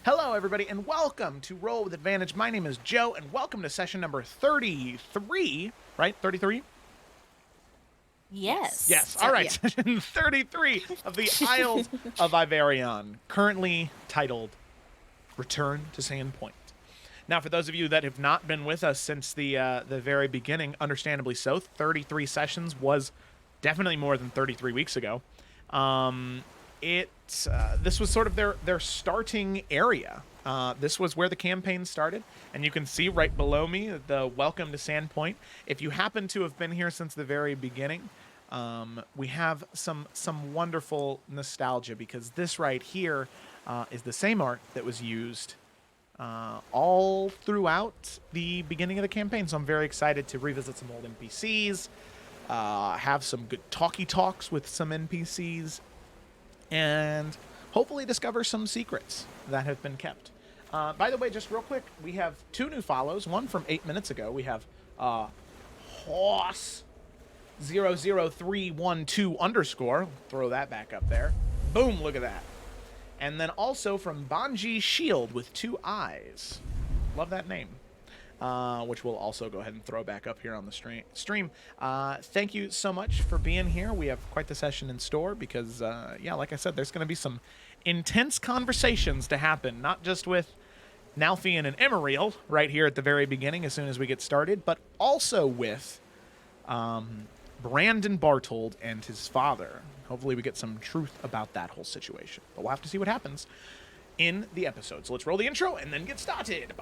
Hello, everybody, and welcome to Roll with Advantage. My name is Joe, and welcome to session number 33, right? 33? Yes. All right, Yeah. session 33 of the Isles of Iverion, currently titled Return to Sandpoint. Now, for those of you that have not been with us since the very beginning, understandably so, 33 sessions was definitely more than 33 weeks ago. This was sort of their starting area. This was where the campaign started, and you can see right below me the Welcome to Sandpoint. If you happen to have been here since the very beginning, we have some wonderful nostalgia because this right here is the same art that was used all throughout the beginning of the campaign. So I'm very excited to revisit some old NPCs, have some good talky talks with some NPCs, and hopefully discover some secrets that have been kept. By the way, just real quick, we have two new follows. One from 8 minutes ago. We have Hoss00312 _ throw that back up there. Boom, look at that. And then also from Banji Shield with 2 eyes. Love that name. Which we'll also go ahead and throw back up here on the stream. Thank you so much for being here. We have quite the session in store because, yeah, like I said, there's going to be some intense conversations to happen, not just with Nalfian and Emeriel right here at the very beginning as soon as we get started, but also with Brandon Bartold and his father. Hopefully we get some truth about that whole situation. But we'll have to see what happens in the episode. So let's roll the intro and then get started.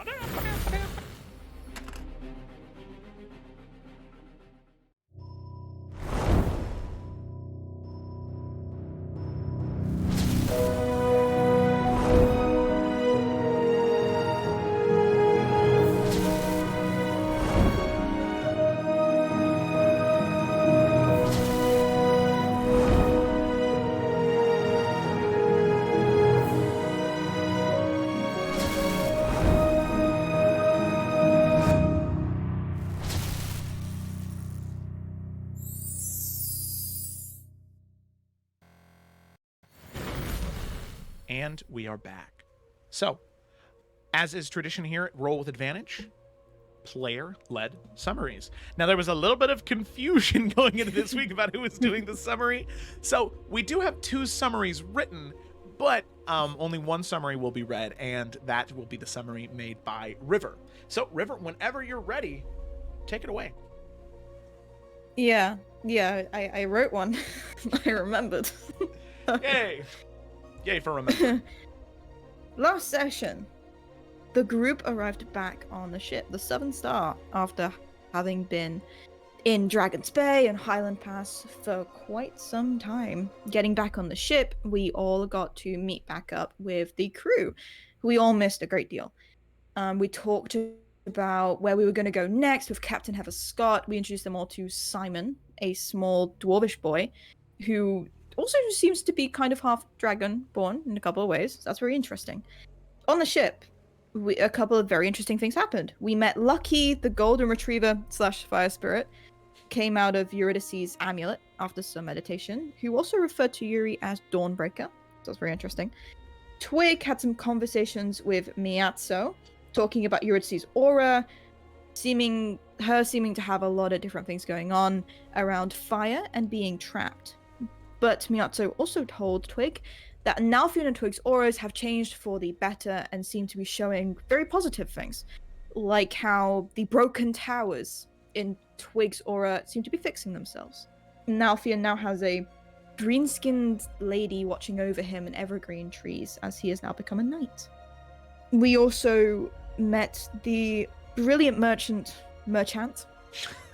And we are back. So, as is tradition here at Roll with Advantage, player-led summaries. Now, there was a little bit of confusion going into this week about who was doing the summary. So, we do have 2 summaries written, but only one summary will be read, and that will be the summary made by River. So, River, whenever you're ready, take it away. Yeah, I wrote one. I remembered. Yay! Yay for remembering. Last session, the group arrived back on the ship, the Southern Star, after having been in Dragon's Bay and Highland Pass for quite some time. Getting back on the ship, we all got to meet back up with the crew, who we all missed a great deal. We talked about where we were going to go next with Captain Heather Scott. We introduced them all to Simon, a small dwarvish boy, who also seems to be kind of half dragon born in a couple of ways. So that's very interesting. On the ship, a couple of very interesting things happened. We met Lucky, the golden retriever / fire spirit, came out of Eurydice's amulet after some meditation, who also referred to Yuri as Dawnbreaker. So that's very interesting. Twig had some conversations with Miatso, talking about Eurydice's aura, seeming to have a lot of different things going on around fire and being trapped. But Miatso also told Twig that Nalfian and Twig's auras have changed for the better and seem to be showing very positive things, like how the broken towers in Twig's aura seem to be fixing themselves. Nalfian now has a green-skinned lady watching over him in evergreen trees as he has now become a knight. We also met the brilliant merchant,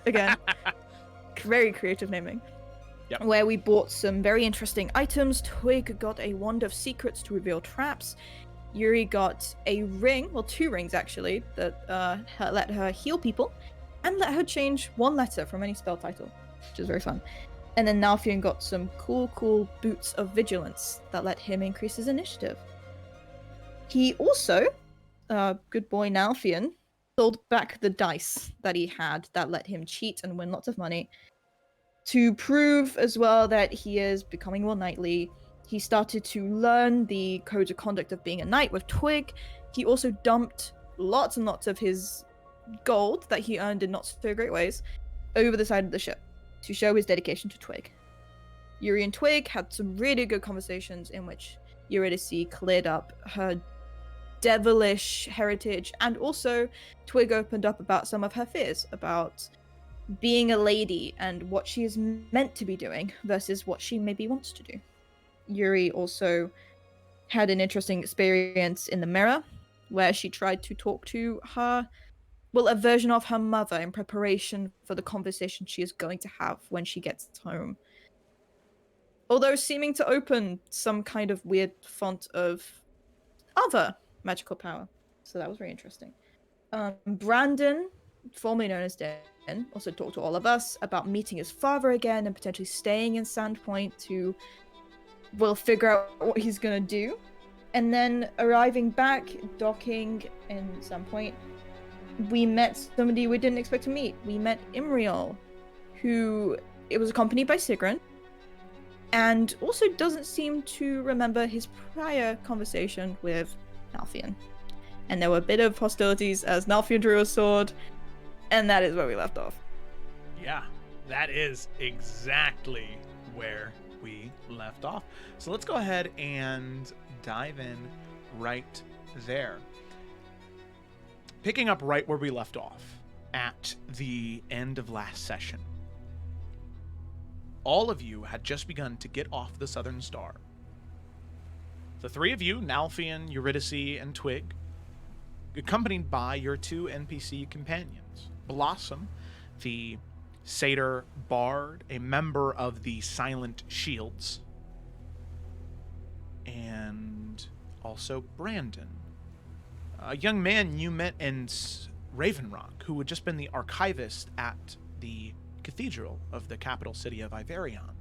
again, very creative naming. Yep. Where we bought some very interesting items. Twig got a wand of secrets to reveal traps. Yuri got a ring, well, 2 rings actually, that let her heal people and let her change 1 letter from any spell title, which is very fun. And then Nalfian got some cool boots of vigilance that let him increase his initiative. He also, good boy Nalfian, sold back the dice that he had that let him cheat and win lots of money, to prove as well that he is becoming more knightly He started to learn the codes of conduct of being a knight with Twig. He also dumped lots and lots of his gold that he earned in not so great ways over the side of the ship to show his dedication to Twig. Yuri and Twig had some really good conversations in which Eurydice cleared up her devilish heritage, and also Twig opened up about some of her fears about being a lady and what she is meant to be doing versus what she maybe wants to do. Yuri also had an interesting experience in the mirror where she tried to talk to her, well, a version of her mother in preparation for the conversation she is going to have when she gets home. Although seeming to open some kind of weird font of other magical power. So that was very interesting. Brandon, formerly known as Den, also talked to all of us about meeting his father again and potentially staying in Sandpoint to, well, figure out what he's gonna do. And then arriving back, docking in Sandpoint, we met somebody we didn't expect to meet. We met Imriel, who it was accompanied by Sigrun, and also doesn't seem to remember his prior conversation with Nalfion. And there were a bit of hostilities as Nalfion drew a sword, and that is where we left off. Yeah, that is exactly where we left off. So let's go ahead and dive in right there. Picking up right where we left off at the end of last session. All of you had just begun to get off the Southern Star. The three of you, Nalfion, Eurydice, and Twig, accompanied by your two NPC companions. Blossom, the satyr bard, a member of the Silent Shields, and also Brandon, a young man you met in Raven Rock, who had just been the archivist at the cathedral of the capital city of Iverion.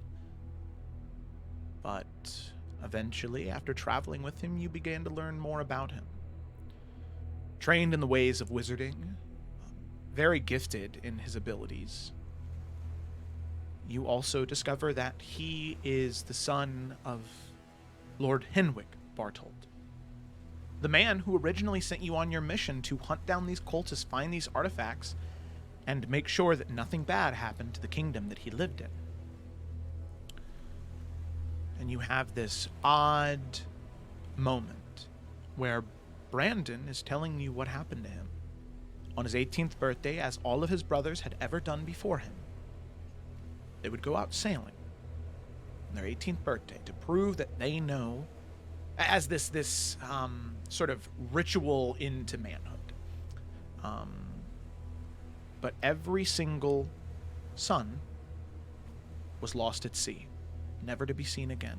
But eventually, after traveling with him, you began to learn more about him. Trained in the ways of wizarding, very gifted in his abilities. You also discover that he is the son of Lord Henwick Bartold, the man who originally sent you on your mission to hunt down these cultists, find these artifacts, and make sure that nothing bad happened to the kingdom that he lived in. And you have this odd moment where Brandon is telling you what happened to him on his 18th birthday, as all of his brothers had ever done before him. They would go out sailing on their 18th birthday to prove that they know, as this sort of ritual into manhood. But every single son was lost at sea, never to be seen again.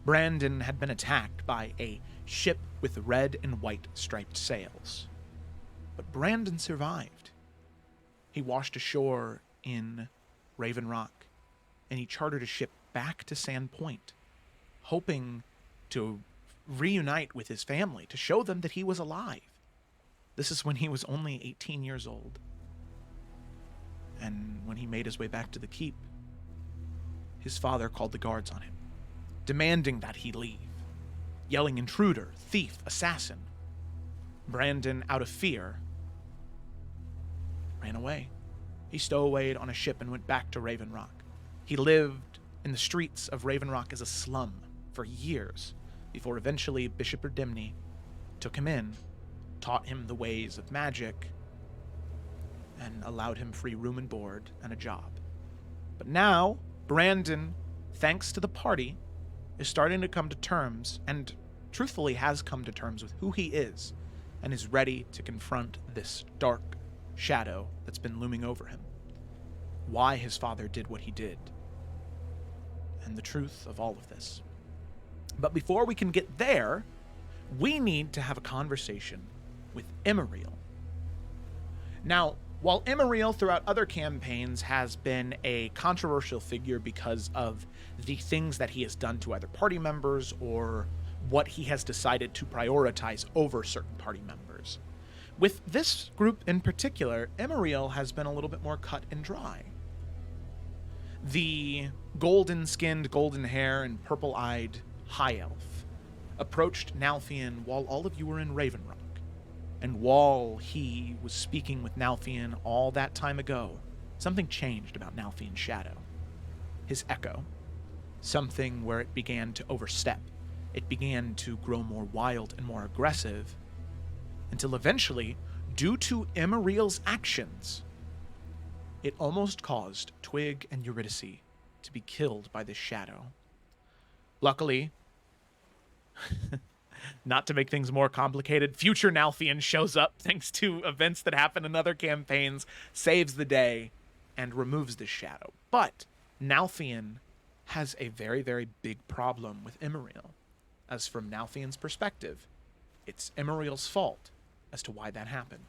Brandon had been attacked by a ship with red and white striped sails. But Brandon survived. He washed ashore in Raven Rock, and he chartered a ship back to Sandpoint, hoping to reunite with his family, to show them that he was alive. This is when he was only 18 years old. And when he made his way back to the keep, his father called the guards on him, demanding that he leave, yelling intruder, thief, assassin. Brandon, out of fear, ran away. He stowawayed on a ship and went back to Raven Rock. He lived in the streets of Raven Rock as a slum for years before eventually Bishop Erdimni took him in, taught him the ways of magic, and allowed him free room and board and a job. But now, Brandon, thanks to the party, is starting to come to terms, and truthfully has come to terms with who he is, and is ready to confront this dark shadow that's been looming over him. Why his father did what he did, and the truth of all of this. But before we can get there, we need to have a conversation with Imriel. Now, while Imriel throughout other campaigns has been a controversial figure because of the things that he has done to either party members or what he has decided to prioritize over certain party members, with this group in particular, Imriel has been a little bit more cut and dry. The golden-skinned, golden hair, and purple-eyed high elf approached Nalfian while all of you were in Raven Rock. And while he was speaking with Nalfian all that time ago, something changed about Nalfian's shadow. His echo. Something where it began to overstep. It began to grow more wild and more aggressive, until eventually, due to Emeriel's actions, it almost caused Twig and Eurydice to be killed by this shadow. Luckily, not to make things more complicated, future Nalfian shows up thanks to events that happen in other campaigns, saves the day, and removes this shadow. But Nalfian has a very, very big problem with Emeriel. As from Nalfian's perspective, it's Emeriel's fault as to why that happened.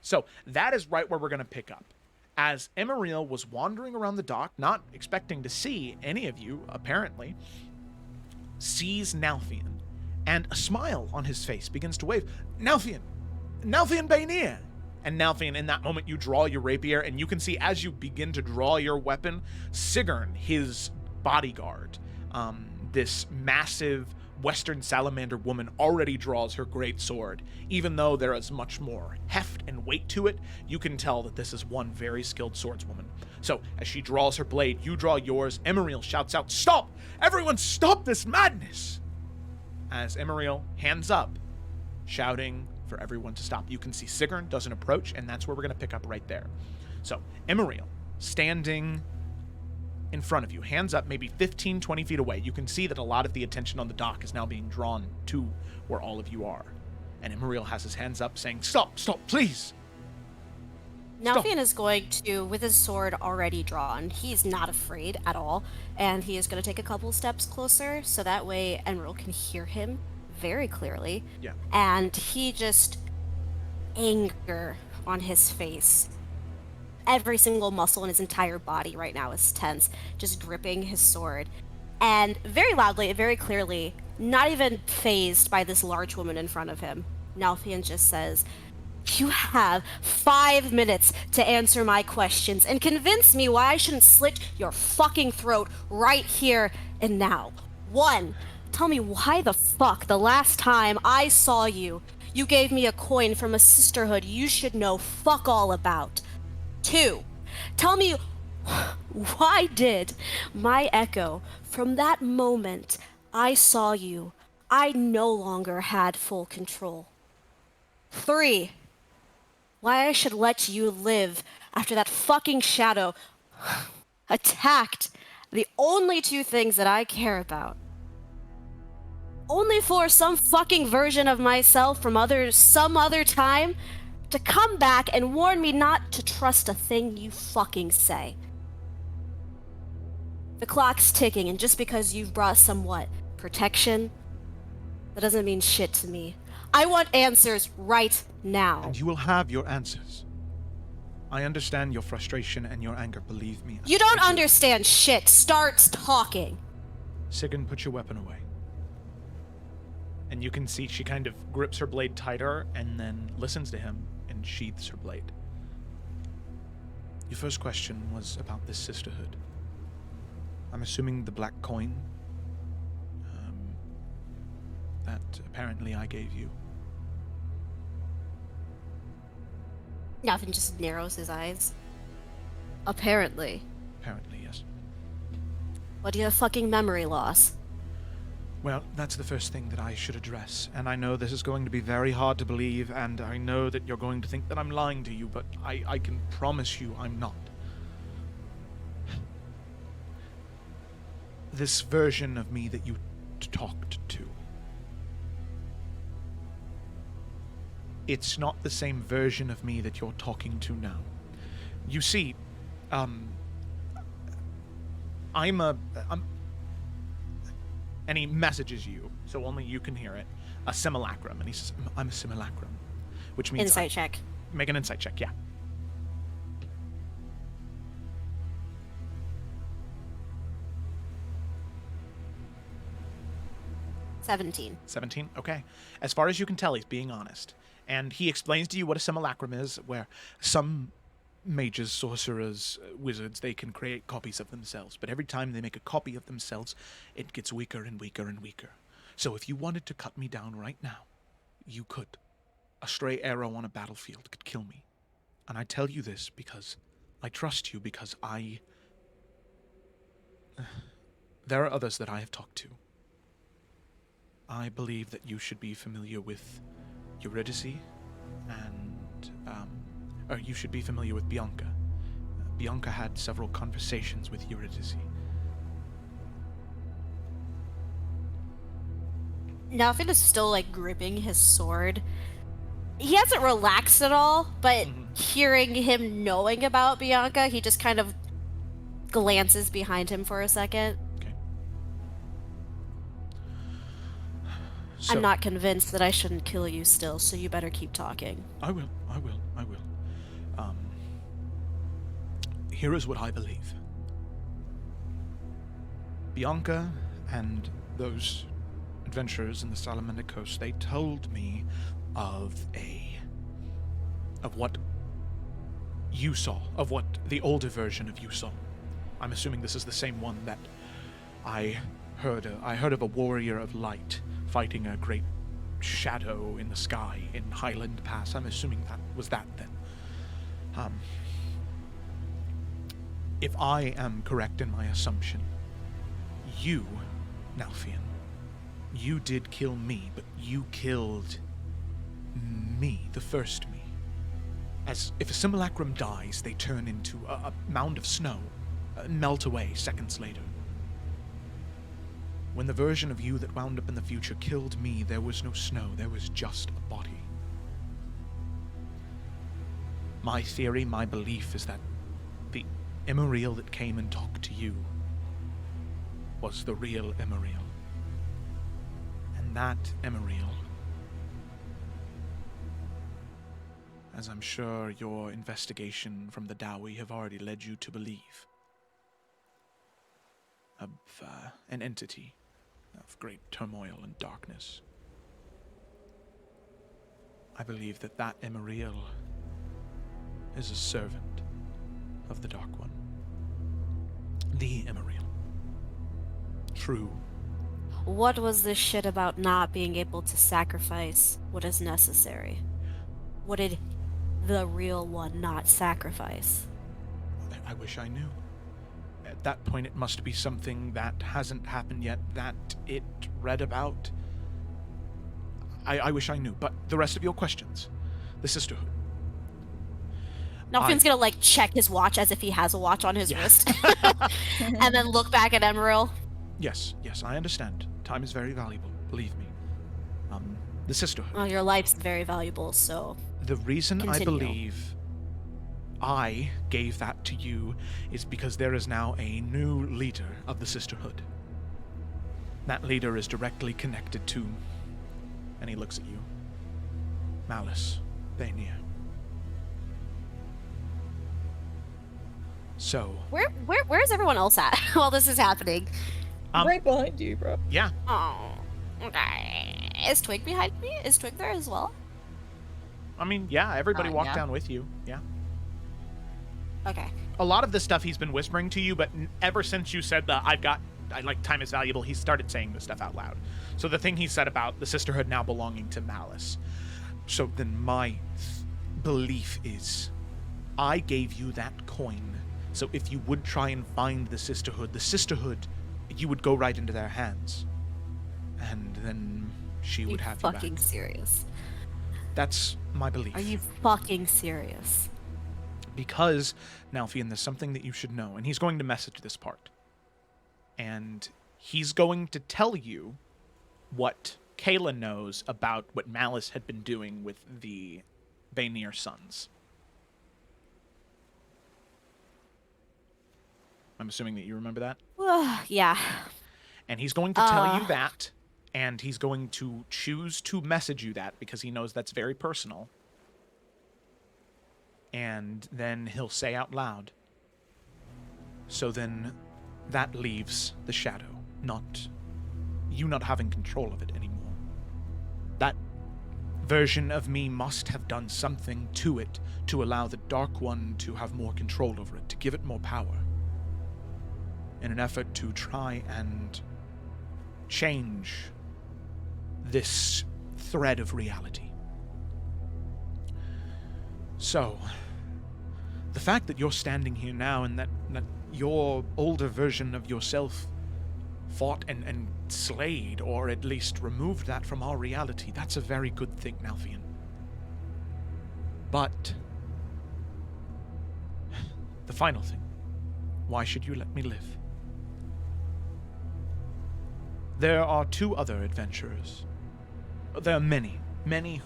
So that is right where we're going to pick up. As Emeriel was wandering around the dock, not expecting to see any of you, apparently, sees Nalfian, and a smile on his face begins to wave. Nalfian! Nalfian Bainir! And Nalfian, in that moment, you draw your rapier, and you can see as you begin to draw your weapon, Sigrun, his bodyguard, this massive Western salamander woman, already draws her great sword. Even though there is much more heft and weight to it, you can tell that this is one very skilled swordswoman. So, as she draws her blade, you draw yours. Emeriel shouts out, "Stop! Everyone stop this madness!" As Emeriel hands up, shouting for everyone to stop. You can see Sigrun doesn't approach, and that's where we're going to pick up right there. So, Emeriel, standing in front of you, hands up maybe 15, 20 feet away. You can see that a lot of the attention on the dock is now being drawn to where all of you are. And Emeriel has his hands up saying, "Stop, stop, please!" Nalfian is going to, with his sword already drawn, he's not afraid at all, and he is going to take a couple steps closer, so that way Emeriel can hear him very clearly. Yeah. And he just, anger on his face. Every single muscle in his entire body right now is tense, just gripping his sword. And very loudly, very clearly, not even fazed by this large woman in front of him, Nalfian just says, "You have 5 minutes to answer my questions and convince me why I shouldn't slit your fucking throat right here and now. 1, tell me why the fuck the last time I saw you, you gave me a coin from a sisterhood you should know fuck all about. 2, tell me why did my echo, from that moment I saw you, I no longer had full control. 3, why I should let you live after that fucking shadow attacked the only 2 things that I care about. Only for some fucking version of myself from some other time to come back and warn me not to trust a thing you fucking say. The clock's ticking, and just because you've brought somewhat protection, that doesn't mean shit to me. I want answers right now." And you will have your answers. I understand your frustration and your anger, believe me. You don't understand shit. Start talking. Sigrun, put your weapon away. And you can see she kind of grips her blade tighter and then listens to him and sheaths her blade. Your first question was about this sisterhood. I'm assuming the black coin that apparently I gave you. Nothing, just narrows his eyes. Apparently. Apparently, yes. What do you have, fucking memory loss? Well, that's the first thing that I should address, and I know this is going to be very hard to believe, and I know that you're going to think that I'm lying to you, but I can promise you I'm not. This version of me that you talked to, it's not the same version of me that you're talking to now. You see, And he messages you, so only you can hear it, a simulacrum. And he says, "I'm a simulacrum," which means Insight check. Make an insight check, yeah. 17. 17, okay. As far as you can tell, he's being honest. And he explains to you what a simulacrum is, where some mages, sorcerers, wizards, they can create copies of themselves, but every time they make a copy of themselves, it gets weaker and weaker and weaker. So if you wanted to cut me down right now, you could. A stray arrow on a battlefield could kill me. And I tell you this because I trust you, because there are others that I have talked to. I believe that you should be familiar with Eurydice, and, or you should be familiar with Bianca. Bianca had several conversations with Eurydice. Nalfin is still, like, gripping his sword. He hasn't relaxed at all, but hearing him knowing about Bianca, he just kind of glances behind him for a second. Okay. So, I'm not convinced that I shouldn't kill you still, so you better keep talking. I will. Here is what I believe. Bianca and those adventurers in the Salamander Coast, they told me of what you saw, of what the older version of you saw. I'm assuming this is the same one that I heard of a warrior of light fighting a great shadow in the sky in Highland Pass. I'm assuming that was that then. If I am correct in my assumption, you, Nalfian, you did kill me, but you killed me, the first me. As if a simulacrum dies, they turn into a mound of snow, melt away seconds later. When the version of you that wound up in the future killed me, there was no snow, there was just a body. My theory, my belief is that the Emeriel that came and talked to you was the real Emeriel. And that Emeriel, as I'm sure your investigation from the Dowie have already led you to believe, of an entity of great turmoil and darkness. I believe that that Emeriel is a servant of the Dark One. The Emeriel. True. What was this shit about not being able to sacrifice what is necessary? What did the real one not sacrifice? I wish I knew. At that point, it must be something that hasn't happened yet, that it read about. I wish I knew. But the rest of your questions. The Sisterhood. Nalfin's gonna, like, check his watch as if he has a watch on his wrist. And then look back at Emeril. Yes, I understand. Time is very valuable, believe me. The Sisterhood. Well, your life's very valuable, so... The reason continue. I believe I gave that to you is because there is now a new leader of the Sisterhood. That leader is directly connected to, and he looks at you, Malice, Vania. So... Where's everyone else at while this is happening? Right behind you, bro. Yeah. Oh, okay. Is Twig behind me? Is Twig there as well? I mean, yeah, everybody walked yeah. down with you. Yeah. Okay. A lot of this stuff he's been whispering to you, but ever since you said that I like time is valuable, he started saying this stuff out loud. So the thing he said about the Sisterhood now belonging to Malice. So then my belief is I gave you that coin. So if you would try and find the Sisterhood, you would go right into their hands. And then she would have you back. Fucking serious? That's my belief. Are you fucking serious? Because, Nalfian, there's something that you should know, and he's going to message this part. And he's going to tell you what Kayla knows about what Malice had been doing with the Vanir sons. I'm assuming that you remember that? Yeah. And he's going to tell you that, and he's going to choose to message you that because he knows that's very personal. And then he'll say out loud. So then that leaves the shadow, not you not having control of it anymore. That version of me must have done something to it to allow the Dark One to have more control over it, to give it more power, in an effort to try and change this thread of reality. So, the fact that you're standing here now and that your older version of yourself fought and slayed, or at least removed that from our reality, that's a very good thing, Nalfian. But the final thing, why should you let me live? There are 2 other adventurers. There are many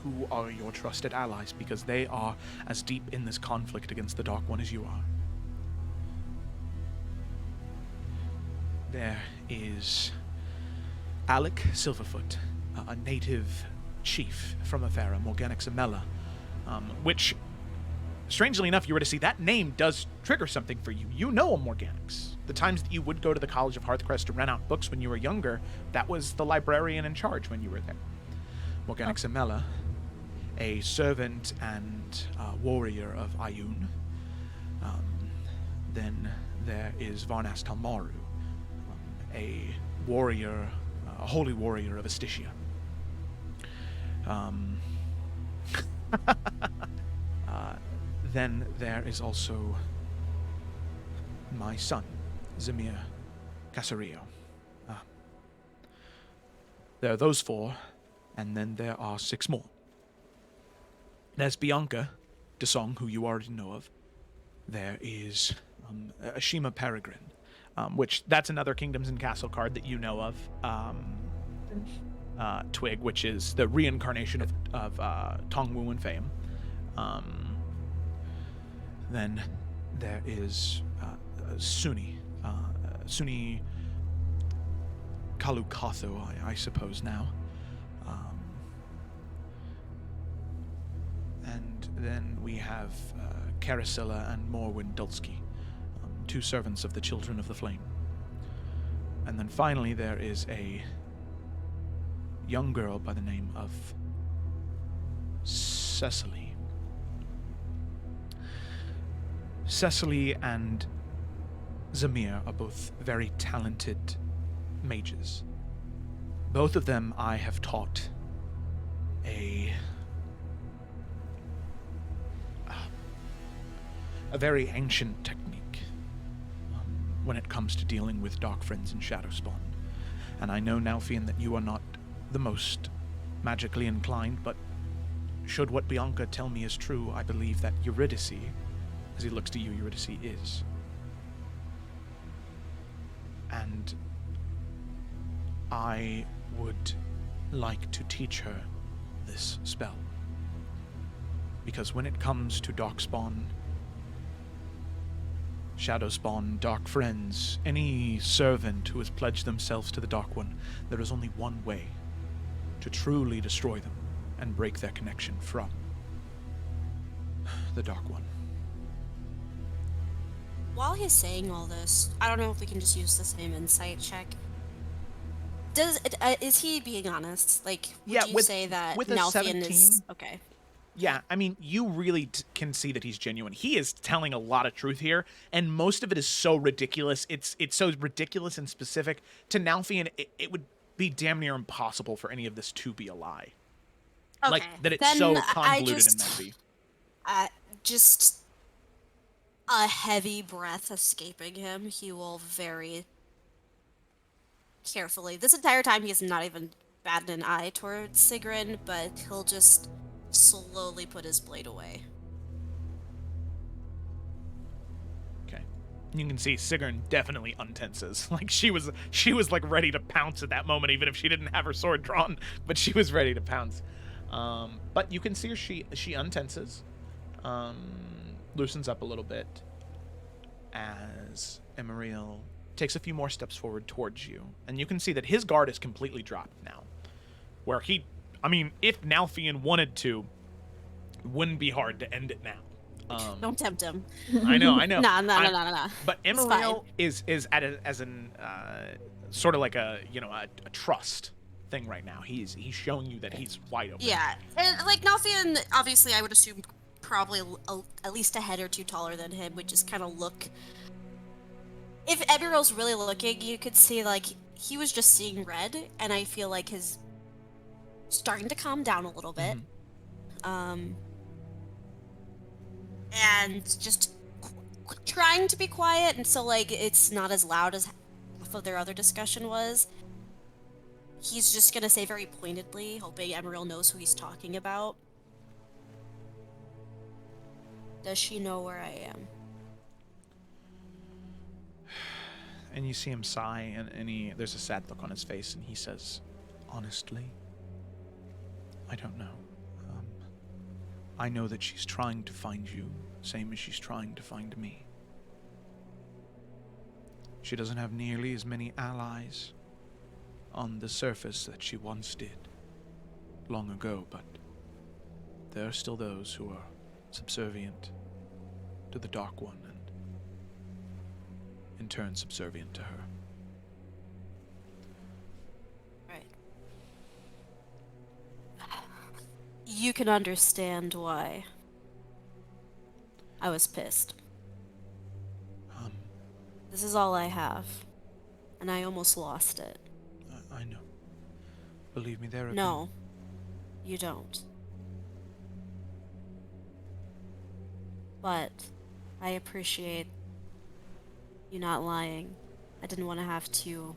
who are your trusted allies because they are as deep in this conflict against the Dark One as you are. There is Alec Silverfoot, a native chief from Avera, Morganic Zamella, which, strangely enough, you were to see that name does trigger something for you. You know Morganics. The times that you would go to the College of Hearthcrest to rent out books when you were younger, that was the librarian in charge when you were there. Morganic Zamella, a servant and warrior of Ayun. Then there is Varnas Talmaru, a warrior, a holy warrior of Asticia. Then there is also my son, Zamir Casario. There are those 4, and then there are 6 more. There's Bianca de Song, who you already know of. There is Ashima Peregrine, which that's another Kingdoms and Castle card that you know of. Twig, which is the reincarnation of Tongwu and Fame. Then there is Suni Kalukatho, I suppose now. And then we have Karasilla and Morwyn Dulski, 2 servants of the Children of the Flame. And then finally there is a young girl by the name of Cecily. Cecily and Zamir are both very talented mages. Both of them I have taught a very ancient technique when it comes to dealing with Dark Friends and Shadowspawn. And I know, Nalfian, that you are not the most magically inclined, but should what Bianca tell me is true, I believe that Eurydice, as he looks to you, Eurydice is. And I would like to teach her this spell. Because when it comes to Darkspawn, Shadowspawn, Dark Friends, any servant who has pledged themselves to the Dark One, there is only one way to truly destroy them and break their connection from the Dark One. While he's saying all this, I don't know if we can just use the same insight check. Is he being honest? Like, would you say that with a Nalfian 17, is okay? Yeah, I mean, you really can see that he's genuine. He is telling a lot of truth here, and most of it is so ridiculous. It's so ridiculous and specific. To Nalfian, it would be damn near impossible for any of this to be a lie. Okay. Like, that it's then so convoluted and messy. Just a heavy breath escaping him, he will very carefully. This entire time, he has not even batted an eye towards Sigrun, but he'll just slowly put his blade away. Okay. You can see Sigrun definitely untenses. Like, she was like ready to pounce at that moment, even if she didn't have her sword drawn, but she was ready to pounce. But you can see her, she untenses, loosens up a little bit as Emeriel takes a few more steps forward towards you. And you can see that his guard is completely dropped now. Where if Nalfian wanted to, it wouldn't be hard to end it now. Don't tempt him. I know. No. But Emeriel is as an sort of like a trust thing right now. He's showing you that he's wide open. Yeah, and like Nalfian, obviously, I would assume probably at least a head or two taller than him, would just kind of look. If Eberyl's really looking, you could see like he was just seeing red, and I feel like his starting to calm down a little bit. And just trying to be quiet, and so like it's not as loud as half of their other discussion was. He's just gonna say very pointedly, hoping Emerald knows who he's talking about. Does she know where I am? And you see him sigh, and there's a sad look on his face, and he says, "Honestly, I don't know. I know that she's trying to find you, same as she's trying to find me. She doesn't have nearly as many allies on the surface that she once did, long ago, but there are still those who are subservient to the Dark One, and in turn subservient to her." Right. You can understand why I was pissed. This is all I have, and I almost lost it. I know. Believe me, there have No, you don't. But I appreciate you not lying. I didn't want to have to.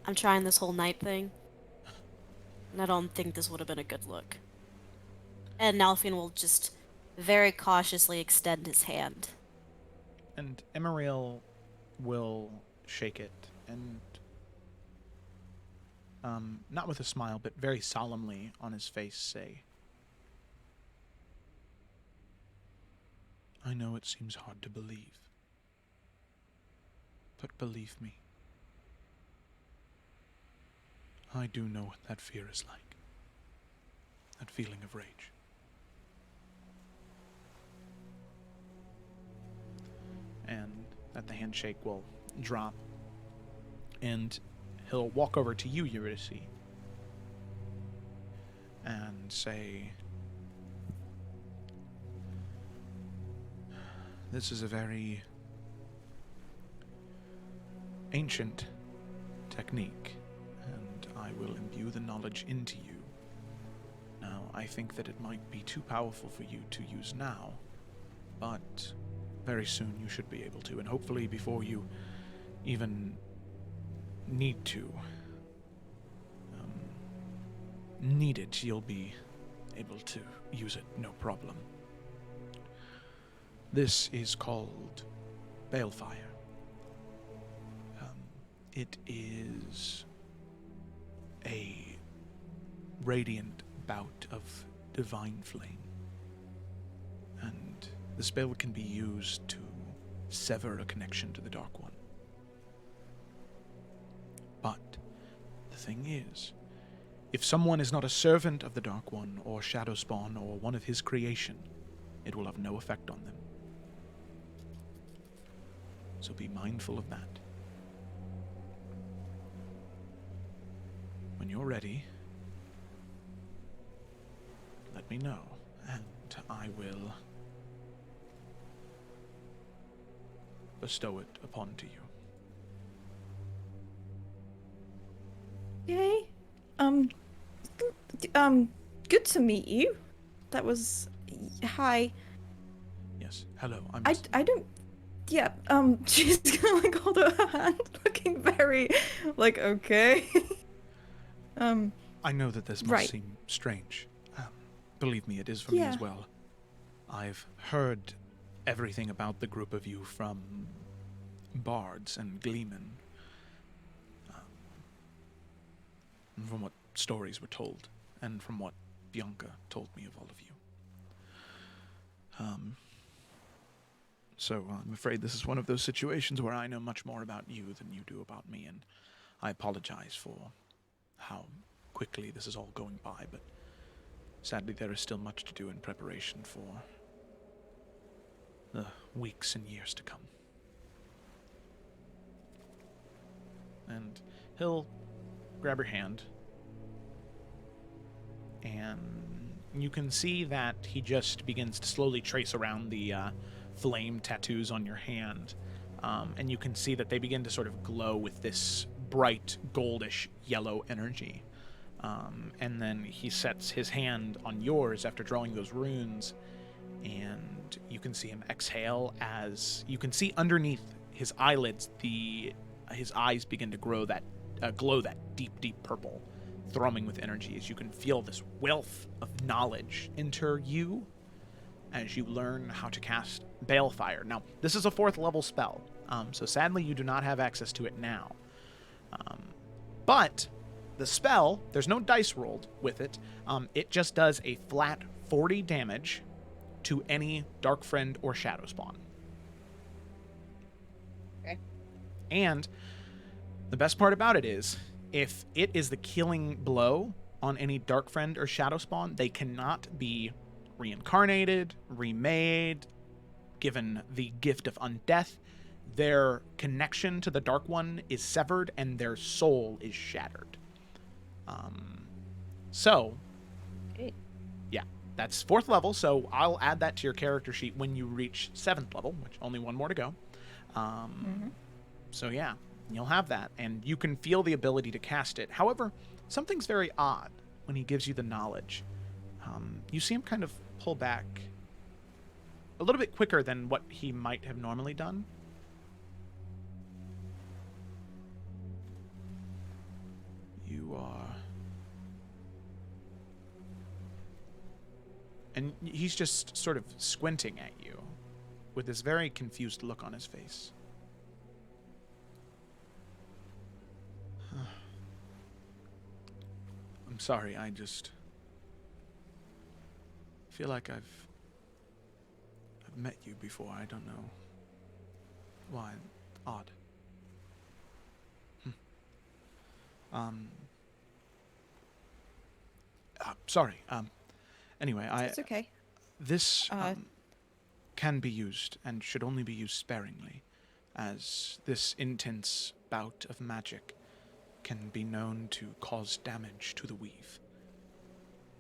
I'm trying this whole night thing, and I don't think this would have been a good look. And Nalfian will just very cautiously extend his hand. And Emeriel will shake it, and not with a smile, but very solemnly on his face say, "I know it seems hard to believe, but believe me, I do know what that fear is like. That feeling of rage. And that the handshake will drop, and he'll walk over to you, Eurydice, and say, "This is a very ancient technique, and I will imbue the knowledge into you. Now, I think that it might be too powerful for you to use now, but very soon you should be able to, and hopefully before you even need it, you'll be able to use it no problem. This is called Balefire. It is a radiant bout of divine flame, and the spell can be used to sever a connection to the Dark One. But the thing is, if someone is not a servant of the Dark One, or Shadowspawn, or one of his creation, it will have no effect on them. So be mindful of that. When you're ready, let me know, and I will bestow it upon to you." Okay. Good to meet you. That was... Hi. Yes, hello, I don't... Yeah, she's gonna, like, hold out her hand, looking very, like, okay. I know that this must Right. seem strange. Believe me, it is for me as Yeah. well. I've heard everything about the group of you from bards and gleemen, and from what stories were told, and from what Bianca told me of all of you. So I'm afraid this is one of those situations where I know much more about you than you do about me, and I apologize for how quickly this is all going by, but sadly there is still much to do in preparation for the weeks and years to come. And he'll grab your hand, and you can see that he just begins to slowly trace around the flame tattoos on your hand. And you can see that they begin to sort of glow with this bright goldish yellow energy. And then he sets his hand on yours after drawing those runes, and you can see him exhale as you can see underneath his eyelids, his eyes begin to glow that deep purple, thrumming with energy, as you can feel this wealth of knowledge enter you as you learn how to cast Balefire. Now, this is a 4th level spell, so sadly you do not have access to it now. But the spell, there's no dice rolled with it. It just does a flat 40 damage to any Dark Friend or Shadow Spawn. Okay. And the best part about it is, if it is the killing blow on any Dark Friend or Shadow Spawn, they cannot be reincarnated, remade, given the gift of undeath. Their connection to the Dark One is severed, and their soul is shattered. So, Great. yeah, that's 4th level, so I'll add that to your character sheet when you reach 7th level, which only one more to go. So yeah, you'll have that, and you can feel the ability to cast it. However, something's very odd when he gives you the knowledge. You see him kind of pull back a little bit quicker than what he might have normally done. You are... And he's just sort of squinting at you with this very confused look on his face. I'm sorry, I just feel like I've met you before. I don't know why. Odd. Sorry. Anyway, It's okay. This can be used and should only be used sparingly, as this intense bout of magic can be known to cause damage to the weave.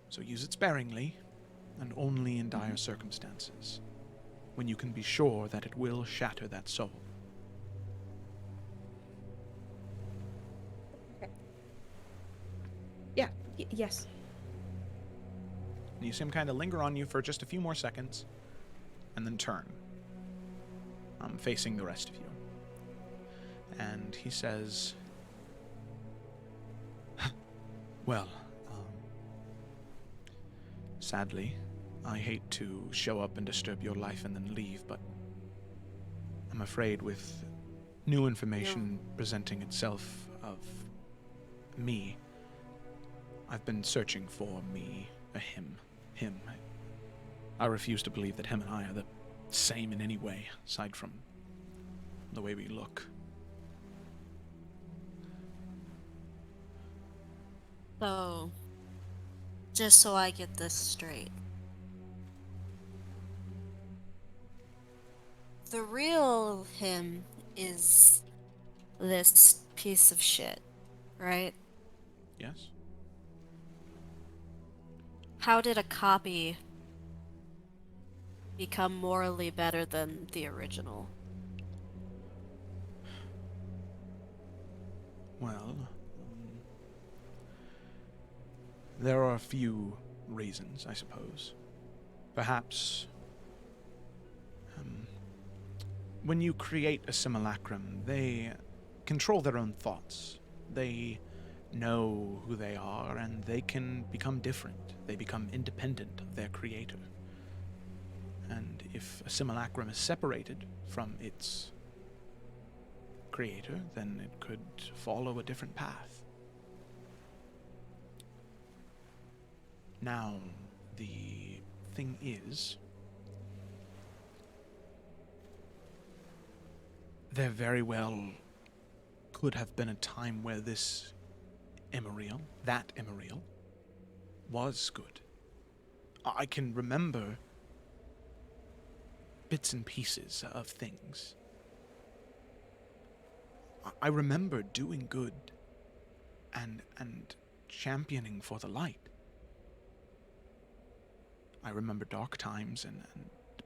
So use it sparingly, and only in dire circumstances, when you can be sure that it will shatter that soul. Yeah. Yes. And you see him kind of linger on you for just a few more seconds, and then turn, facing the rest of you. And he says, well, sadly, I hate to show up and disturb your life and then leave, but I'm afraid with new information presenting itself of me, I've been searching for me, a him. I refuse to believe that him and I are the same in any way, aside from the way we look. So, just so I get this straight. The real him is this piece of shit, right? Yes? How did a copy become morally better than the original? Well, there are a few reasons, I suppose. Perhaps, when you create a simulacrum, they control their own thoughts. They know who they are, and they can become different. They become independent of their creator. And if a simulacrum is separated from its creator, then it could follow a different path. Now, the thing is, there very well could have been a time where this Iverion, that Iverion, was good. I can remember bits and pieces of things. I remember doing good and championing for the light. I remember dark times,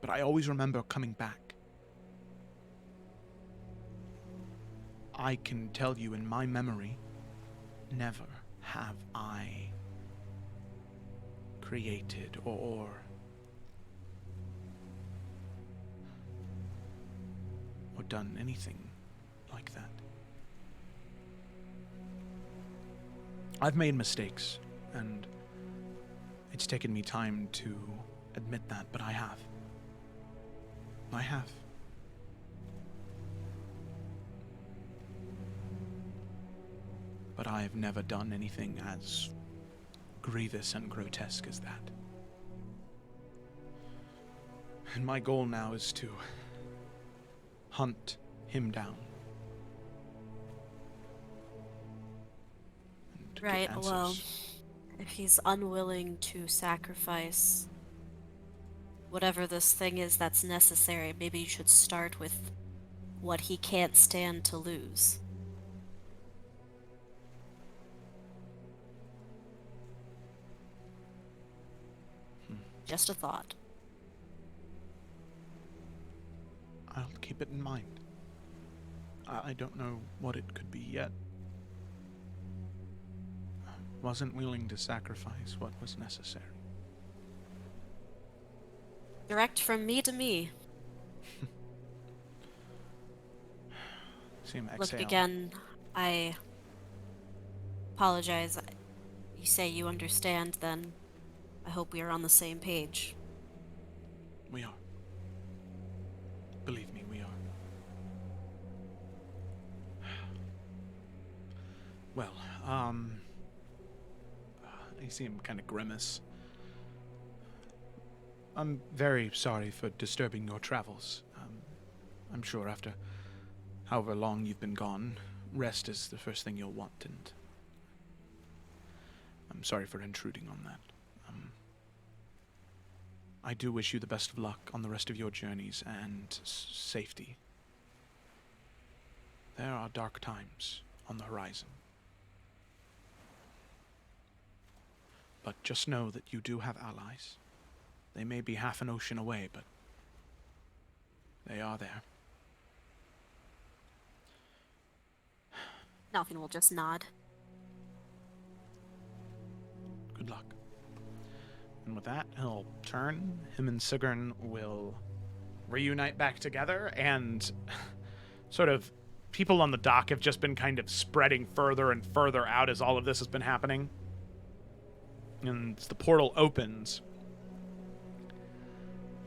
but I always remember coming back. I can tell you in my memory, never have I created or done anything like that. I've made mistakes, and it's taken me time to admit that, but I have. I have. But I have never done anything as grievous and grotesque as that. And my goal now is to hunt him down. And get Right, answers. well, if he's unwilling to sacrifice whatever this thing is that's necessary, maybe you should start with what he can't stand to lose. Just a thought. I'll keep it in mind. I don't know what it could be yet. Wasn't willing to sacrifice what was necessary. Direct from me to me. See him Look, exhale. again, I apologize. You say you understand, then I hope we are on the same page. We are. Believe me, we are. Well, I see him kind of grimace. I'm very sorry for disturbing your travels. I'm sure after however long you've been gone, rest is the first thing you'll want, and I'm sorry for intruding on that. I do wish you the best of luck on the rest of your journeys and safety. There are dark times on the horizon. But just know that you do have allies. They may be half an ocean away, but they are there. Nothing will just nod. Good luck. And with that, he'll turn. Him and Sigrun will reunite back together, and sort of people on the dock have just been kind of spreading further and further out as all of this has been happening. And the portal opens.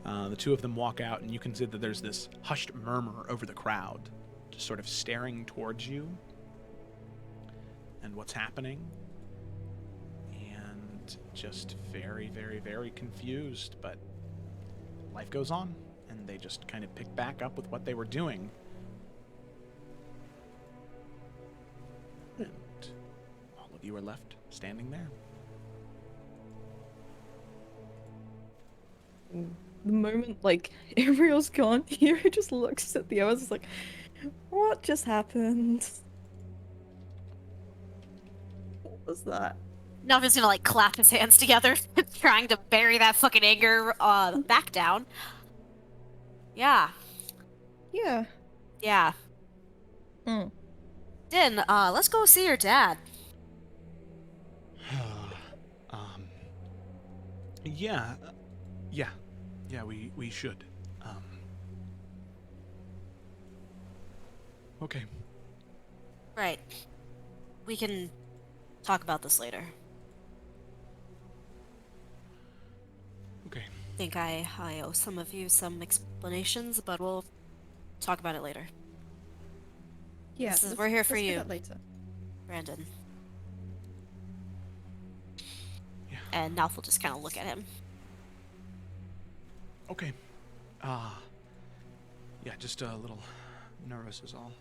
The two of them walk out, and you can see that there's this hushed murmur over the crowd, just sort of staring towards you and what's happening. And just very, very, very confused, but life goes on, and they just kind of pick back up with what they were doing. And all of you are left standing there. The moment, like, Iveriel's gone, Hero just looks at the others like, what just happened? What was that? Nelvin's gonna, like, clap his hands together, trying to bury that fucking anger back down. Yeah. Yeah. Yeah. Din, let's go see your dad. Yeah, we should. Okay. Right. We can talk about this later. Okay. I think I owe some of you some explanations, but we'll talk about it later. Yeah. We're here for let's do you. that later. Brandon. Yeah. And Nalf will just kind of look at him. Okay. Yeah, just a little nervous is all.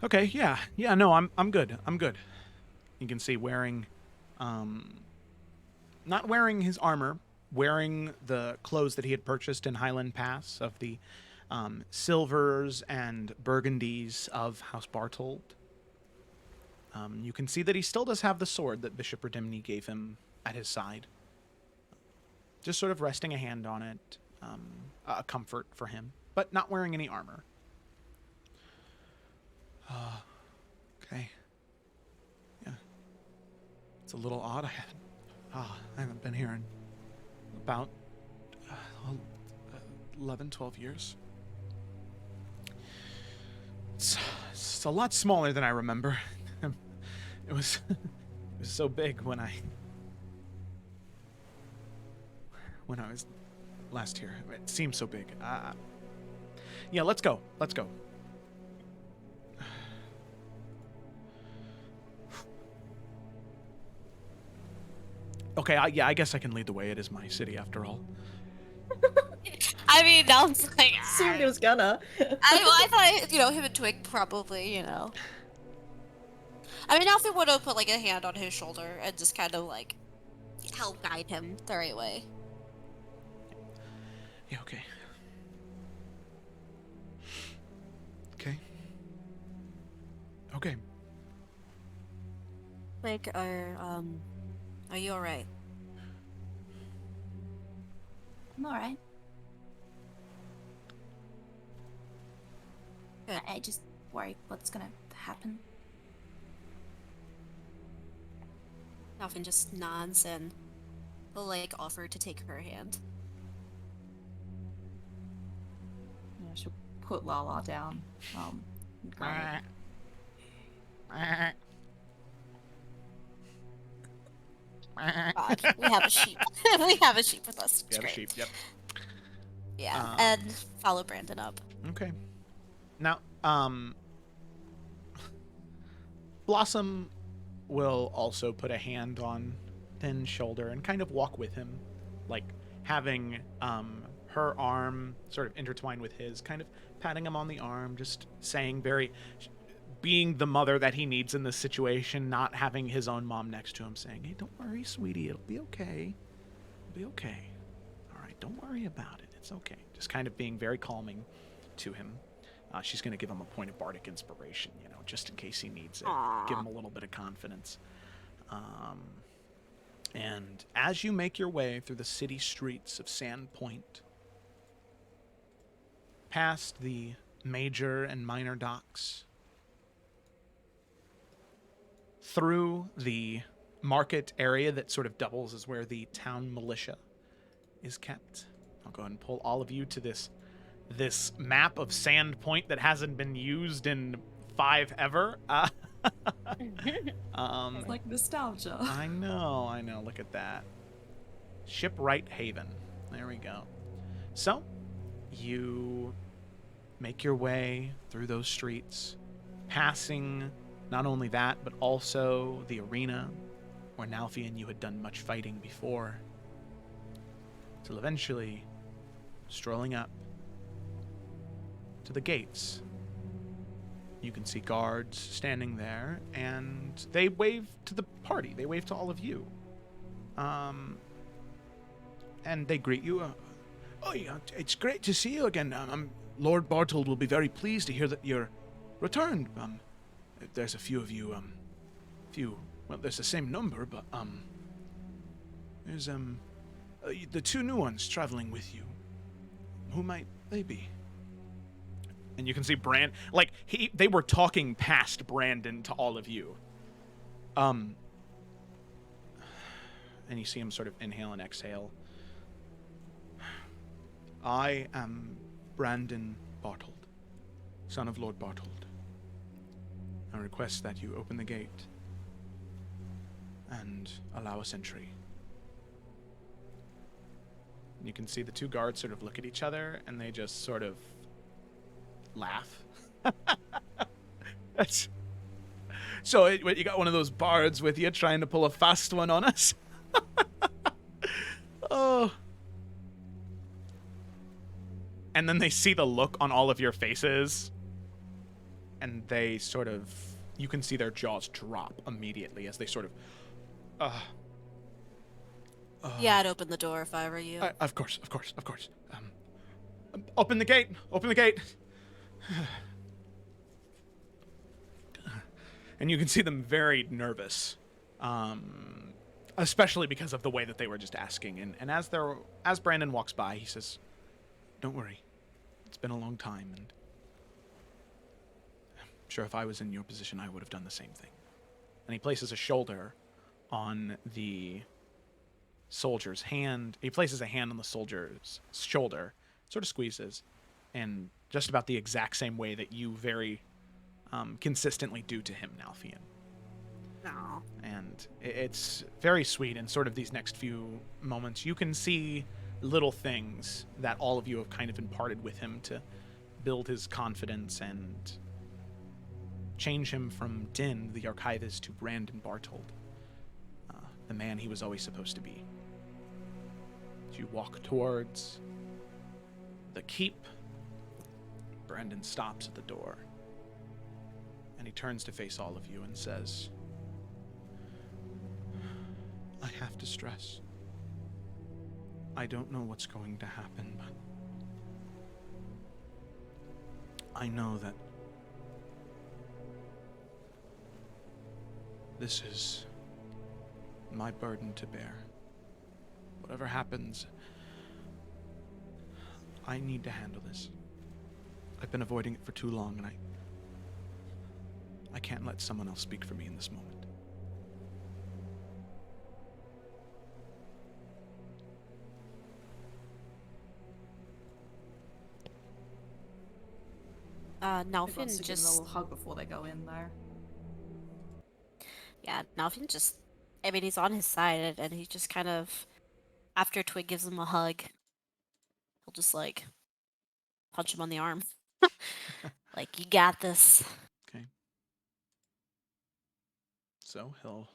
Okay, yeah, no, I'm good. You can see wearing, not wearing his armor, wearing the clothes that he had purchased in Highland Pass of the silvers and burgundies of House Bartold. You can see that he still does have the sword that Bishop Redimni gave him at his side. Just sort of resting a hand on it, a comfort for him, but not wearing any armor. Okay. Yeah. It's a little odd. I haven't been here in about 11, 12 years. It's a lot smaller than I remember. It was so big when I was last here. It seems so big. Yeah, let's go. Let's go. Okay, I guess I can lead the way. It is my city after all. I mean, now it's like... Assumed it was gonna. I thought, him and Twig probably, I mean, Alfie would have put, like, a hand on his shoulder and just kind of, like, help guide him the right way. Yeah, okay. Okay. Like, are you alright? I'm alright. Good. I just worry what's gonna happen. Alfin just nods and he'll, like, offer to take her hand. Yeah, she'll put Lala down. And grab it. God, we have a sheep. We have a sheep with us. It's Yeah, the great. sheep. Yep. Yeah, and follow Brandon up. Okay. Now, Blossom will also put a hand on Thin's shoulder and kind of walk with him, like having her arm sort of intertwined with his, kind of patting him on the arm, just saying being the mother that he needs in this situation, not having his own mom next to him, saying, "Hey, don't worry, sweetie, it'll be okay. It'll be okay. All right, don't worry about it. It's okay." Just kind of being very calming to him. She's going to give him a point of bardic inspiration, just in case he needs it. Aww. Give him a little bit of confidence. And as you make your way through the city streets of Sandpoint, past the major and minor docks, through the market area that sort of doubles as where the town militia is kept. I'll go ahead and pull all of you to this map of Sandpoint that hasn't been used in 5 ever. It's like nostalgia. I know. Look at that. Shipwright Haven. There we go. So, you make your way through those streets, passing not only that, but also the arena where Nalfi and you had done much fighting before, till eventually strolling up to the gates. You can see guards standing there, and they wave to the party. They wave to all of you. And they greet you. "Oh, yeah, it's great to see you again. Lord Bartold will be very pleased to hear that you're returned. There's a few of you, well, there's the same number, but, there's, the 2 new ones traveling with you. Who might they be?" And you can see they were talking past Brandon to all of you. And you see him sort of inhale and exhale. "I am Brandon Bartold, son of Lord Bartold. I request that you open the gate and allow us entry." And you can see the 2 guards sort of look at each other, and they just sort of laugh. That's so. You got one of those bards with you trying to pull a fast one on us. Oh. And then they see the look on all of your faces, and they sort of, you can see their jaws drop immediately as they sort of, Yeah, I'd open the door if I were you. Of course. Open the gate! Open the gate! And you can see them very nervous, especially because of the way that they were just asking. And as Brandon walks by, he says, "Don't worry, it's been a long time, and I'm sure if I was in your position, I would have done the same thing." And he places a shoulder on the soldier's hand. He places a hand on the soldier's shoulder, sort of squeezes, and just about the exact same way that you very consistently do to him, Nalfian. No. And it's very sweet. In sort of these next few moments, you can see little things that all of you have kind of imparted with him to build his confidence and change him from Din, the archivist, to Brandon Bartold, the man he was always supposed to be. As you walk towards the keep, Brandon stops at the door, and he turns to face all of you and says, "I have to stress, I don't know what's going to happen, but I know that this is my burden to bear. Whatever happens, I need to handle this. I've been avoiding it for too long, and I can't let someone else speak for me in this moment." Everyone's Nalfin to give just... them a little hug before they go in there. Yeah, Nalfin just... I mean, he's on his side, and he just kind of... After Twig gives him a hug, he'll just, like, punch him on the arm. Like, you got this. Okay. So he'll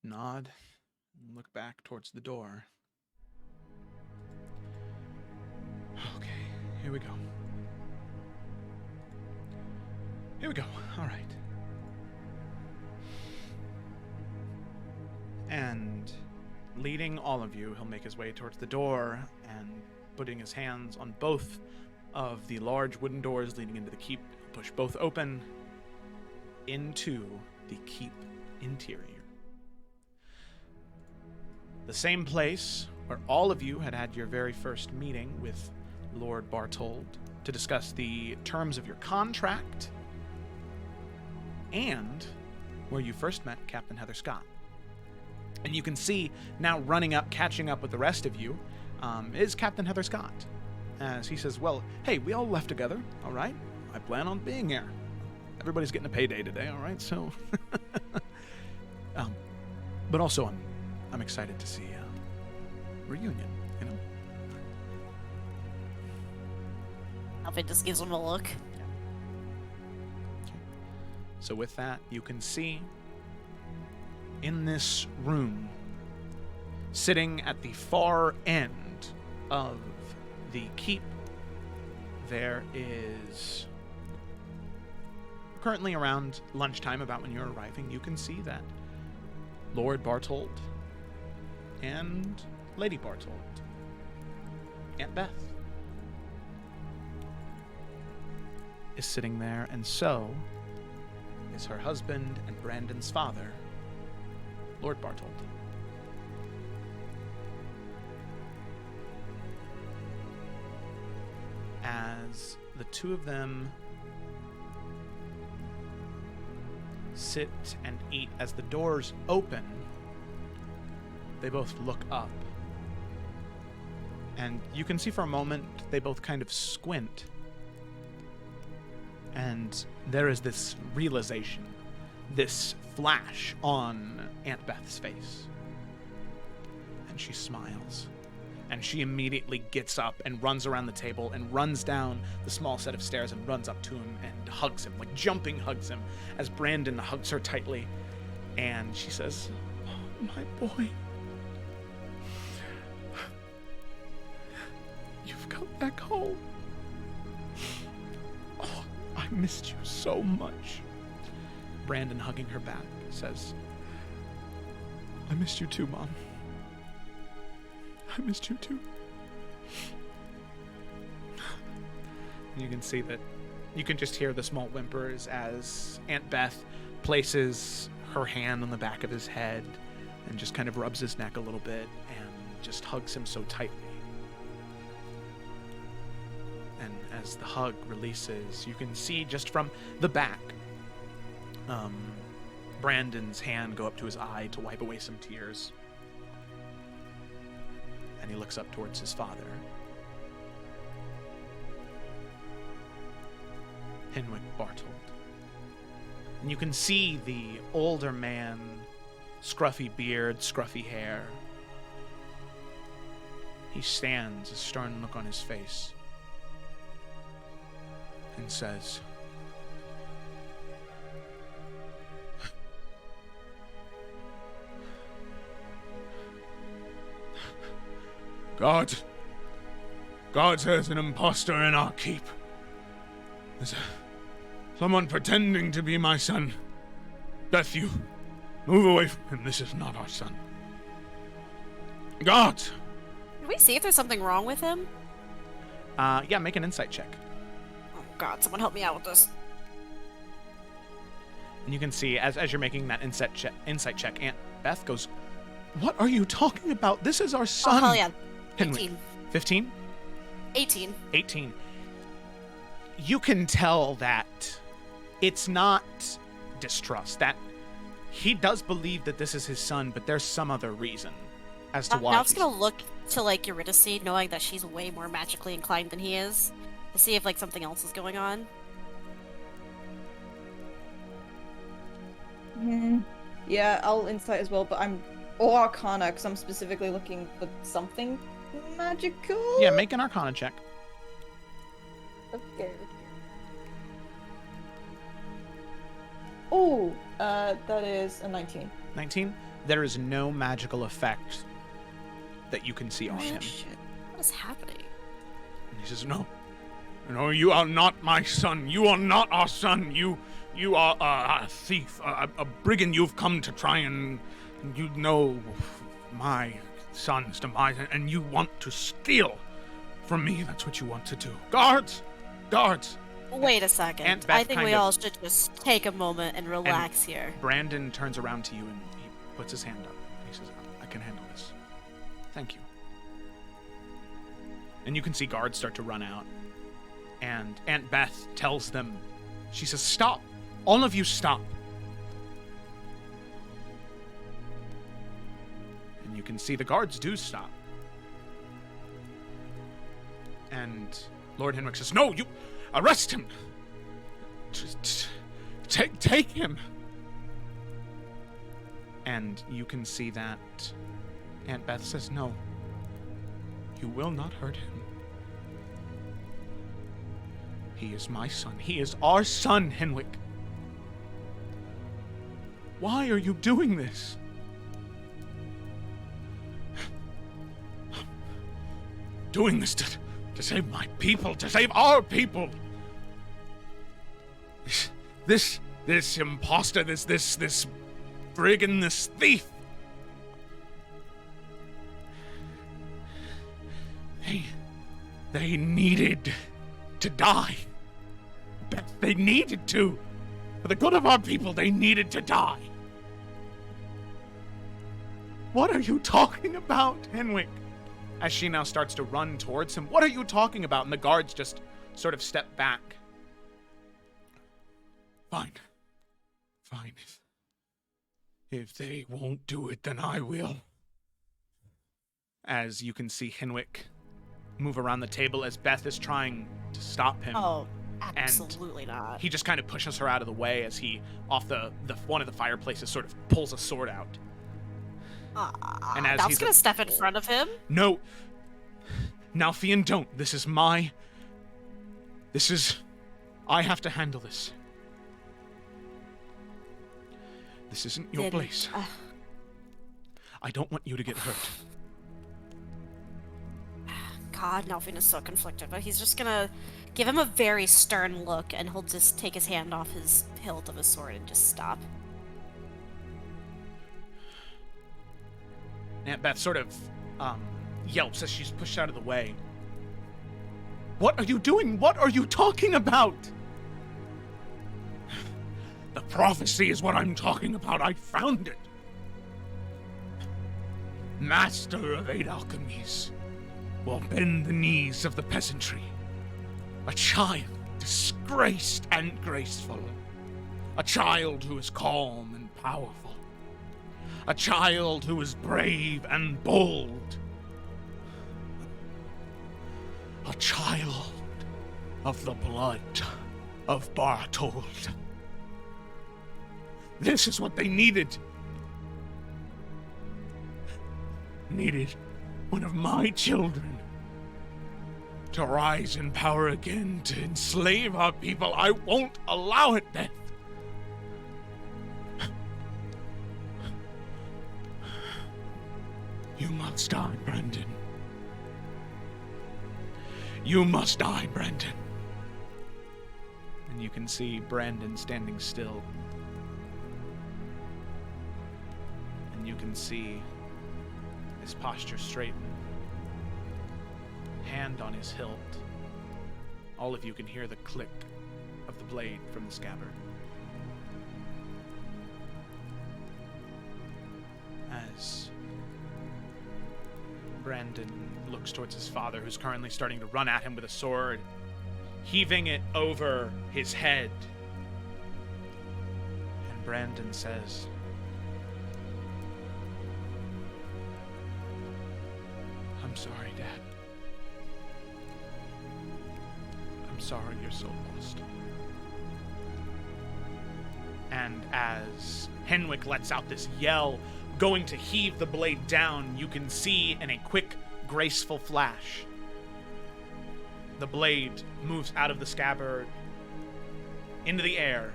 nod and look back towards the door. Okay, here we go. Here we go. All right. And leading all of you, he'll make his way towards the door and putting his hands on both of the large wooden doors leading into the keep, push both open into the keep interior. The same place where all of you had your very first meeting with Lord Bartold to discuss the terms of your contract, and where you first met Captain Heather Scott. And you can see now running up, catching up with the rest of you, is Captain Heather Scott. As he says, "Well, hey, we all left together, all right? I plan on being here. Everybody's getting a payday today, all right? So, but also I'm excited to see reunion, you know." Nalfin just gives him a look. Okay. So with that, you can see in this room, sitting at the far end of the keep, there is, currently around lunchtime, about when you're arriving, you can see that Lord Bartold and Lady Bartold, Aunt Beth, is sitting there, and so is her husband and Brandon's father, Lord Bartold. As the two of them sit and eat, as the doors open, they both look up. And you can see for a moment they both kind of squint. And there is this realization, this flash on Aunt Beth's face. And she smiles. And she immediately gets up and runs around the table and runs down the small set of stairs and runs up to him and hugs him, like jumping hugs him, as Brandon hugs her tightly. And she says, "Oh, my boy. You've come back home. Oh, I missed you so much." Brandon, hugging her back, says, "I missed you too, Mom. I missed you too." You can see that you can just hear the small whimpers as Aunt Beth places her hand on the back of his head and just kind of rubs his neck a little bit and just hugs him so tightly. And as the hug releases, you can see just from the back, Brandon's hand go up to his eye to wipe away some tears. And he looks up towards his father. Henwick Bartold. And you can see the older man, scruffy beard, scruffy hair. He stands, a stern look on his face, and says, God says an impostor in our keep. There's someone pretending to be my son. Beth, you move away from him. This is not our son. God! Can we see if there's something wrong with him? Yeah, make an insight check. Oh God, someone help me out with this. And you can see, as you're making that insight check, Aunt Beth goes, "What are you talking about? This is our son." Oh, hell yeah. Henwick. 18. 15? 18. 18. You can tell that it's not distrust, that he does believe that this is his son, but there's some other reason as to why. Now I'm just gonna look to like Eurydice, knowing that she's way more magically inclined than he is, to see if like something else is going on. Yeah, I'll insight as well, but or Arcana, because I'm specifically looking for something magical. Yeah, make an Arcana check. Okay. Oh, that is a 19. 19. There is no magical effect that you can see on him. Shit. What is happening? And he says, "No, you are not my son. You are not our son. You are a thief, a brigand. You've come to try and you know my son's demise, and you want to steal from me. That's what you want to do. Guards! Wait a second. Aunt Beth I think we kind of- all should just take a moment and relax here. Brandon turns around to you and he puts his hand up. He says, "I can handle this. Thank you." And you can see guards start to run out. And Aunt Beth tells them, she says, "Stop. All of you stop." And you can see the guards do stop. And Lord Henwick says, "No, you arrest him. Just take him." And you can see that Aunt Beth says, "No, you will not hurt him. He is my son. He is our son, Henwick. Why are you doing this?" "Doing this to save my people, to save our people. This imposter, this brigand, this thief. They needed to die. Beth, they needed to. For the good of our people, they needed to die." "What are you talking about, Henwick?" As she now starts to run towards him. "What are you talking about?" And the guards just sort of step back. Fine. If they won't do it, then I will." As you can see Henwick move around the table as Beth is trying to stop him. Oh, absolutely not. He just kind of pushes her out of the way as he, off the one of the fireplaces, sort of pulls a sword out. And as I he's was gonna step in front of him. "No. Nalfian, don't. I have to handle this. This isn't your Then, place. I don't want you to get hurt." God, Nelvin is so conflicted, but he's just gonna give him a very stern look, and he'll just take his hand off his hilt of his sword and just stop. Aunt Beth sort of yelps as she's pushed out of the way. What are you doing? What are you talking about? The prophecy is what I'm talking about. I found it. Master of 8 alchemies will bend the knees of the peasantry. A child disgraced and graceful. A child who is calm and powerful. A child who is brave and bold. A child of the blood of Bartold. This is what they needed. Needed one of my children to rise in power again, to enslave our people. I won't allow it, Beth. You must die, Brandon. You must die, Brandon. And you can see Brandon standing still. And you can see his posture straighten. Hand on his hilt. All of you can hear the click of the blade from the scabbard. As Brandon looks towards his father, who's currently starting to run at him with a sword, heaving it over his head. And Brandon says, "I'm sorry, Dad. I'm sorry you're so lost." And as Henwick lets out this yell, going to heave the blade down, you can see in a quick, graceful flash, the blade moves out of the scabbard into the air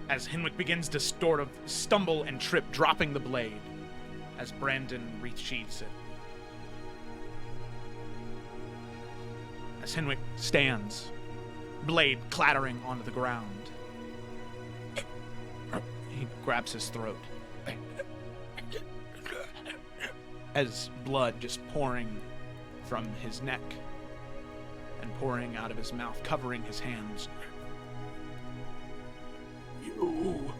as Henwick begins to sort of stumble and trip, dropping the blade as Brandon resheathes it. As Henwick stands, blade clattering onto the ground, he grabs his throat as blood just pouring from his neck and pouring out of his mouth, covering his hands. You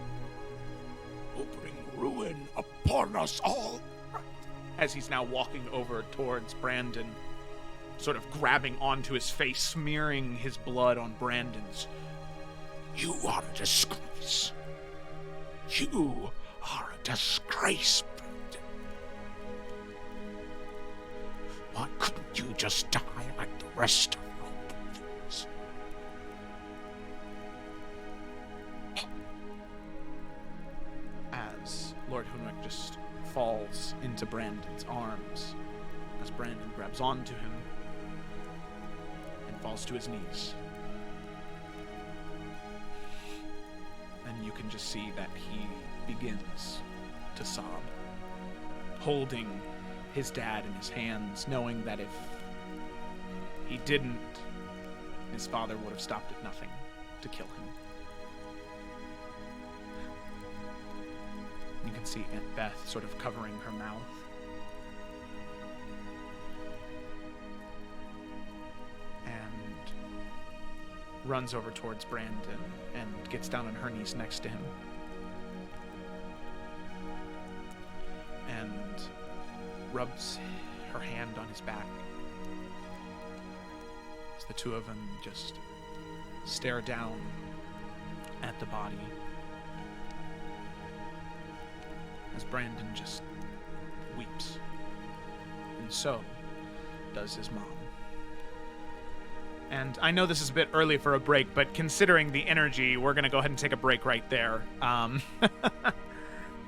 will bring ruin upon us all. As he's now walking over towards Brandon, sort of grabbing onto his face, smearing his blood on Brandon's. You are a disgrace. You are a disgrace, Brandon. Why couldn't you just die like the rest of your brothers? As Lord Henwick just falls into Brandon's arms, as Brandon grabs onto him and falls to his knees. And you can just see that he begins to sob, holding his dad in his hands, knowing that if he didn't, his father would have stopped at nothing to kill him. You can see Aunt Beth sort of covering her mouth. And runs over towards Brandon and gets down on her knees next to him. And rubs her hand on his back as the two of them just stare down at the body, as Brandon just weeps, and so does his mom. And I know this is a bit early for a break, but considering the energy, we're going to go ahead and take a break right there.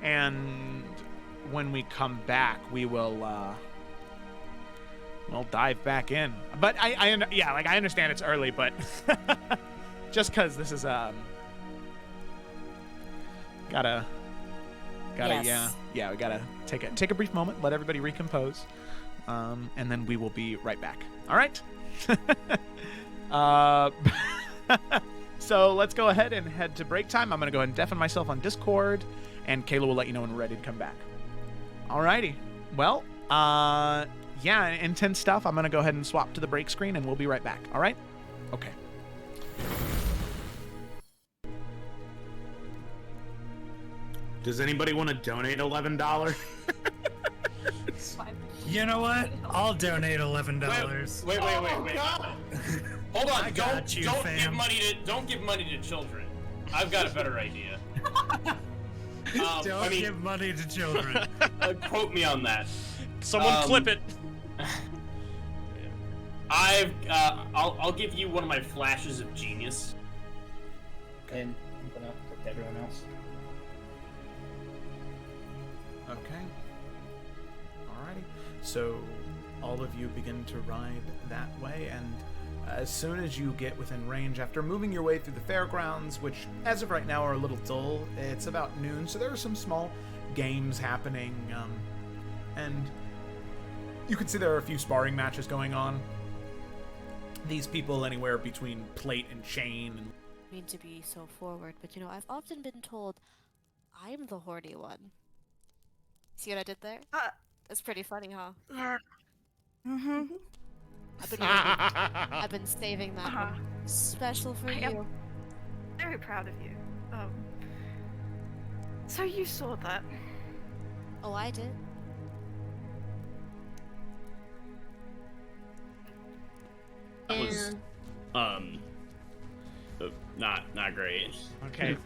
And when we come back, we will, we'll dive back in. But I understand it's early, but just because this is, gotta, Yes. we gotta take a brief moment, let everybody recompose, and then we will be right back. All right. So let's go ahead and head to break time. I'm gonna go ahead and deafen myself on Discord, and Kayla will let you know when we're ready to come back. Alrighty. Well, yeah, intense stuff. I'm gonna go ahead and swap to the break screen, and we'll be right back. All right? Okay. Does anybody want to donate $11? You know what? I'll donate $11. Wait. Hold on. I got you, don't fam. don't give money to children. I've got a better idea. Don't give money to children. Quote me on that. Someone clip it. I'll give you one of my flashes of genius. And I'm gonna click everyone else. Okay. Alrighty. So all of you begin to ride that way, and as soon as you get within range, after moving your way through the fairgrounds, which as of right now are a little dull, it's about noon, so there are some small games happening, and you can see there are a few sparring matches going on. These people anywhere between plate and chain. And I mean to be so forward, but you know, I've often been told I'm the horny one. See what I did there? That's pretty funny, huh? Yeah. Mm-hmm. I've been saving that one special for I am you. very proud of you. So you saw that? Oh, I did. That was not great. okay.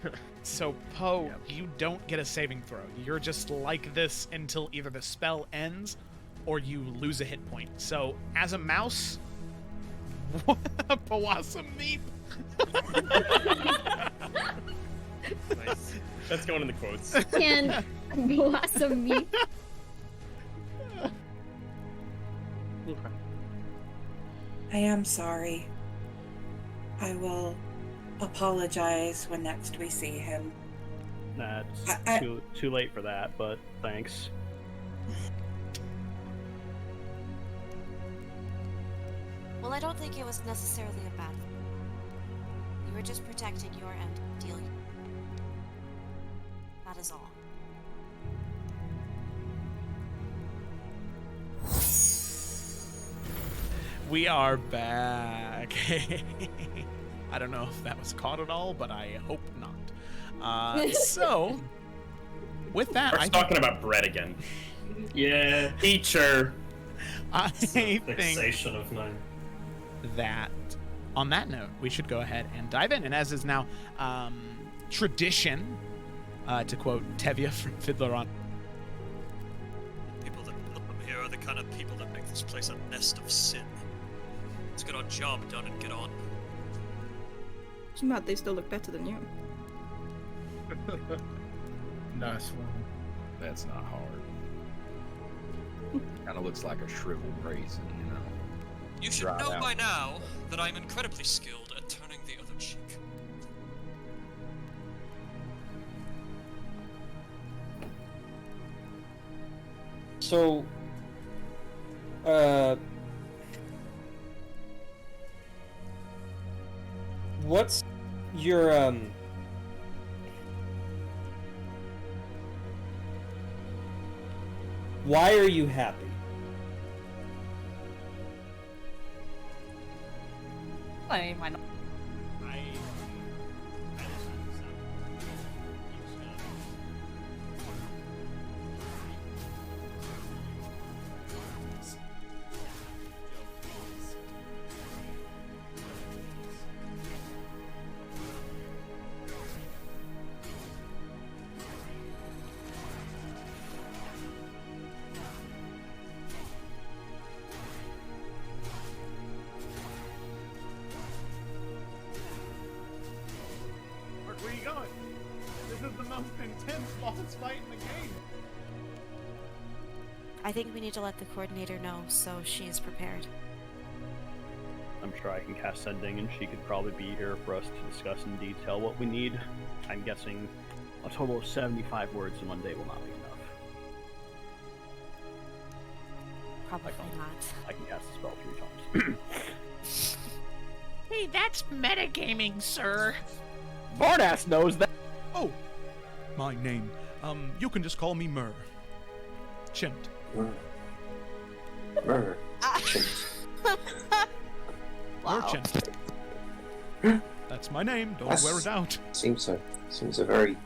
So Poe, you don't get a saving throw. You're just like this until either the spell ends or you lose a hit point. So as a mouse, Pawasa Meep. Nice. That's going in the quotes. Can blossom me. I am sorry. I will apologize when next we see him. That's too late for that, but thanks. Well, I don't think it was necessarily a bad thing. You were just protecting your end of the deal. That is all. We are back. I don't know if that was caught at all, but I hope not. So, with that, We're talking about bread again. Yeah, teacher. I think Fixation of mine. that on that note, we should go ahead and dive in. And as is now tradition, to quote Tevye from Fiddler on. People that put them here are the kind of people that make this place a nest of sin. Let's get our job done and get on. It's mad they still look better than you. Nice one. That's not hard. Kind of looks like a shriveled raisin, you know. You should Dried know out. by now that I'm incredibly skilled at turning the other cheek. So, what's your, why are you happy? I mean, why not? Where are you going? This is the most intense boss fight in the game. I think we need to let the coordinator know so she is prepared. I'm sure I can cast Sending, and she could probably be here for us to discuss in detail what we need. I'm guessing a total of 75 words in one day will not be enough. Probably not. I can cast the spell 3 times. Hey, that's metagaming, sir. Bardass knows that. Oh, my name. You can just call me Myrrh. Chimp. Merchant. That's my name. Don't wear it out. Seems a very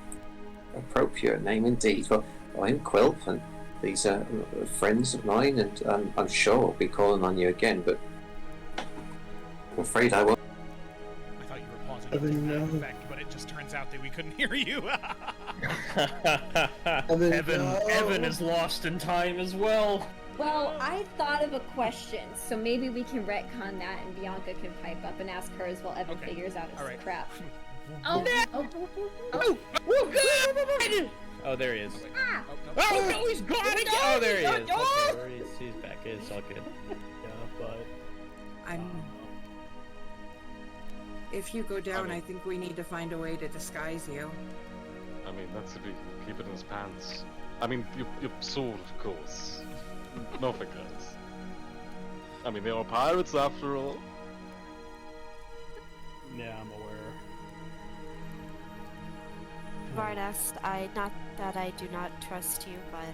appropriate name indeed. Well, I'm Quilp, and these are friends of mine, and I'm sure I'll be calling on you again, but I'm afraid I won't. I thought you were pausing for that effect, but it just turns out that we couldn't hear you. Evan is lost in time as well. Well, I thought of a question, so maybe we can retcon that and Bianca can pipe up and ask her as well. Evan figures out his crap. Oh, Oh, there he is. Ah! Oh no, he's gone again! Oh, there he is. Oh! Okay, he's back. It's all good. Yeah, but If you go down, I think we need to find a way to disguise you. I mean, that's if you keep it in his pants. I mean, your sword, of course. Nothing else. I mean, they are pirates after all. Yeah, I'm aware. Varnest, not that I do not trust you, but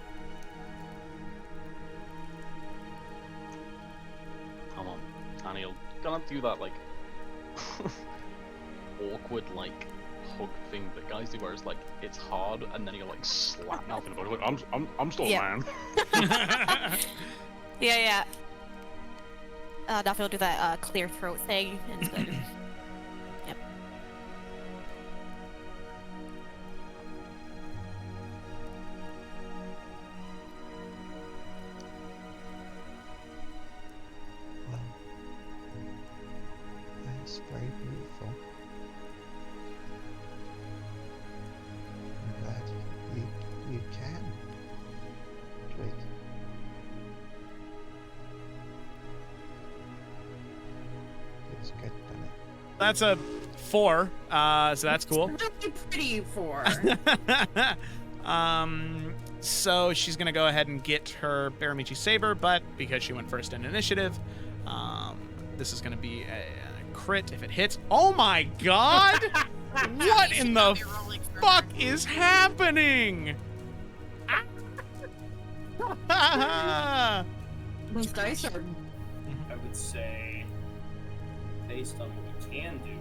Come on, Daniel. Can't do that, like, awkward, like, hug thing that guys do where it's like, it's hard, and then you like, slap mouth and like, I'm still a man. yeah. Nothing will do that clear throat thing instead. Yep. That's very beautiful. I'm glad you can do it. It's good, doesn't it? That's a 4, so that's cool. Really pretty 4. So she's gonna go ahead and get her Baramichi Saber, but because she went first in initiative, this is gonna be a crit if it hits. Oh my god! What in the fuck is happening? Those dice are. I would say, based on what we can do, and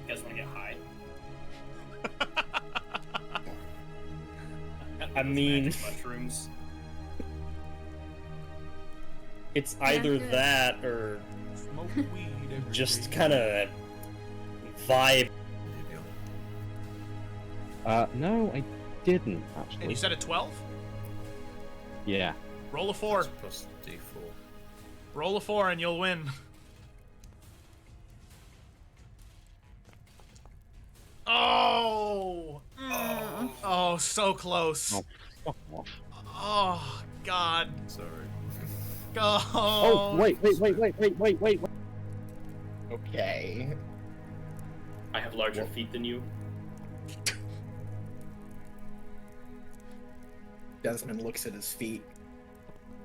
you guys want to get high? I mean, mushrooms. It's either that or just kind of vibe. No, I didn't actually. And you said a 12? Yeah. Roll a 4. Plus D4. Roll a 4 and you'll win. Oh! Oh, so close. Oh, fuck off. Oh, God. Sorry. Go. Oh, wait. Okay. I have larger feet than you. Desmond looks at his feet,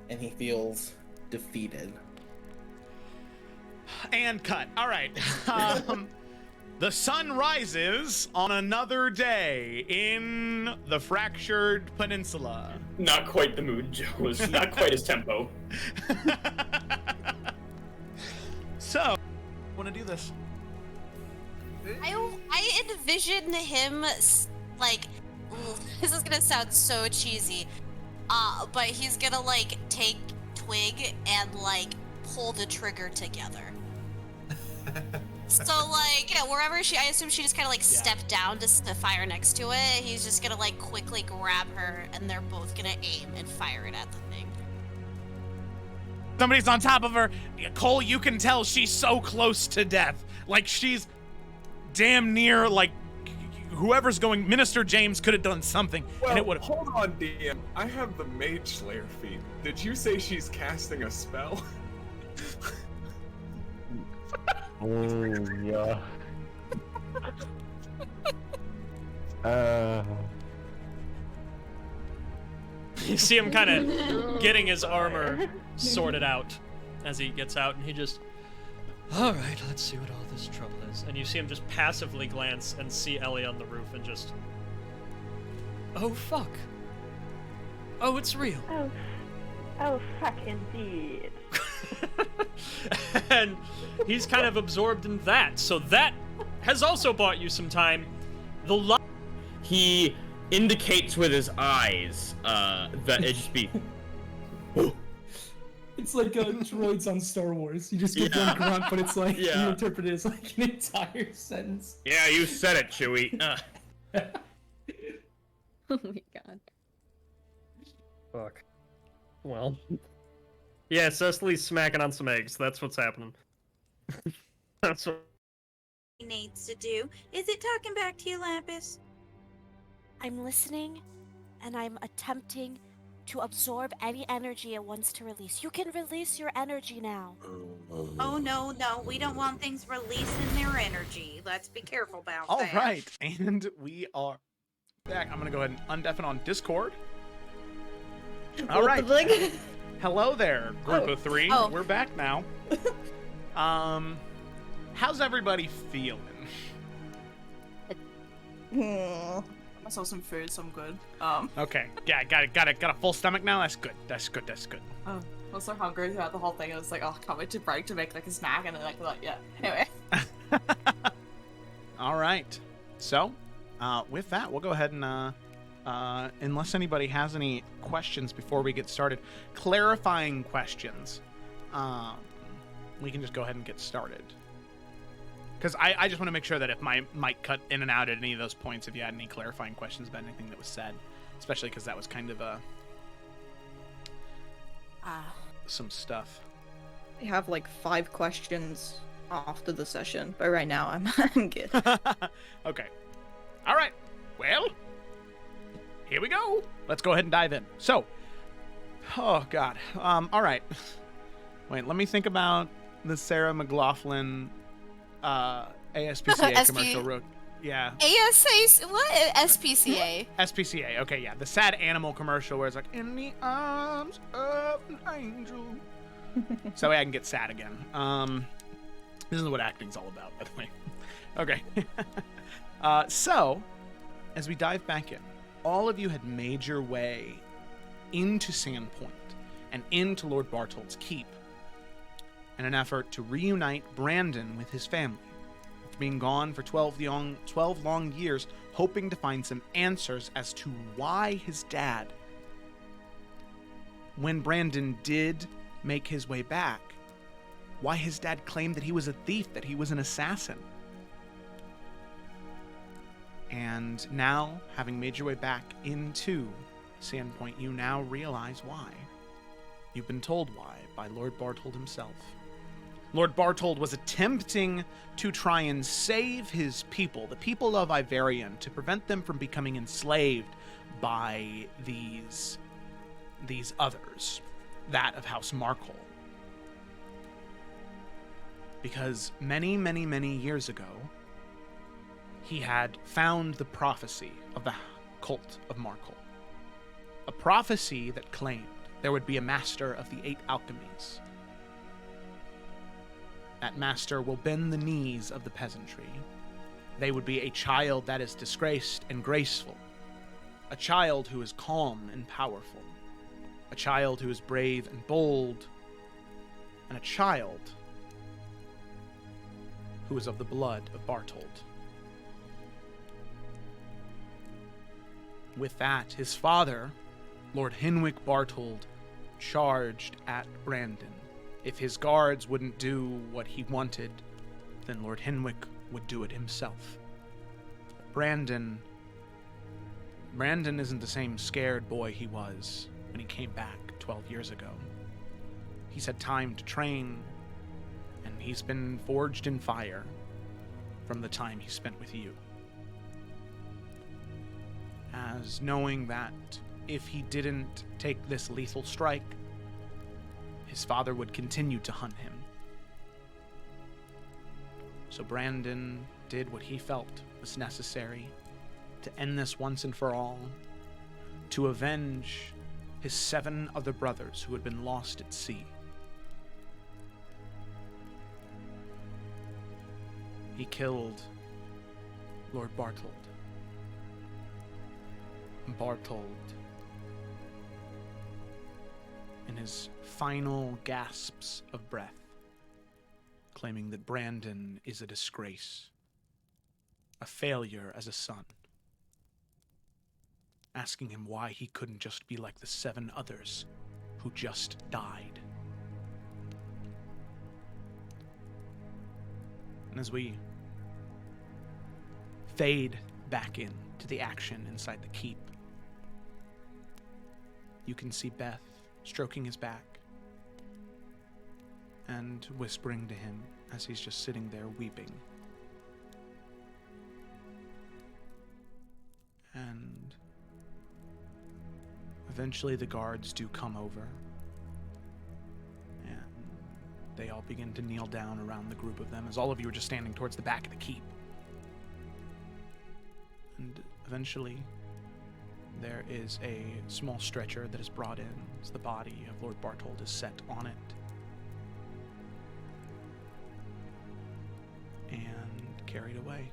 and he feels defeated. And cut. All right. The sun rises on another day in the fractured peninsula. Not quite the mood, Joe's. Not quite his tempo. So, I want to do this. I envision him like, this is gonna sound so cheesy, but he's gonna like take Twig and like pull the trigger together. So like, yeah, wherever I assume she just kind of like stepped down to fire next to it. He's just gonna like quickly grab her, and they're both gonna aim and fire it at the thing. Somebody's on top of her. Cole, you can tell she's so close to death. Like she's damn near like whoever's going. Minister James could have done something, Well, and it would have. hold on, DM. I have the Mage Slayer feat. Did you say she's casting a spell? Oh, yeah. You see him kind of getting his armor sorted out as he gets out, and he just, all right, let's see what all this trouble is. And you see him just passively glance and see Ellie on the roof and just, Oh, fuck. Oh, it's real. Oh, fuck, indeed. And he's kind of absorbed in that, so that has also bought you some time. He indicates with his eyes that it just be. It's like droids on Star Wars. You just get one grunt, but it's like you interpret it as like an entire sentence. Yeah, you said it, Chewie. Oh my god. Fuck. Well. Yeah, Cecily's smacking on some eggs. That's what's happening. That's what He needs to do. Is it talking back to you, Lapis? I'm listening, and I'm attempting to absorb any energy it wants to release. You can release your energy now. Oh, no, we don't want things releasing their energy. Let's be careful about All that. right, and we are back. I'm gonna go ahead and undeafen on Discord. All right. Hello there, group of three. Oh. We're back now. How's everybody feeling? I saw some food, so I'm good. Okay, yeah, got a full stomach now. That's good. That's good. I was so hungry throughout the whole thing. I was like, oh, can't wait to break to make like a snack, and then like yeah. Anyway. All right. So, with that, we'll go ahead and unless anybody has any questions before we get started, clarifying questions, we can just go ahead and get started. Because I just want to make sure that if my mic cut in and out at any of those points, if you had any clarifying questions about anything that was said, especially because that was kind of some stuff. I have like 5 questions after the session, but right now I'm good. Okay. All right. Well, here we go. Let's go ahead and dive in. So, oh God. All right. Wait, let me think about the Sarah McLaughlin ASPCA commercial. Yeah. ASA, what? SPCA. SPCA. Okay, yeah. The sad animal commercial where it's like, in the arms of an angel. So I can get sad again. This is what acting's all about, by the way. Okay. So, as we dive back in, all of you had made your way into Sandpoint and into Lord Bartold's keep in an effort to reunite Brandon with his family. After being gone for 12 long years, hoping to find some answers as to why his dad, when Brandon did make his way back, why his dad claimed that he was a thief, that he was an assassin. And now, having made your way back into Sandpoint, you now realize why. You've been told why by Lord Bartold himself. Lord Bartold was attempting to try and save his people, the people of Iverion, to prevent them from becoming enslaved by these others, that of House Markle. Because many, many, many years ago, he had found the prophecy of the cult of Markle. A prophecy that claimed there would be a master of the 8 alchemies. That master will bend the knees of the peasantry. They would be a child that is disgraced and graceful. A child who is calm and powerful. A child who is brave and bold. And a child who is of the blood of Bartold. With that, his father, Lord Henwick Bartold, charged at Brandon. If his guards wouldn't do what he wanted, then Lord Henwick would do it himself. Brandon isn't the same scared boy he was when he came back 12 years ago. He's had time to train, and he's been forged in fire from the time he spent with you. As knowing that if he didn't take this lethal strike, his father would continue to hunt him. So Brandon did what he felt was necessary to end this once and for all, to avenge his 7 other brothers who had been lost at sea. He killed Lord Bartold. Bartold, in his final gasps of breath, claiming that Brandon is a disgrace, a failure as a son, asking him why he couldn't just be like the 7 others who just died. And as we fade back in to the action inside the keep, you can see Beth stroking his back and whispering to him as he's just sitting there weeping. And eventually the guards do come over, and they all begin to kneel down around the group of them as all of you are just standing towards the back of the keep. And eventually there is a small stretcher that is brought in as the body of Lord Bartold is set on it. And carried away.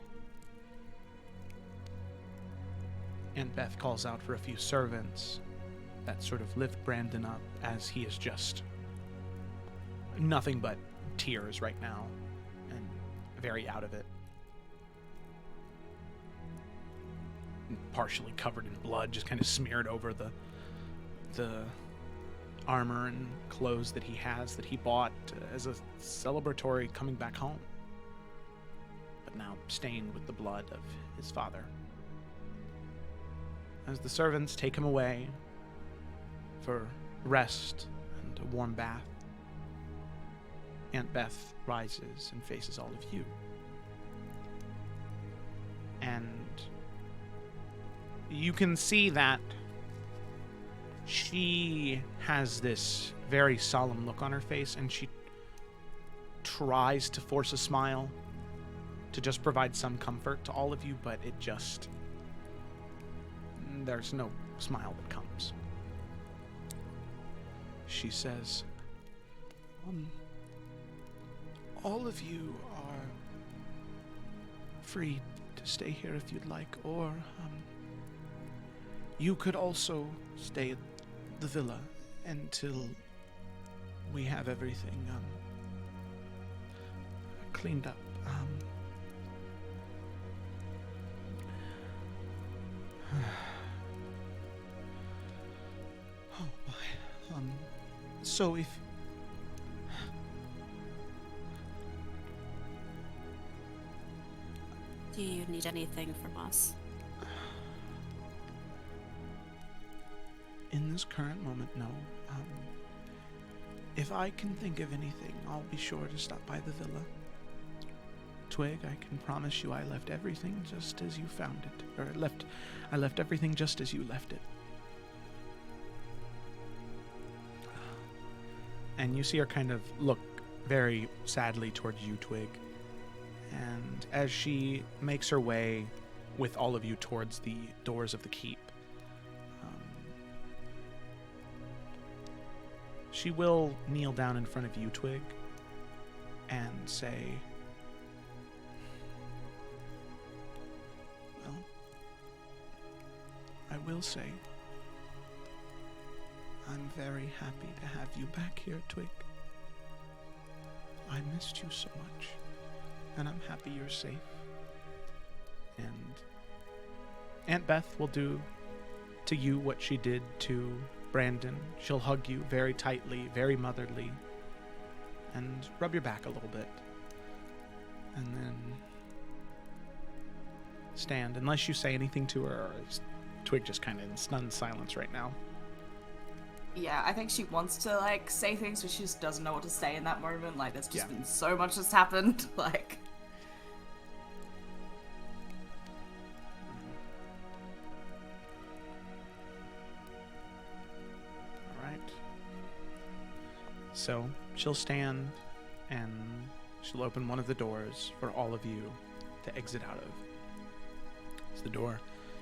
And Beth calls out for a few servants that sort of lift Brandon up as he is just nothing but tears right now and very out of it. And partially covered in blood, just kind of smeared over the armor and clothes that he has that he bought as a celebratory coming back home, but now stained with the blood of his father. As the servants take him away for rest and a warm bath, Aunt Beth rises and faces all of you. And you can see that she has this very solemn look on her face, and she tries to force a smile to just provide some comfort to all of you, but it just... there's no smile that comes. She says, all of you are free to stay here if you'd like, or you could also stay at the villa until we have everything cleaned up. Oh my. So if do you need anything from us? In this current moment, no. If I can think of anything, I'll be sure to stop by the villa. Twig, I can promise you I left everything just as you found it. I left everything just as you left it. And you see her kind of look very sadly towards you, Twig. And as she makes her way with all of you towards the doors of the keep, she will kneel down in front of you, Twig, and say, well, I will say, I'm very happy to have you back here, Twig. I missed you so much, and I'm happy you're safe. And Aunt Beth will do to you what she did to Brandon. She'll hug you very tightly, very motherly, and rub your back a little bit. And then stand, unless you say anything to her, or is Twig just kind of in stunned silence right now? Yeah, I think she wants to, like, say things, but she just doesn't know what to say in that moment. Like, there's just been so much that's happened, like... So she'll stand and she'll open one of the doors for all of you to exit out of. As the door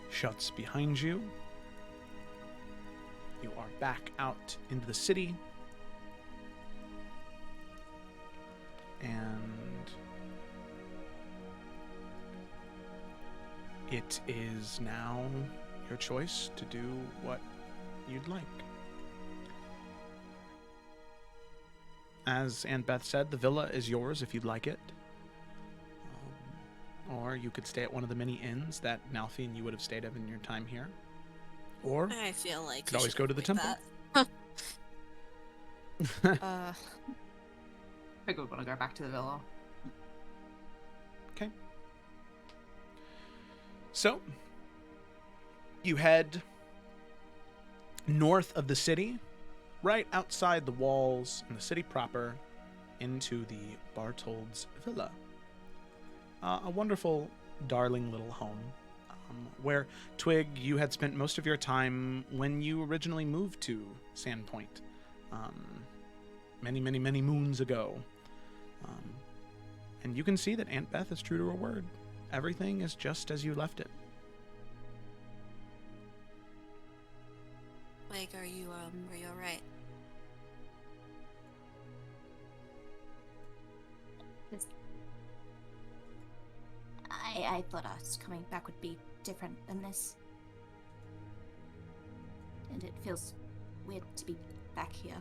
shuts behind you, you are back out into the city. And it is now your choice to do what you'd like. As Aunt Beth said, the villa is yours if you'd like it. Or you could stay at one of the many inns that Nalfi and you would have stayed at in your time here. Or I feel like you could always go to the temple. that. I think we want to go back to the villa. Okay. So, you head north of the city, right outside the walls in the city proper, into the Barthold's Villa. A wonderful, darling little home, where, Twig, you had spent most of your time when you originally moved to Sandpoint, many, many, many moons ago. And you can see that Aunt Beth is true to her word. Everything is just as you left it. Like, are you alright? I thought us coming back would be different than this. And it feels weird to be back here.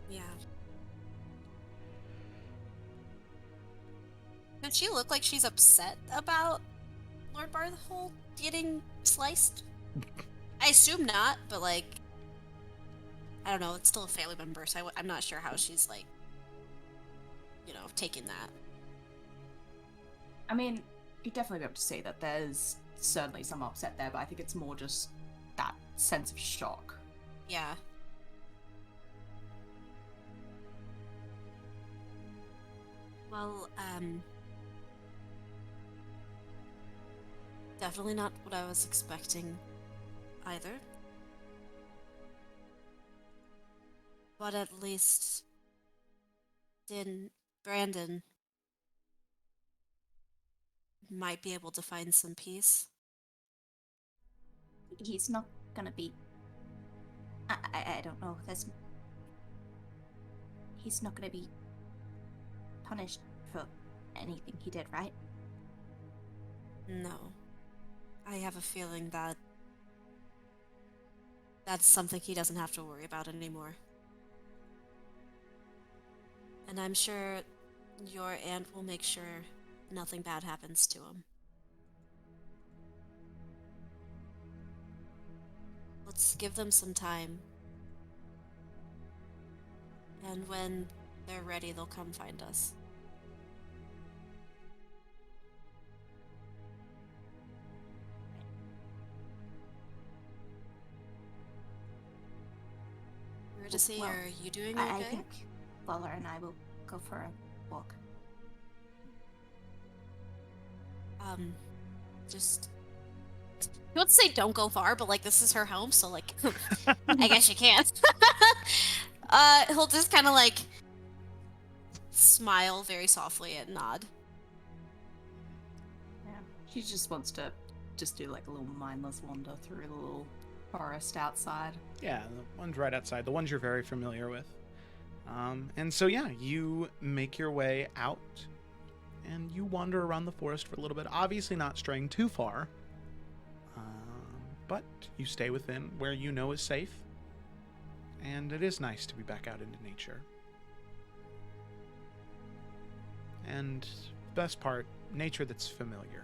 Yeah. Does she look like she's upset about Lord Barthold getting sliced? I assume not, but like, I don't know, it's still a family member, so I'm not sure how she's like, you know, taking that. I mean, you'd definitely be able to see that there's certainly some upset there, but I think it's more just that sense of shock. Yeah. Well, definitely not what I was expecting either. But at least Brandon might be able to find some peace. He's not gonna be... I don't know, he's not gonna be punished for anything he did, right? No. I have a feeling that that's something he doesn't have to worry about anymore. And I'm sure your aunt will make sure nothing bad happens to him. Let's give them some time. And when they're ready, they'll come find us. We're to see, Well, are you doing I okay? think Lola and I will go for a walk. Just... You want to say don't go far, but like this is her home, so like, I guess you can't. He'll just kind of like smile very softly and nod. Yeah, she just wants to just do like a little mindless wander through the little forest outside. Yeah, the ones right outside, the ones you're very familiar with. And so, yeah, you make your way out, and you wander around the forest for a little bit, obviously not straying too far, but you stay within where you know is safe, and it is nice to be back out into nature. And best part, nature that's familiar.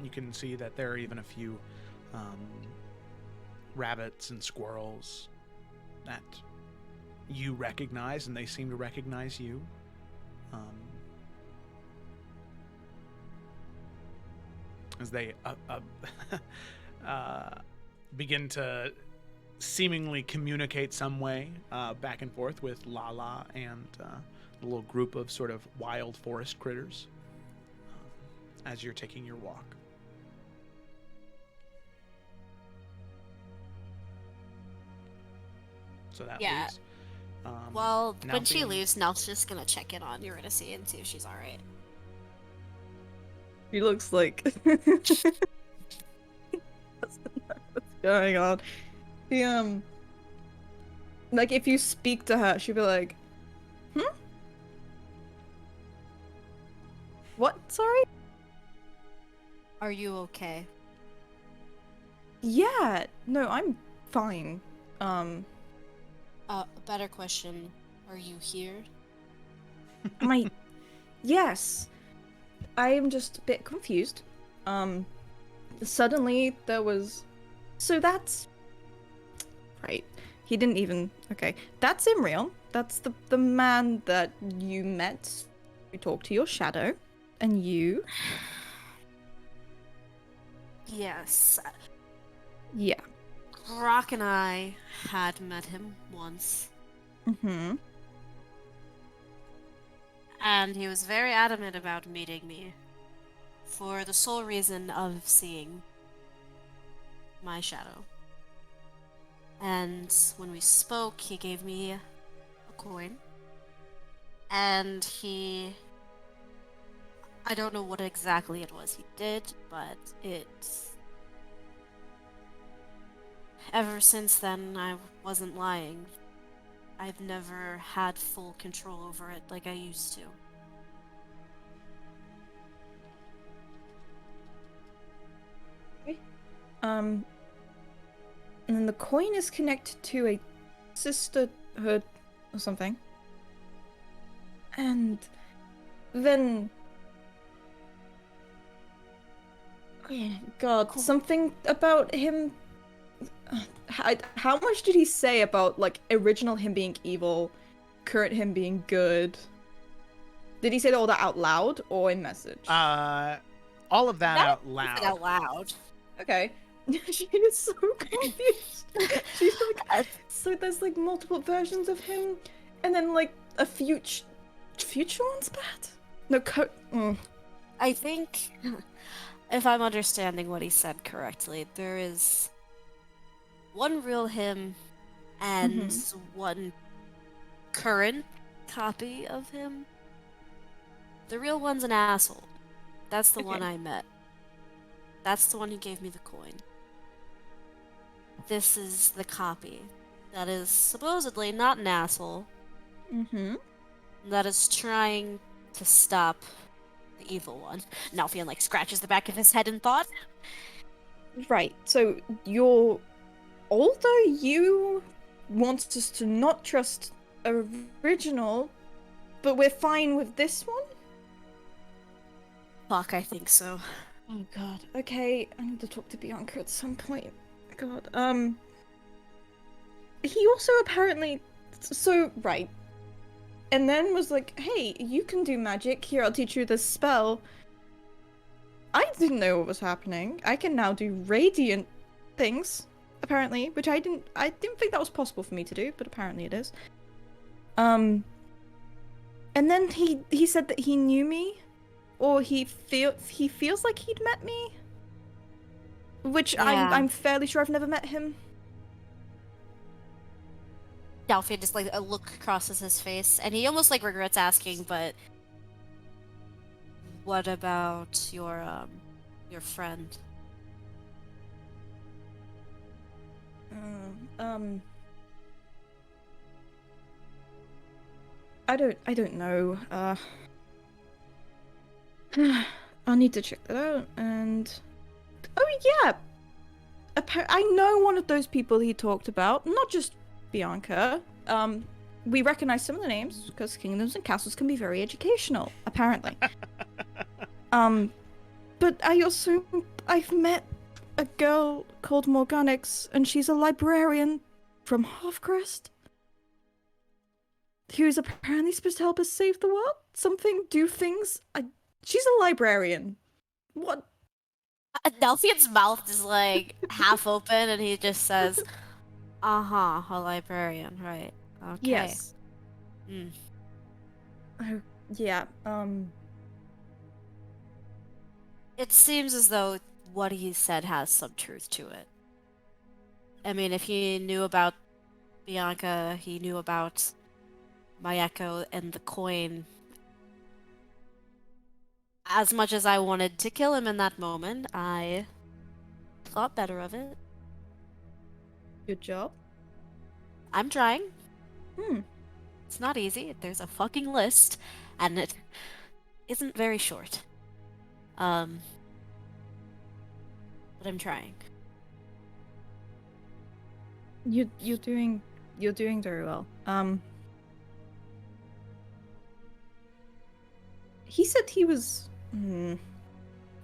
You can see that there are even a few rabbits and squirrels that you recognize, and they seem to recognize you. As they begin to seemingly communicate some way back and forth with Lala and the little group of sort of wild forest critters as you're taking your walk. So that leaves. Well, when she Nalfi- leaves, Nell's just gonna check in on Eurydice and see if she's alright. He looks like doesn't know what's going on. He like if you speak to her, she'll be like, Are you okay? Yeah, no, I'm fine. A better question. Are you here? Yes. I am just a bit confused. Suddenly there was... So that's... Right. He didn't even... Okay. That's Iverion. That's the man that you met. You talked to your shadow. And you... Yes. Yeah. Rock and I had met him once. Mm-hmm. And he was very adamant about meeting me. For the sole reason of seeing my shadow. And when we spoke, he gave me a coin. And I don't know what exactly it was he did, but ever since then, I wasn't lying. I've never had full control over it like I used to. And then the coin is connected to a sisterhood or something. And then... Oh, yeah, God, something about him... How much did he say about, like, original him being evil, current him being good? Did he say all that out loud or in message? All of that out loud. Out loud. Okay. She is so confused. She's like, so there's like multiple versions of him, and then like a future one's bad? No, I think, if I'm understanding what he said correctly, there is one real him and one current copy of him. The real one's an asshole. That's the one I met. That's the one who gave me the coin. This is the copy that is supposedly not an asshole. That is trying to stop the evil one. Nalfian like scratches the back of his head in thought. Right, so although you want us to not trust original, but we're fine with this one? Fuck, I think so. Oh god. Okay, I need to talk to Bianca at some point. God. He also apparently... So, right. And then was like, hey, you can do magic. Here, I'll teach you this spell. I didn't know what was happening. I can now do radiant things, apparently, which I didn't think that was possible for me to do, but apparently it is. And then he said that he knew me, or he feels like he'd met me, which Yeah. I'm fairly sure I've never met him. Nalfian just like a look crosses his face, and he almost like regrets asking, but what about your friend? I don't know. I'll need to check that out. And oh yeah, I know one of those people he talked about. Not just Bianca. We recognize some of the names because kingdoms and castles can be very educational, apparently. But I've met a girl called Morganix, and she's a librarian from Halfcrest, who's apparently supposed to help us save the world. Do things. She's a librarian. What? Nalfian's mouth is like half open, and he just says, "Uh-huh, a librarian, right? Okay." Yes. Oh, yeah. It seems as though what he said has some truth to it. I mean, if he knew about Bianca, he knew about my echo and the coin. As much as I wanted to kill him in that moment, I thought better of it. Good job. I'm trying. It's not easy. There's a fucking list, and it isn't very short. But I'm trying. You're doing very well. He said he was.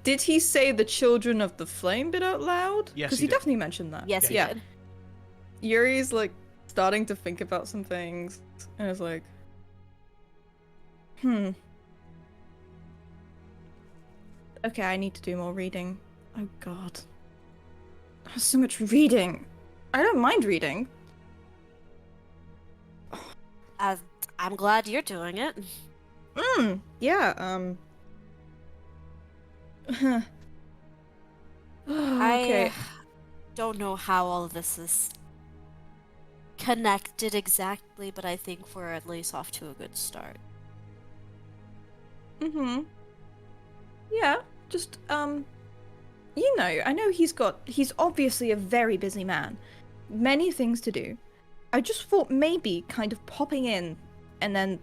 Did he say the children of the flame bit out loud? Yes, because he he did. definitely mentioned that. Yes, he did. Yuri's like starting to think about some things, and is like, Okay, I need to do more reading. Oh god. There's so much reading. I don't mind reading. I'm glad you're doing it. Yeah, okay. I don't know how all of this is connected exactly, but I think we're at least off to a good start. Yeah, just, you know, I know he's obviously a very busy man. Many things to do. I just thought maybe kind of popping in and then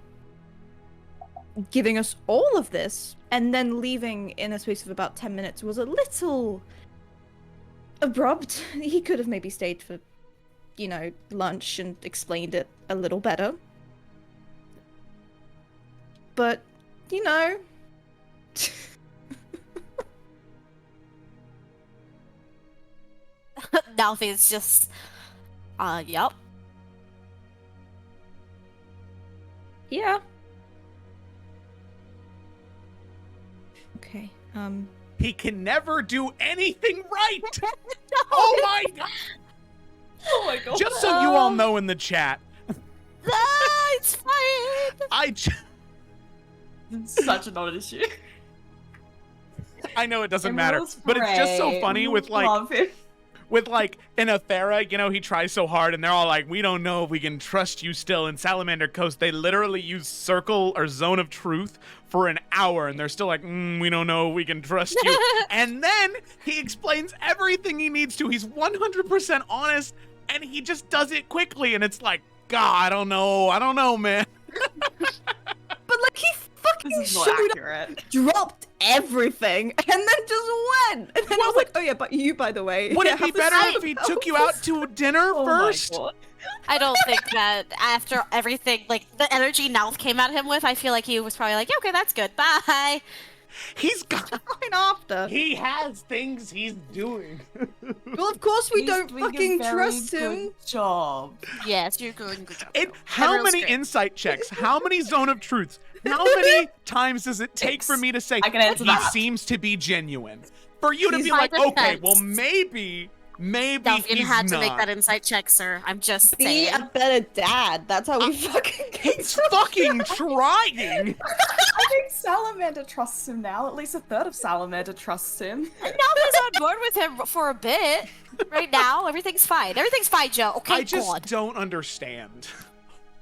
giving us all of this and then leaving in a space of about 10 minutes was a little abrupt. He could have maybe stayed for, you know, lunch and explained it a little better. But, you know... Nalfi's just, yup. Yeah. Okay, He can never do anything right! Oh my god! Oh my god. Just so you all know in the chat. It's fine! It's such a non-issue. I know it doesn't matter, Emerald's but it's just so great. funny with Love it. in Athera, you know, he tries so hard and they're all like, we don't know if we can trust you still. In Salamander Coast, they literally use circle or zone of truth for an hour and they're still like, we don't know if we can trust you. And then he explains everything he needs to. He's 100% honest and he just does it quickly and it's like, God, I don't know, man. But like he fucking This is not showed accurate. up, dropped everything, and then just went. And then I was like, oh yeah, but you, by the way. Would yeah, it be have better this- if he took you out to dinner Oh my first? god. I don't think that after everything, like, the energy Nalf came at him with, I feel like he was probably like, yeah, okay, that's good, bye. He's got fine after. He has things he's doing. Well, of course we He's don't doing a fucking very trust good him. job. Yes, you're doing a good job. How Real many script. insight checks? How many zone of truths? How many times does it take for me to say I can answer he that. seems to be genuine? For you to He's be my like, okay, defense. well maybe Delphine he's had not. to make that insight check, sir. I'm just Be saying. a better dad. That's how we fucking get He's fucking trying. I think Salamander trusts him now. At least a third of Salamander trusts him. And Nalfi's on board with him for a bit. Right now, everything's fine. Everything's fine, Joe. Okay, I just God. don't understand.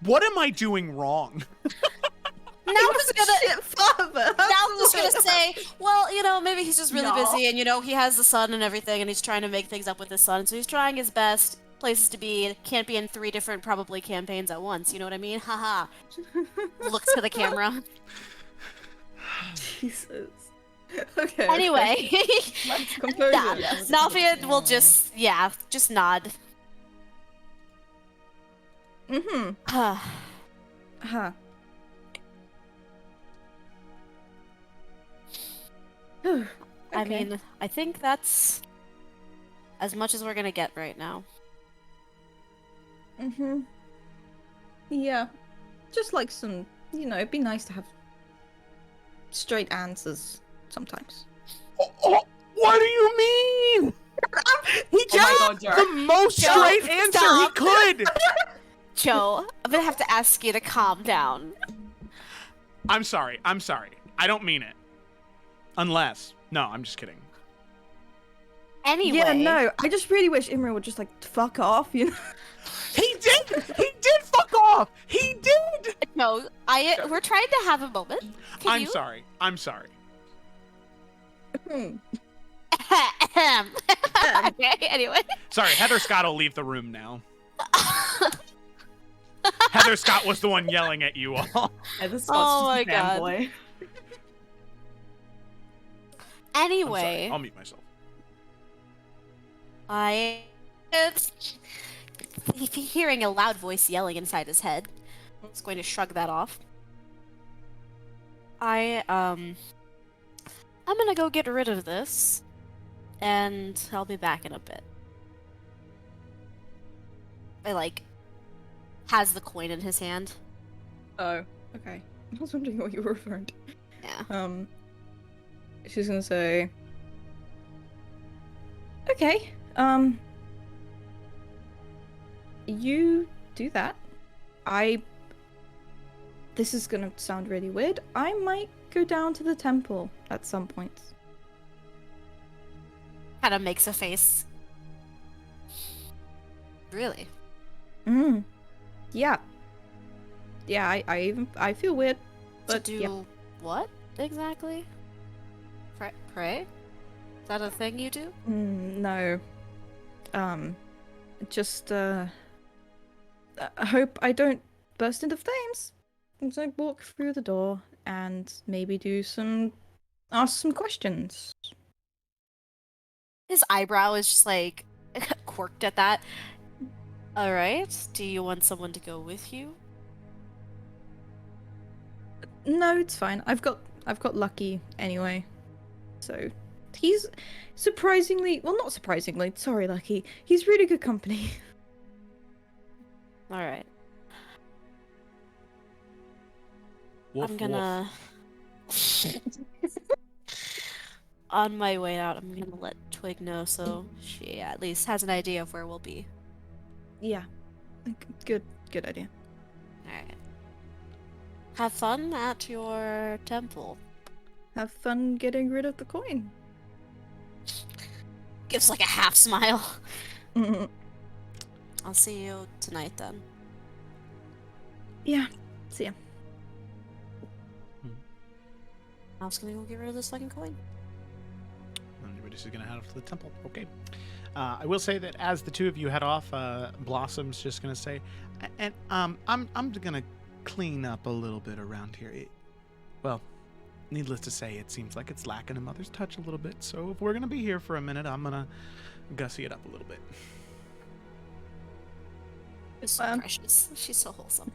What am I doing wrong? Now I'm just gonna say, well, you know, maybe he's just really No. busy, and you know, he has the son and everything, and he's trying to make things up with his son, so he's trying his best. Places to be, can't be in 3 different probably campaigns at once. You know what I mean? Haha. Looks to the camera. Jesus. Okay. Anyway, Composure. nah, Yes. Nalfia will just nod. Huh. I mean, I think that's as much as we're gonna get right now. Yeah. Just like some, you know, it'd be nice to have straight answers sometimes. Oh, what do you mean? He Oh my just God, Jar. the most Joe, straight answer stop. he could. Joe, I'm gonna have to ask you to calm down. I'm sorry. I don't mean it. Unless. No, I'm just kidding. Anyway. Yeah, no, I just really wish Imra would just like fuck off, you know? He did fuck off! He did! No, we're trying to have a moment. Can I'm you? sorry. Okay, anyway. Sorry, Heather Scott will leave the room now. Heather Scott was the one yelling at you all. Heather Scott's Oh my just a God. fanboy. I'm Anyway. sorry, I'll mute myself. Hearing a loud voice yelling inside his head, he's going to shrug that off. I'm gonna go get rid of this, and I'll be back in a bit. Has the coin in his hand. Oh, okay. I was wondering what you were referring to. Yeah. She's gonna say, okay, you do that. This is gonna sound really weird. I might go down to the temple at some point. Kind of makes a face. Really? Yeah. Yeah, I feel weird. But to do yeah. what exactly? Pray? Is that a thing you do? No. Just I hope I don't burst into flames. As I walk through the door and maybe ask some questions. His eyebrow is just like quirked at that. All right. Do you want someone to go with you? No, it's fine. I've got Lucky anyway. So he's surprisingly, well, not surprisingly. Sorry, Lucky. He's really good company. All right. Woof, I'm gonna. On my way out, I'm gonna let Twig know so she at least has an idea of where we'll be. Yeah. Good idea. Alright. Have fun at your temple. Have fun getting rid of the coin. Gives like a half smile. I'll see you tonight then. Yeah. See ya. I was gonna go get rid of this fucking coin. We're just gonna head off to the temple. Okay. I will say that as the two of you head off, Blossom's just gonna say, and I'm gonna clean up a little bit around here. Well, needless to say, it seems like it's lacking a mother's touch a little bit. So if we're gonna be here for a minute, I'm gonna gussy it up a little bit. It's so precious. She's so wholesome.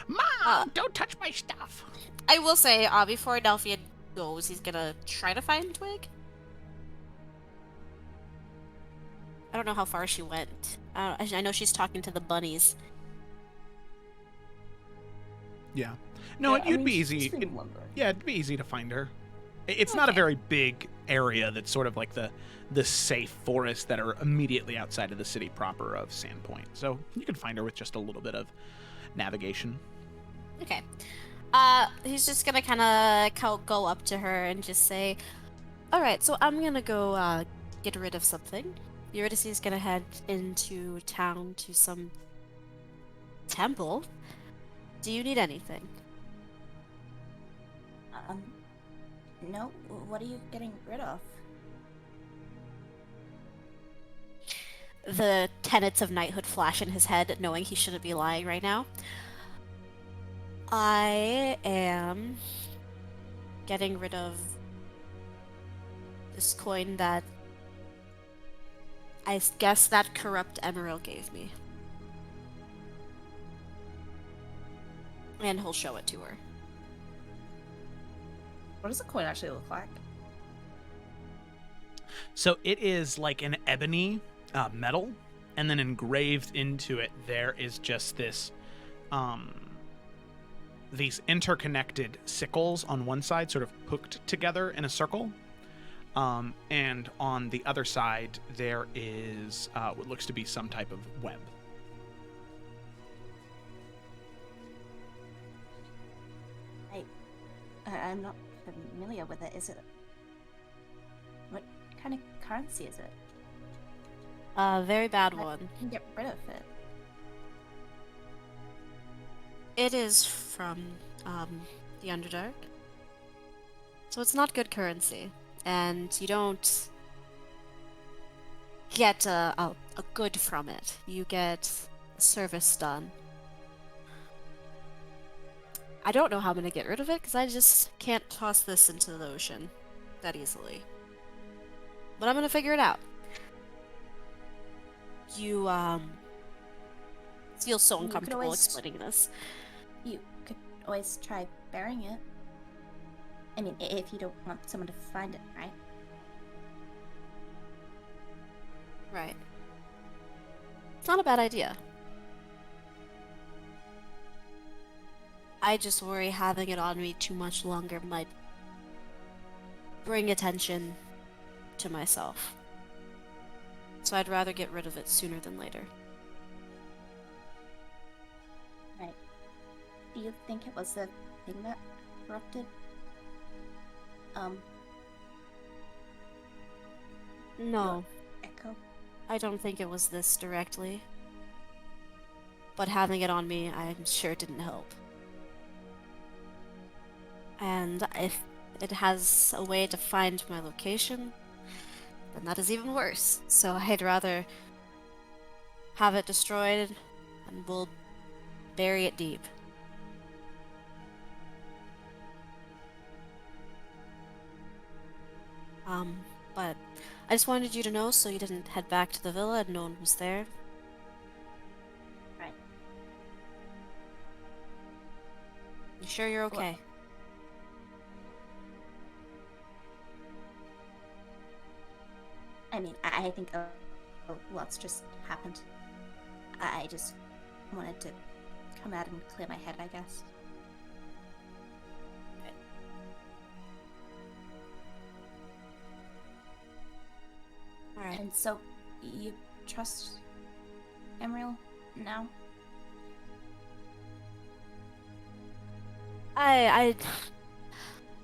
Mom, don't touch my stuff. I will say, before Delphian goes, he's gonna try to find Twig. I don't know how far she went. I know she's talking to the bunnies. Yeah. No, Yeah, it'd be easy. It'd be easy to find her. It's not a very big area that's sort of like the safe forests that are immediately outside of the city proper of Sandpoint. So you can find her with just a little bit of navigation. Okay. He's just gonna kind of go up to her and just say, "Alright, so I'm gonna go get rid of something. Eurydice is gonna head into town to some temple. Do you need anything?" No. What are you getting rid of? The tenets of knighthood flash in his head, knowing he shouldn't be lying right now. I am getting rid of this coin that I guess that corrupt Emerald gave me. And he'll show it to her. What does the coin actually look like? So it is like an ebony metal, and then engraved into it there is just this these interconnected sickles on one side, sort of hooked together in a circle, and on the other side there is what looks to be some type of web. I'm not familiar with it. Is it? What kind of currency is it? Very bad one. I can get rid of it. It is from the Underdark. So it's not good currency. And you don't get a good from it. You get service done. I don't know how I'm gonna get rid of it, because I just can't toss this into the ocean that easily. But I'm gonna figure it out. You feel so You could uncomfortable always- explaining this. You could always try burying it. I mean, if you don't want someone to find it, right? Right. It's not a bad idea. I just worry having it on me too much longer might bring attention to myself. So I'd rather get rid of it sooner than later. Right. Do you think it was the thing that corrupted? No. Echo? I don't think it was this directly. But having it on me, I'm sure didn't help. And if it has a way to find my location, then that is even worse. So I'd rather have it destroyed and we'll bury it deep. But I just wanted you to know so you didn't head back to the villa and no one was there. Right. You sure you're okay? I mean, I think a lot's just happened. I just wanted to come out and clear my head, I guess. Alright. And so, you trust Emerald now? I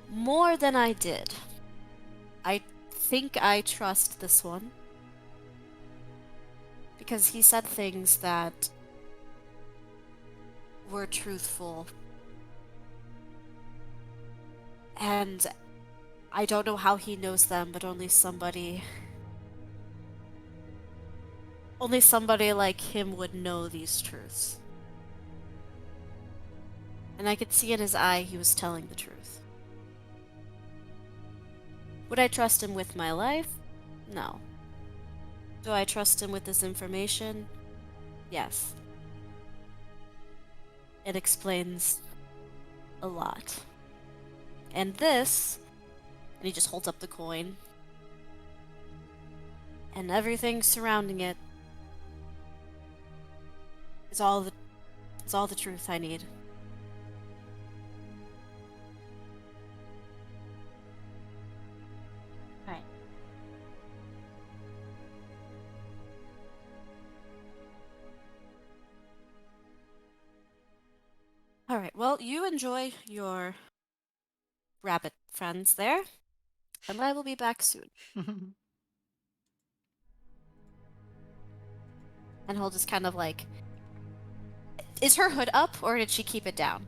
more than I did. I think I trust this one. Because he said things that were truthful. And I don't know how he knows them, but only somebody like him would know these truths. And I could see in his eye he was telling the truth. Would I trust him with my life? No. Do I trust him with this information? Yes. It explains a lot. And this, and he just holds up the coin, and everything surrounding it is all the truth I need. Right. Alright, well, you enjoy your rabbit friends there, and I will be back soon. And he'll just kind of like... Is her hood up, or did she keep it down?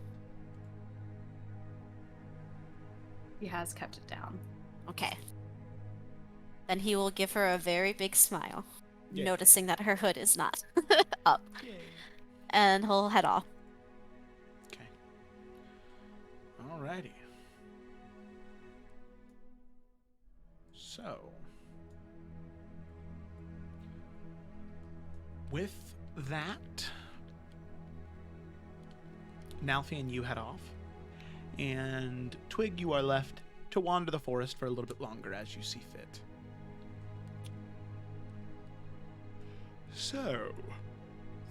He has kept it down. Okay. Then he will give her a very big smile, noticing that her hood is not up. And he'll head off. Alrighty. So, with that, Nalfi and you head off, and Twig, you are left to wander the forest for a little bit longer as you see fit. So,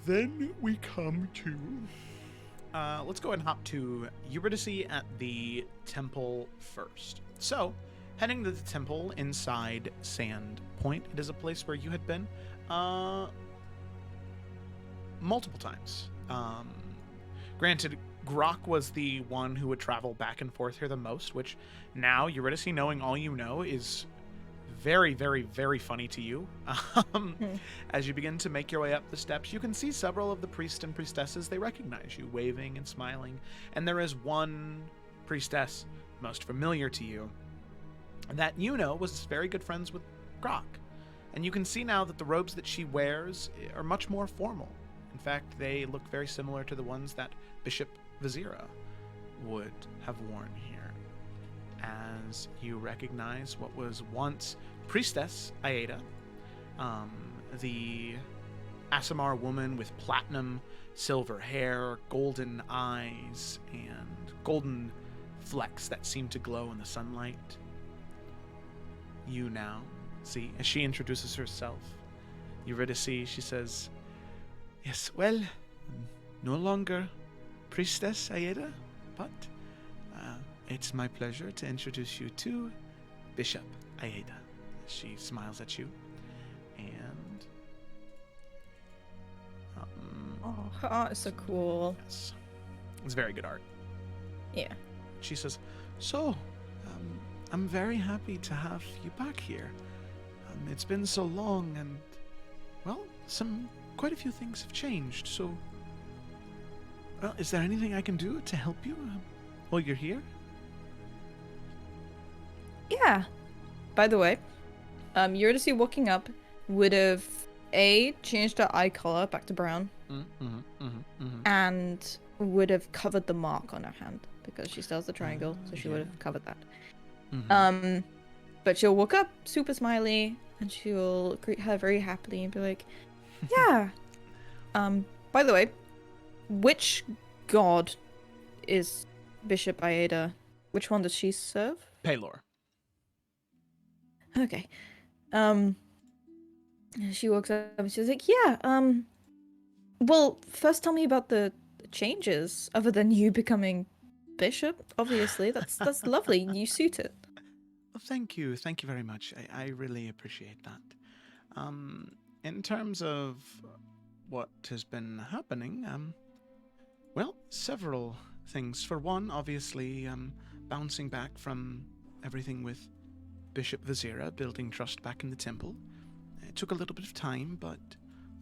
then we come to... let's go ahead and hop to Eurydice at the temple first. So, heading to the temple inside Sandpoint, it is a place where you had been multiple times. Granted, Grok was the one who would travel back and forth here the most, which now, Eurydice, knowing all you know, is very, very, very funny to you. As you begin to make your way up the steps, you can see several of the priests and priestesses. They recognize you, waving and smiling. And there is one priestess most familiar to you that you know was very good friends with Grok. And you can see now that the robes that she wears are much more formal. In fact, they look very similar to the ones that Bishop Vizira would have worn here. As you recognize what was once Priestess Aida, the Aasimar woman with platinum silver hair, golden eyes, and golden flecks that seem to glow in the sunlight. You now see, as she introduces herself, Eurydice, she says, "Yes, well, no longer Priestess Aida, but it's my pleasure to introduce you to Bishop Aida." She smiles at you, and Oh, her art is so cool. yes, it's very good art. Yeah. She says, "So, I'm very happy to have you back here. It's been so long, and well, quite a few things have changed. So, well, is there anything I can do to help you while you're here?" Yeah. By the way, Eurydice walking up would have changed her eye color back to brown, and would have covered the mark on her hand because she still has the triangle, so she would have covered that. But she'll walk up super smiley, and she'll greet her very happily and be like, "Yeah. By the way, which god is Bishop Aida? Which one does she serve?" Paylor. Okay. She walks up and she's like, "Yeah, well, first tell me about the changes, other than you becoming bishop. Obviously, that's lovely. You suit it." Well, thank you very much. I really appreciate that. In terms of what has been happening, well, several things. For one, obviously, bouncing back from everything with Bishop Vizira, building trust back in the temple. It took a little bit of time, but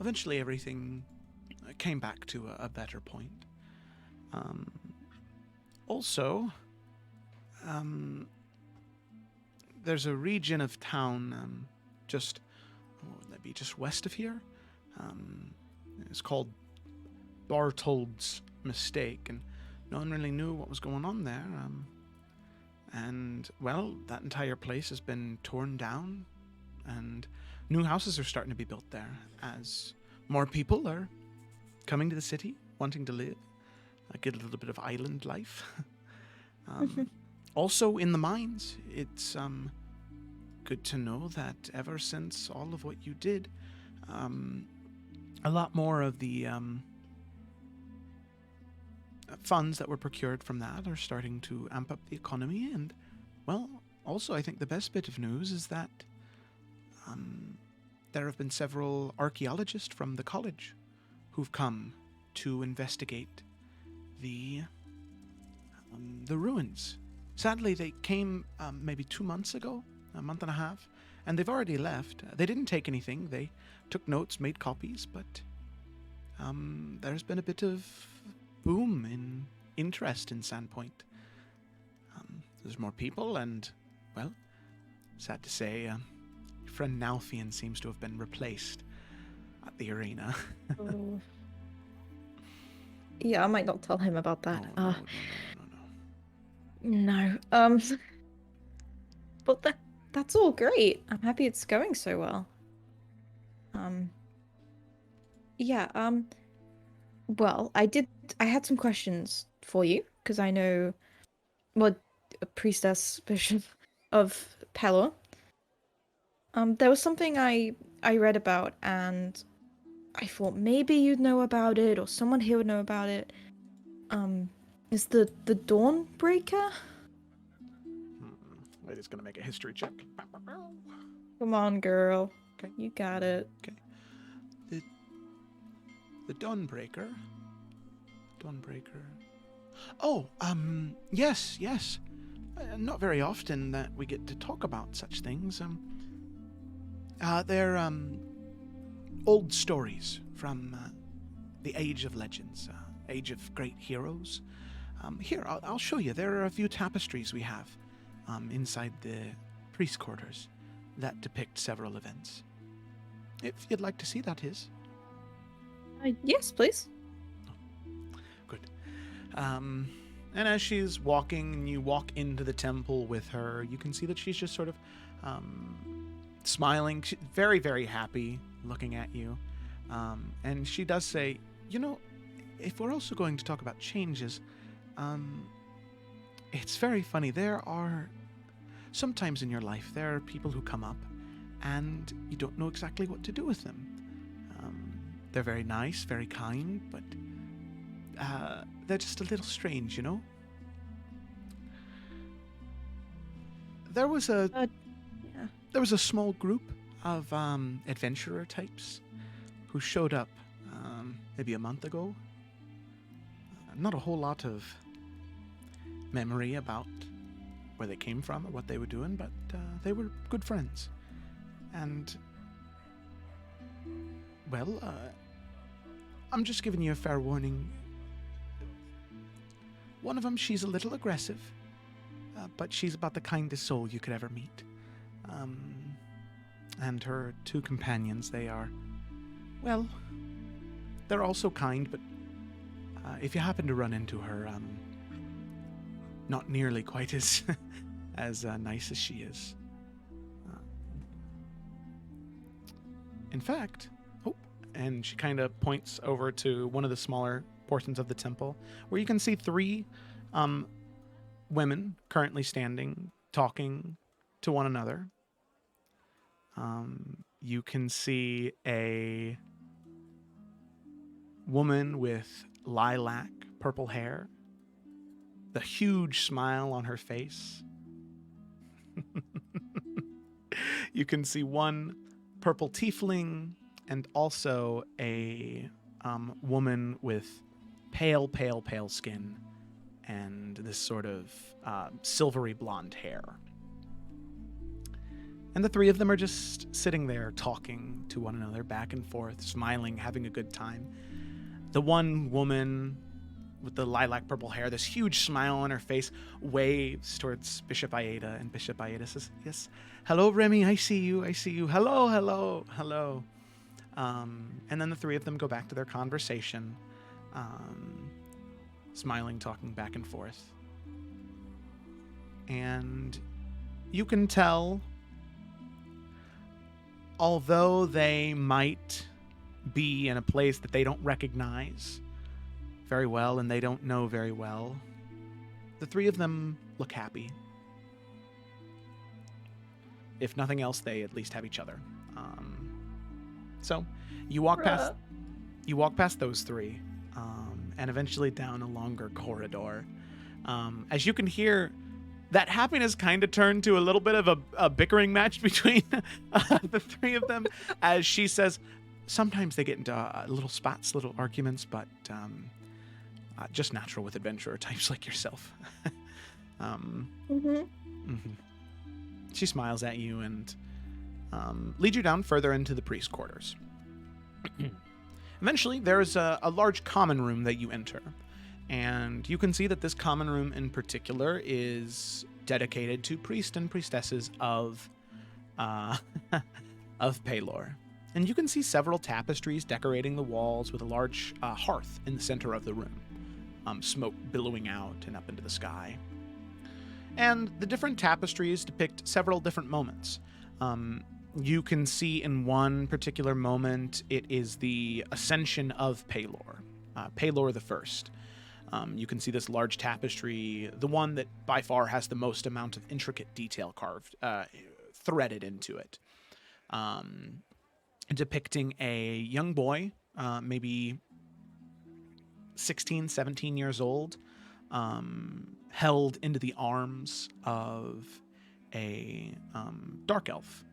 eventually everything came back to a better point. Also, there's a region of town just west of here. It's called Bartold's Mistake, and no one really knew what was going on there. And, well, that entire place has been torn down, and new houses are starting to be built there as more people are coming to the city, wanting to live, get a little bit of island life. Also, in the mines, it's good to know that ever since all of what you did, a lot more of the funds that were procured from that are starting to amp up the economy. And, well, also I think the best bit of news is that there have been several archaeologists from the college who've come to investigate the ruins. Sadly, they came maybe 2 months ago, a month and a half, and they've already left. They didn't take anything. They took notes, made copies, but there's been a bit of boom in interest in Sandpoint. There's more people, and, well, sad to say, your friend Nalfian seems to have been replaced at the arena. Oh. Yeah, I might not tell him about that. No. But that's all great. I'm happy it's going so well. Yeah, well, I had some questions for you, because I know, well, a priestess bishop of Pelor. There was something I read about, and I thought maybe you'd know about it, or someone here would know about it. Is the Dawnbreaker? Wait, it's gonna make a history check. Come on, girl. Okay. You got it. Okay. The Dawnbreaker. Oh, yes. Not very often that we get to talk about such things. They're old stories from the Age of Legends, Age of Great Heroes. Here, I'll show you. There are a few tapestries we have inside the priest quarters that depict several events. If you'd like to see that, yes, please. Good. And as she's walking, and you walk into the temple with her, you can see that she's just sort of smiling, very, very happy, looking at you. And she does say, if we're also going to talk about changes, it's very funny. There are sometimes in your life, there are people who come up and you don't know exactly what to do with them. They're very nice, very kind, but they're just a little strange, There was a small group of adventurer types who showed up maybe a month ago. Not a whole lot of memory about where they came from or what they were doing, but they were good friends. And, well, I'm just giving you a fair warning. One of them, she's a little aggressive, but she's about the kindest soul you could ever meet. And her two companions, they are, well, they're also kind, but if you happen to run into her, not nearly quite as as nice as she is. In fact, and she kind of points over to one of the smaller portions of the temple, where you can see 3 women currently standing, talking to one another. You can see a woman with lilac purple hair, the huge smile on her face. You can see one purple tiefling and also a woman with pale, pale, pale skin and this sort of silvery blonde hair. And the 3 of them are just sitting there talking to one another back and forth, smiling, having a good time. The one woman with the lilac purple hair, this huge smile on her face, waves towards Bishop Aida, and Bishop Aida says, "Yes, hello, Remy, I see you. Hello, hello, hello." And then the 3 of them go back to their conversation, smiling, talking back and forth. And you can tell, although they might be in a place that they don't recognize very well and they don't know very well, the 3 of them look happy. If nothing else, they at least have each other. So you walk past those 3, and eventually down a longer corridor. As you can hear, that happiness kind of turned to a little bit of a bickering match between the 3 of them, as she says, sometimes they get into little spats, little arguments, but just natural with adventurer types like yourself. She smiles at you and leads you down further into the priest quarters. Eventually, there's a large common room that you enter. And you can see that this common room in particular is dedicated to priests and priestesses of Paylor. And you can see several tapestries decorating the walls with a large hearth in the center of the room, smoke billowing out and up into the sky. And the different tapestries depict several different moments. You can see in one particular moment, it is the ascension of Paylor, Paylor the First. You can see this large tapestry, the one that by far has the most amount of intricate detail carved, threaded into it. Depicting a young boy, maybe 16, 17 years old, held into the arms of a dark elf.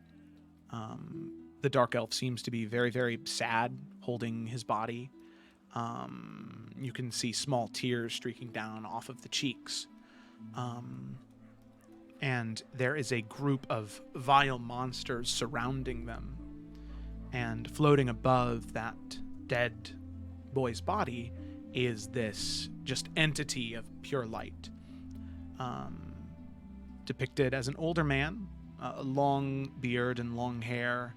The dark elf seems to be very, very sad, holding his body. You can see small tears streaking down off of the cheeks. And there is a group of vile monsters surrounding them. And floating above that dead boy's body is this just entity of pure light. Depicted as an older man, a long beard and long hair,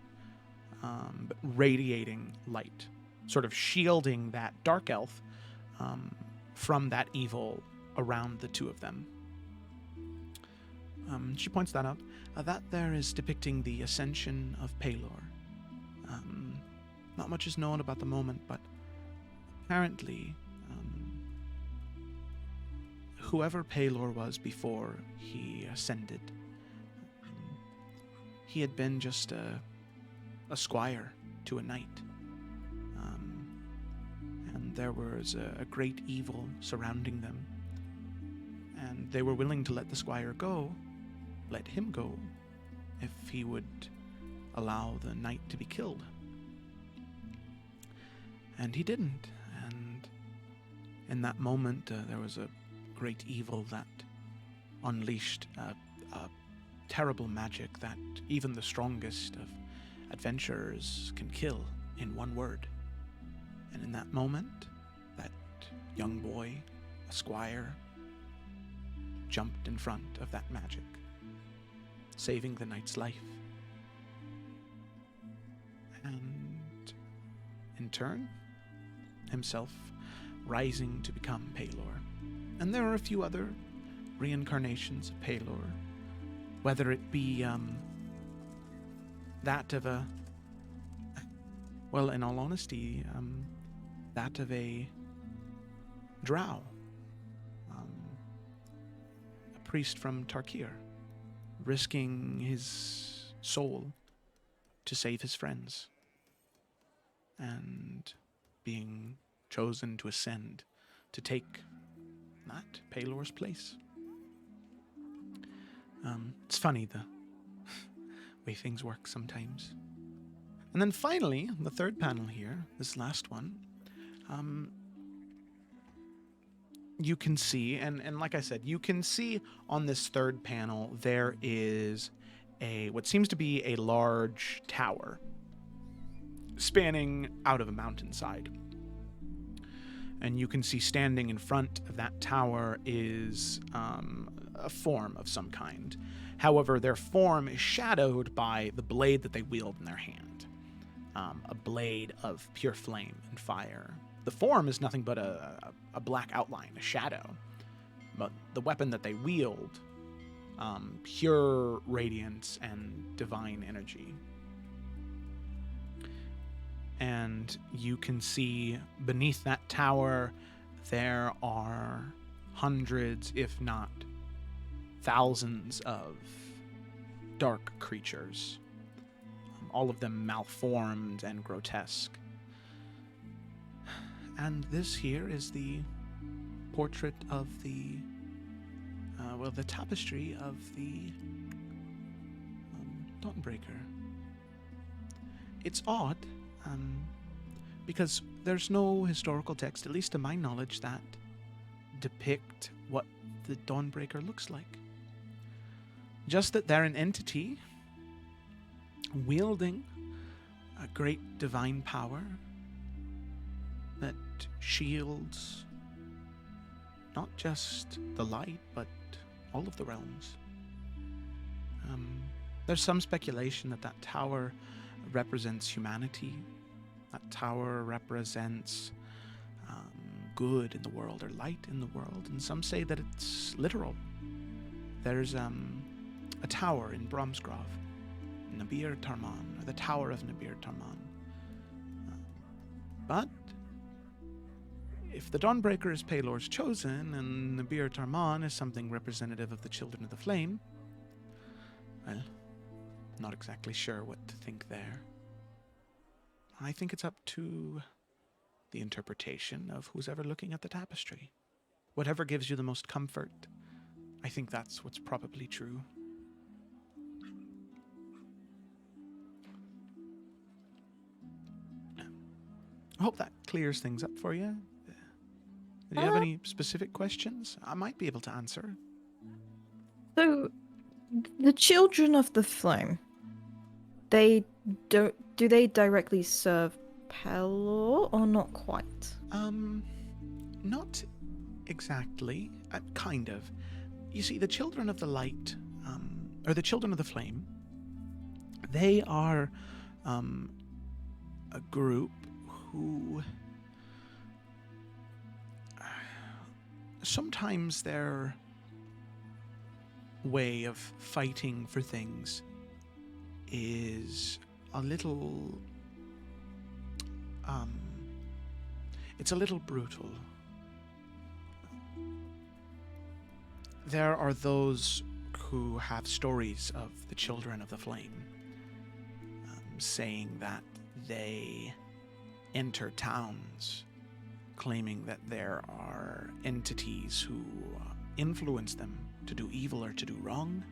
but radiating light, sort of shielding that dark elf from that evil around the 2 of them. She points that out. That there is depicting the ascension of Paylor. Not much is known about the moment, but apparently, whoever Paylor was before he ascended, he had been just a squire to a knight. And there was a great evil surrounding them. And they were willing to let the squire go, let him go, if he would allow the knight to be killed. And he didn't. And in that moment, there was a great evil that unleashed a terrible magic that even the strongest of adventurers can kill in one word. And in that moment, that young boy, a squire, jumped in front of that magic, saving the knight's life. And in turn, himself rising to become Paylor. And there are a few other reincarnations of Paylor, whether it be that of a, well, in all honesty, that of a drow, a priest from Tarkir, risking his soul to save his friends, and being chosen to ascend to take that Paylor's place. It's funny the way things work sometimes. And then finally, the third panel here, this last one, you can see, and like I said, you can see on this third panel, there is what seems to be a large tower spanning out of a mountainside. And you can see standing in front of that tower is a form of some kind. However, their form is shadowed by the blade that they wield in their hand. A blade of pure flame and fire. The form is nothing but a black outline, a shadow. But the weapon that they wield, pure radiance and divine energy. And you can see beneath that tower, there are hundreds, if not thousands, of dark creatures. All of them malformed and grotesque. And this here is the portrait of the tapestry of the Dawnbreaker. It's odd, because there's no historical text, at least to my knowledge, that depict what the Dawnbreaker looks like. Just that they're an entity wielding a great divine power that shields not just the light, but all of the realms. There's some speculation that that tower represents humanity. That tower represents good in the world, or light in the world, and some say that it's literal. There's a tower in Bromsgrove, Nabir Tarman, or the Tower of Nabir Tarman. But if the Dawnbreaker is Paylor's chosen, and Nabir Tarman is something representative of the Children of the Flame, well, not exactly sure what to think there. I think it's up to the interpretation of who's ever looking at the tapestry. Whatever gives you the most comfort, I think that's what's probably true. I hope that clears things up for you. Do you have any specific questions? I might be able to answer. So, the Children of the Flame, do they directly serve Pelor or not quite? Not exactly. Kind of. You see, the Children of the Light, or the Children of the Flame, they are a group who sometimes their way of fighting for things is a little it's a little brutal. There are those who have stories of the Children of the Flame, saying that they enter towns claiming that there are entities who influence them to do evil or to do wrong,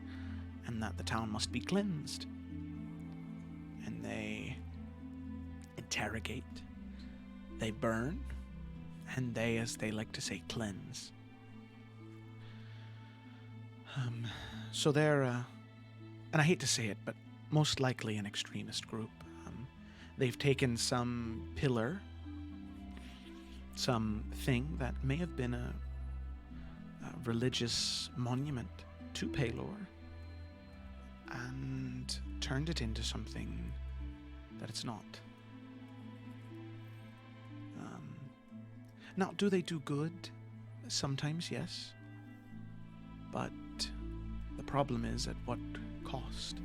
and that the town must be cleansed. And they interrogate, they burn, and they, as they like to say, cleanse. So they're, and I hate to say it, but most likely an extremist group. They've taken some pillar, some thing that may have been a religious monument to Paylor, and turned it into something that it's not. Now, do they do good? Sometimes, yes. But the problem is, at what cost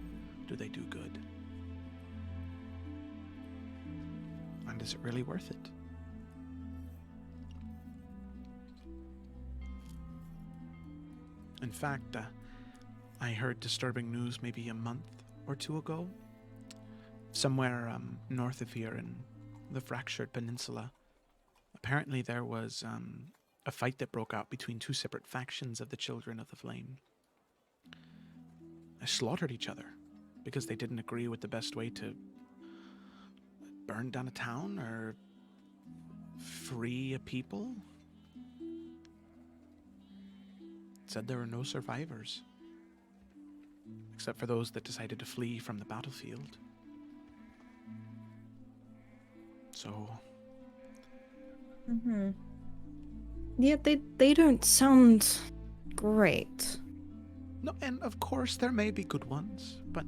do they do good? And is it really worth it? In fact, I heard disturbing news maybe a month or two ago. Somewhere north of here in the Fractured Peninsula, apparently there was a fight that broke out between two separate factions of the Children of the Flame. They slaughtered each other because they didn't agree with the best way to burn down a town or free a people. Said there were no survivors, except for those that decided to flee from the battlefield. So... Yeah, they don't sound great. No, and of course there may be good ones, but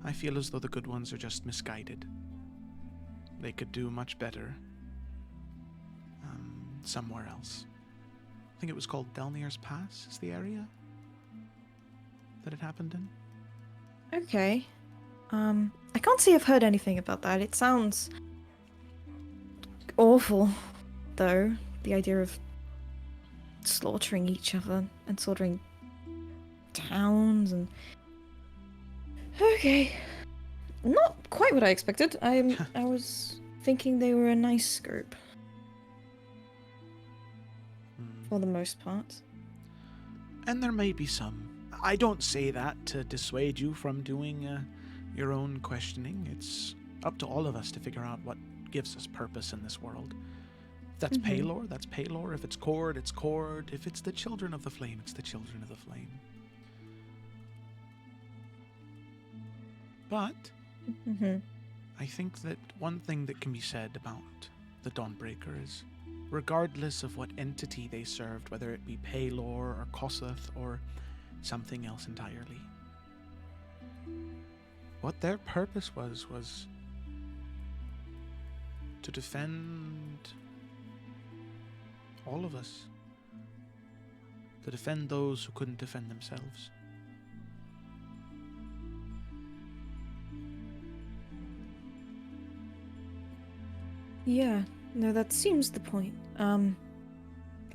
I feel as though the good ones are just misguided. They could do much better somewhere else. I think it was called Delnir's Pass is the area that it happened in. Okay. I can't say I've heard anything about that. It sounds awful, though. The idea of slaughtering each other and slaughtering towns and... Okay. Not quite what I expected. I was thinking they were a nice group. For the most part. And there may be some. I don't say that to dissuade you from doing your own questioning. It's up to all of us to figure out what gives us purpose in this world. If that's Paylor, that's Paylor. If it's Cord, it's Cord. If it's the Children of the Flame, it's the Children of the Flame. But I think that one thing that can be said about the Dawnbreaker is, regardless of what entity they served, whether it be Paylor or Kossuth or something else entirely, what their purpose was to defend all of us, to defend those who couldn't defend themselves. Yeah, no, that seems the point. I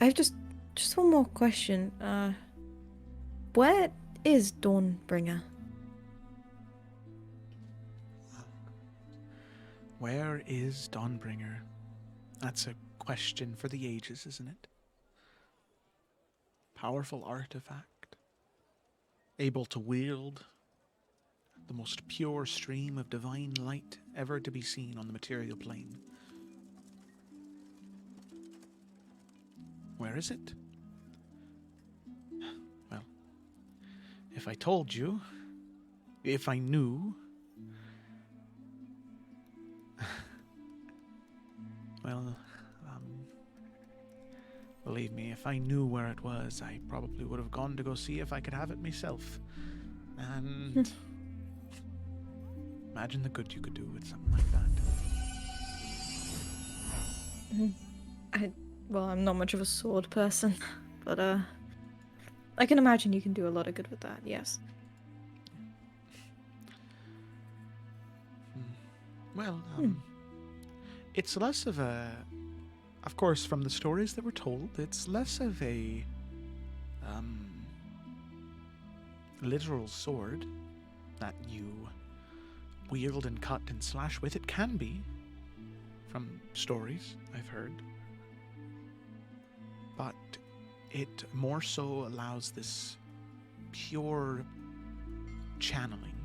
have just one more question. Where is Dawnbringer? Where is Dawnbringer? That's a question for the ages, isn't it? Powerful artifact, able to wield the most pure stream of divine light ever to be seen on the material plane. Where is it? Well, if I told you, if I knew, well, believe me, if I knew where it was, I probably would have gone to go see if I could have it myself. And imagine the good you could do with something like that. Well, I'm not much of a sword person, but I can imagine you can do a lot of good with that, yes. Well, It's less of a... Of course, from the stories that were told, it's less of a... literal sword that you wield and cut and slash with. It can be, from stories I've heard. But it more so allows this pure channeling,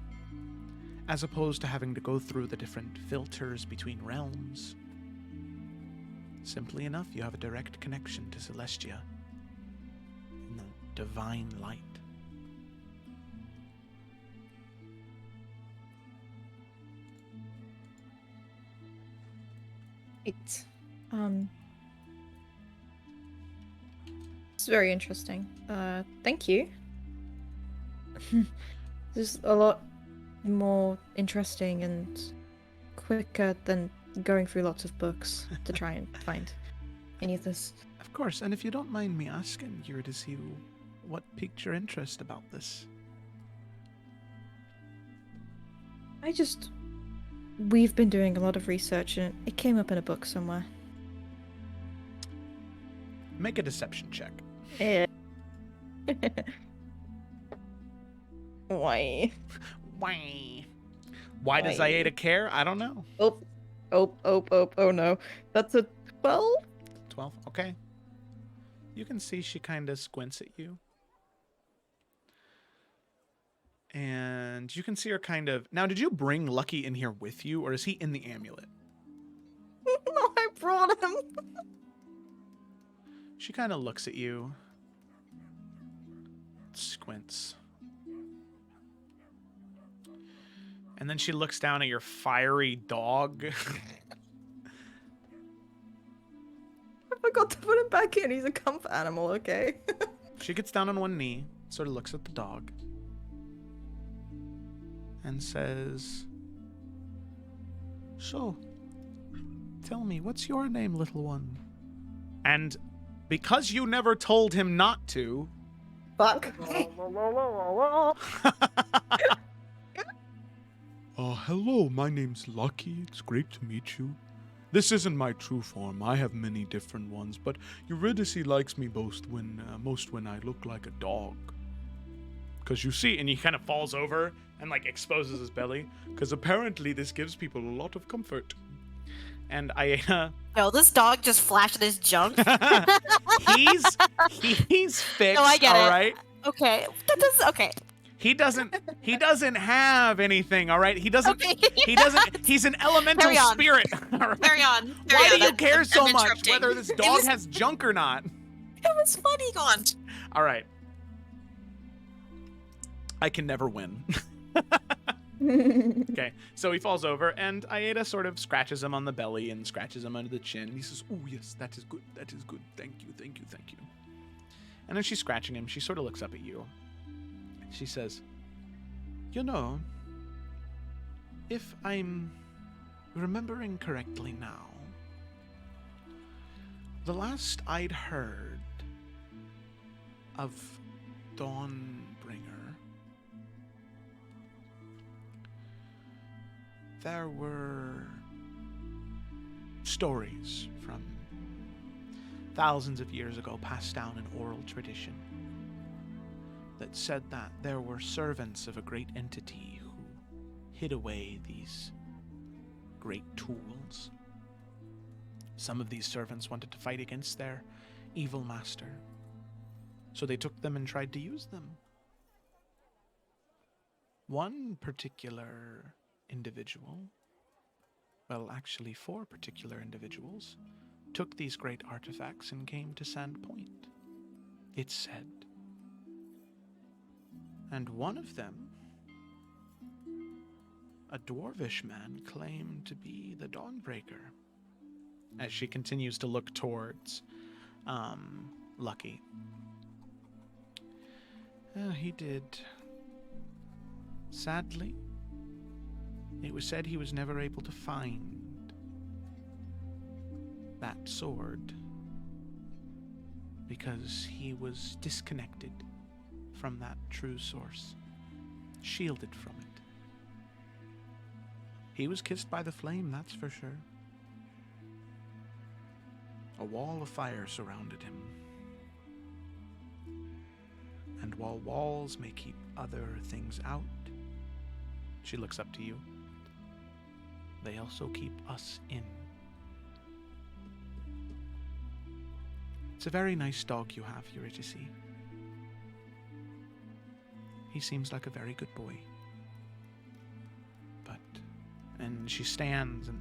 as opposed to having to go through the different filters between realms. Simply enough, you have a direct connection to Celestia in the divine light. It's it's very interesting. Thank you. This is a lot more interesting and quicker than going through lots of books to try and find any of this. Of course, and if you don't mind me asking, Eurydice, what piqued your interest about this? We've been doing a lot of research and it came up in a book somewhere. Make a deception check. Yeah. Why? Why? Why does Aida care? I don't know. Oh no. That's a 12? 12, okay. You can see she kind of squints at you. And you can see her kind of... Now, did you bring Lucky in here with you, or is he in the amulet? No, I brought him. She kind of looks at you. Squints. And then she looks down at your fiery dog. I forgot to put him back in. He's a comfort animal, okay? She gets down on one knee, sort of looks at the dog, and says, "So, tell me, what's your name, little one?" And because you never told him not to... Fuck. Hello, my name's Lucky. It's great to meet you. This isn't my true form. I have many different ones, but Eurydice likes me most when I look like a dog. Because you see, and he kind of falls over and like exposes his belly, because apparently this gives people a lot of comfort. And Aida... No, this dog just flashed his junk. he's fixed, No, I get all it. right? Okay. Okay. He doesn't have anything, all right? He's an elemental Carry on. spirit. All right? Carry on. Why do you I'm- care so I'm much interrupting. whether this dog has junk or not? It was funny, go on. All right. I can never win. Okay, so he falls over, and Aida sort of scratches him on the belly and scratches him under the chin, and he says, "Oh, yes, that is good. That is good. Thank you, thank you, thank you." And as she's scratching him, she sort of looks up at you. She says, "You know, if I'm remembering correctly now, the last I'd heard of Dawnbringer, there were stories from thousands of years ago passed down in oral tradition that said that there were servants of a great entity who hid away these great tools. Some of these servants wanted to fight against their evil master, so they took them and tried to use them. One particular individual, well, actually 4 particular individuals, took these great artifacts and came to Sandpoint, it's said. And one of them, a dwarvish man, claimed to be the Dawnbreaker. As she continues to look towards Lucky. He did. Sadly, it was said he was never able to find that sword because he was disconnected from that true source, shielded from it. He was kissed by the flame, that's for sure. A wall of fire surrounded him. And while walls may keep other things out, she looks up to you, they also keep us in. It's a very nice dog you have, Eurydice. He seems like a very good boy. And she stands, and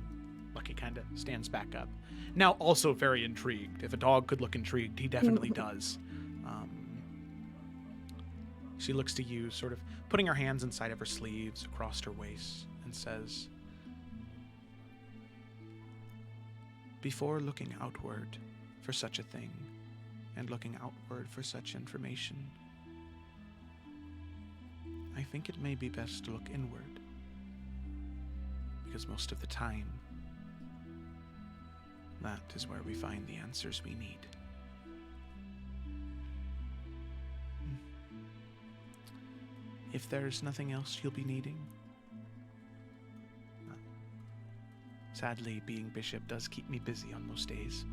Lucky kind of stands back up. Now also very intrigued. If a dog could look intrigued, he definitely does. She looks to you, sort of putting her hands inside of her sleeves, across her waist, and says, before looking outward for such a thing, and looking outward for such information, I think it may be best to look inward. Because most of the time, that is where we find the answers we need. If there's nothing else you'll be needing. Sadly, being bishop does keep me busy on most days.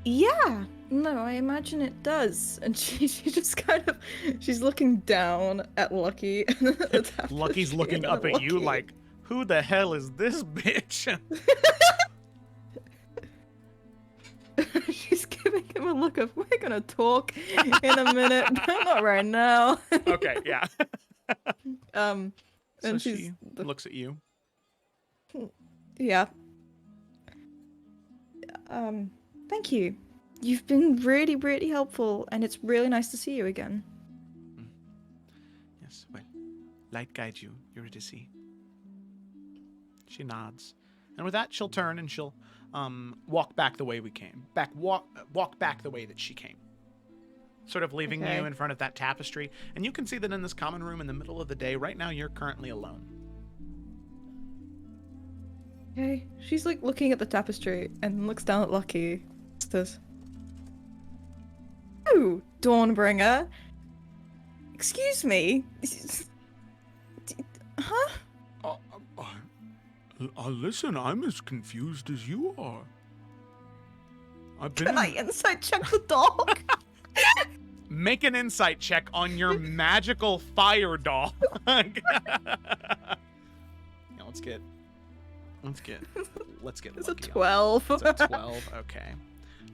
Yeah, no, I imagine it does. And she just kind of, she's looking down at Lucky. Lucky's looking up at you like, who the hell is this bitch? She's giving him a look of, we're gonna talk in a minute, but not right now. Okay, yeah. So and she looks at you. Yeah. Thank you. You've been really, really helpful, and it's really nice to see you again. Yes, well, light guide you, Eurydice. She nods. And with that, she'll turn and she'll walk back the way we came. Walk back the way that she came. Sort of leaving you in front of that tapestry. And you can see that in this common room in the middle of the day, right now you're currently alone. Okay. She's like looking at the tapestry and looks down at Lucky. Says, "Oh, Dawnbringer. Excuse me. Huh? Listen, I'm as confused as you are. Can I insight check the dog? Make an insight check on your magical fire dog. Yeah, let's get It's a Lucky 12. It's a 12. Okay.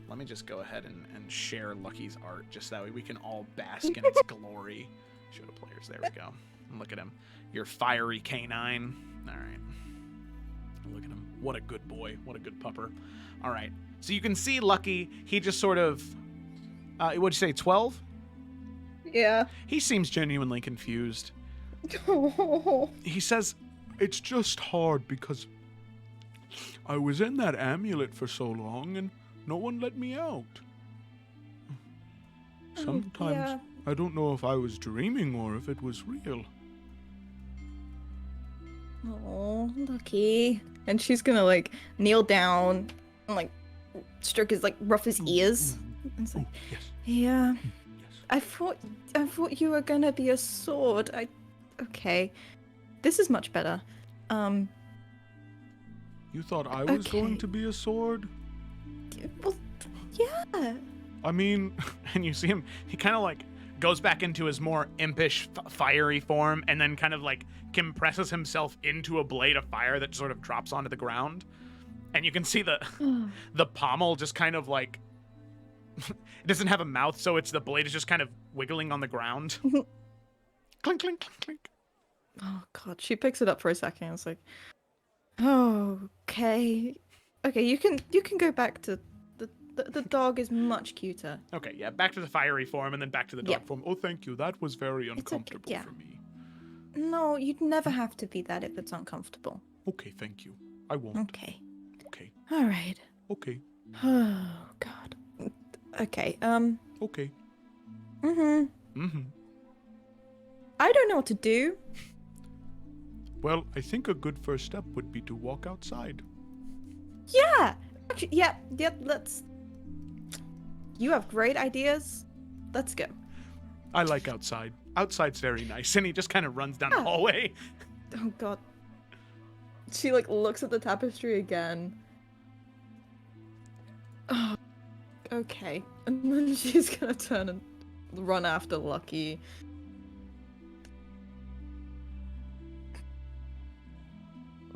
Let me just go ahead and share Lucky's art, just that way we can all bask in its glory. Show the players. There we go. Look at him. Your fiery canine. All right. Look at him. What a good boy. What a good pupper. All right. So you can see Lucky. He just sort of... what'd you say, 12? Yeah. He seems genuinely confused. He says, it's just hard because I was in that amulet for so long and no one let me out. Sometimes I don't know if I was dreaming or if it was real. Oh, Lucky. And she's gonna like kneel down and like stroke his like rough his ears. And it's like, yeah. I thought you were gonna be a sword. Okay. This is much better. You thought I was going to be a sword? Well, yeah. I mean, And you see him, he kind of like goes back into his more impish, fiery form, and then kind of like compresses himself into a blade of fire that sort of drops onto the ground. And you can see the pommel just kind of like, it doesn't have a mouth, so the blade is just kind of wiggling on the ground. Clink, clink, clink, clink. Oh god, she picks it up for a second. It's like, oh, okay, you can go back to the dog is much cuter. Okay, yeah, back to the fiery form and then back to the dog form. oh, thank you. That was very uncomfortable for me. No, you'd never have to be that if it's uncomfortable. Okay, thank you. I won't. Okay. Okay. All right. Okay. Oh god. Okay. Okay. I don't know what to do. Well, I think a good first step would be to walk outside. Yeah. Actually, yeah. Let's. You have great ideas. Let's go. I like outside. Outside's very nice. And he just kind of runs down the hallway. Oh god. she like looks at the tapestry again. Oh, okay. And then she's gonna turn and run after Lucky.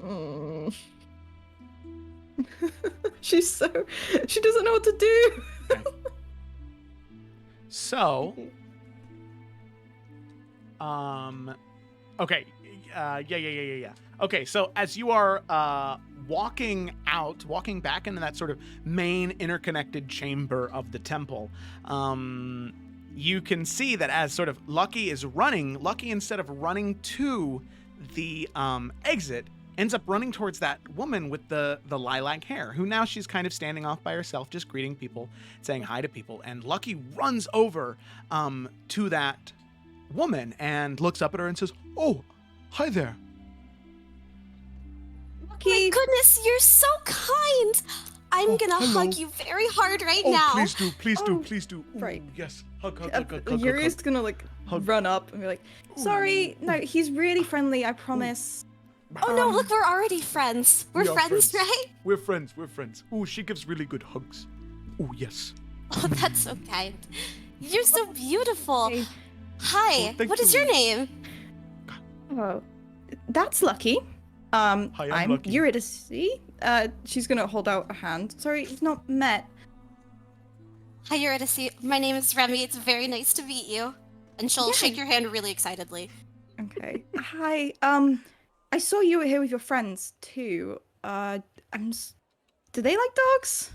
Mm. She doesn't know what to do. So, okay, yeah. Okay, so as you are walking back into that sort of main interconnected chamber of the temple, you can see that as sort of Lucky is running, Lucky, instead of running to the exit, ends up running towards that woman with the lilac hair, who now she's kind of standing off by herself, just greeting people, saying hi to people. And Lucky runs over to that woman and looks up at her and says, "Oh, hi there." Lucky. My goodness, you're so kind. I'm gonna hug you very hard right now. Please do. Ooh, right. Yes. Hug. Yuri's gonna like run up and be like, "Sorry, no, he's really friendly, I promise." Oh no, look, we're already friends. We're friends, right? We're friends. Ooh, she gives really good hugs. Ooh, yes. Oh, that's so kind. You're so beautiful. Hi, what is your name? Oh, that's Lucky. Hi, I'm Lucky. Eurydice. She's gonna hold out a hand. Sorry, we've not met. Hi, Eurydice. My name is Remy. It's very nice to meet you. And she'll shake your hand really excitedly. Okay. Hi. I saw you were here with your friends too. Do they like dogs?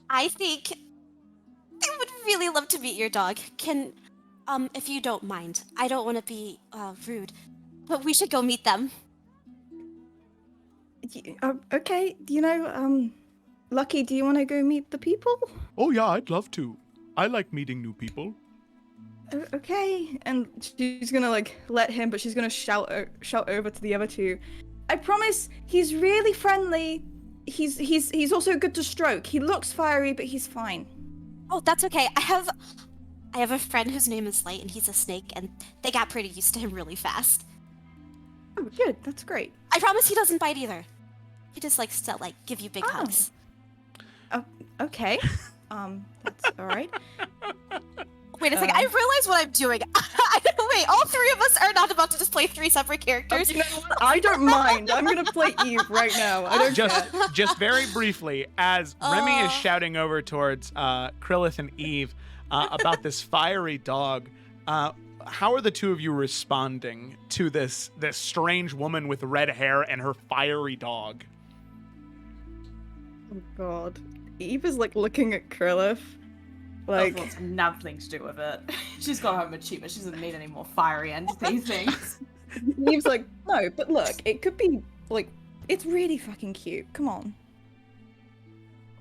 I think I would really love to meet your dog. Can, if you don't mind, I don't want to be rude, but we should go meet them. Okay. Lucky, do you want to go meet the people? Oh yeah, I'd love to. I like meeting new people. Okay, and she's gonna like let him, but she's gonna shout over to the other two. I promise, he's really friendly. He's also good to stroke. He looks fiery, but he's fine. Oh, that's okay. I have a friend whose name is Light, and he's a snake, and they got pretty used to him really fast. Oh, good. That's great. I promise he doesn't bite either. He just likes to like give you big hugs. Okay. That's all right. Wait a second, I realize what I'm doing. Wait, all three of us are not about to just play three separate characters. You know what? I don't mind. I'm gonna play Eve right now. I don't just very briefly, as Remy is shouting over towards Krillith and Eve about this fiery dog, how are the two of you responding to this strange woman with red hair and her fiery dog? Oh God, Eve is like looking at Krillith. Like, wants nothing to do with it. She's got home achievement. She doesn't need any more fiery entity things. Eve's like, no, but look, it could be like, it's really fucking cute. Come on,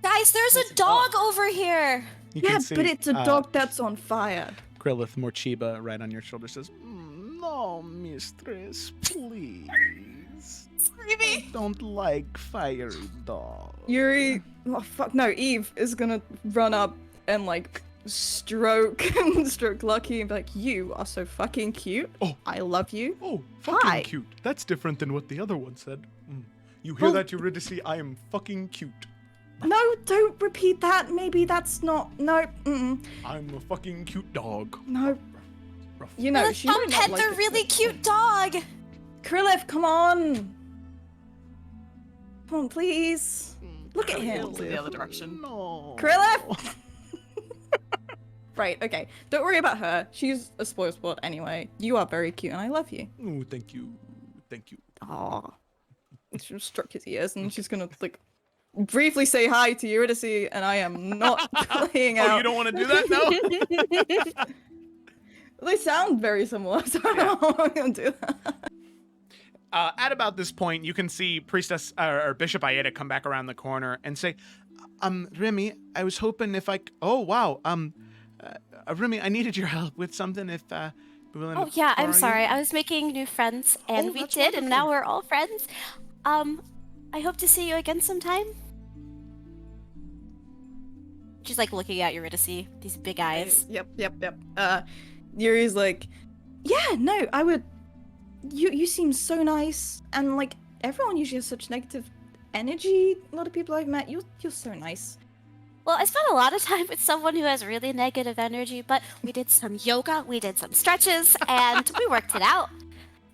guys. There's a dog over here. Yeah, but it's a dog that's on fire. Krillith Morchiba, right on your shoulder, says, "No, mistress, please. I don't like fiery dogs." Yuri, oh fuck no, Eve is gonna run up and like stroke Lucky and be like, "You are so fucking cute. Oh, I love you. Oh, fucking cute. That's different than what the other one said. You hear that, Eurydice? I am fucking cute. No, don't repeat that. Maybe that's not. No. I'm a fucking cute dog. No. You know, she might not pet like the really cute dog. Krillith, come on. Come on, please. Look at him. The other direction. No. Krillith. Right, okay. Don't worry about her. She's a spoil sport anyway. You are very cute and I love you. Oh, thank you. Thank you. Aw. She'll stroke his ears and she's gonna like briefly say hi to Eurydice, and I am not playing out. Oh, you don't want to do that? No? They sound very similar, so I don't know how I'm gonna do that. At about this point, you can see Priestess or Bishop Aida come back around the corner and say, Remy, I was hoping if I... Oh, wow. Remy, I needed your help with something if... Oh, yeah, I'm sorry. I was making new friends, and we did, and now we're all friends. I hope to see you again sometime. She's like looking at Eurydice, these big eyes. Yep. Yuri's like, yeah, no, I would you seem so nice, and like everyone usually has such negative energy. A lot of people I've met, you're so nice. Well, I spent a lot of time with someone who has really negative energy, but we did some yoga, we did some stretches, and we worked it out.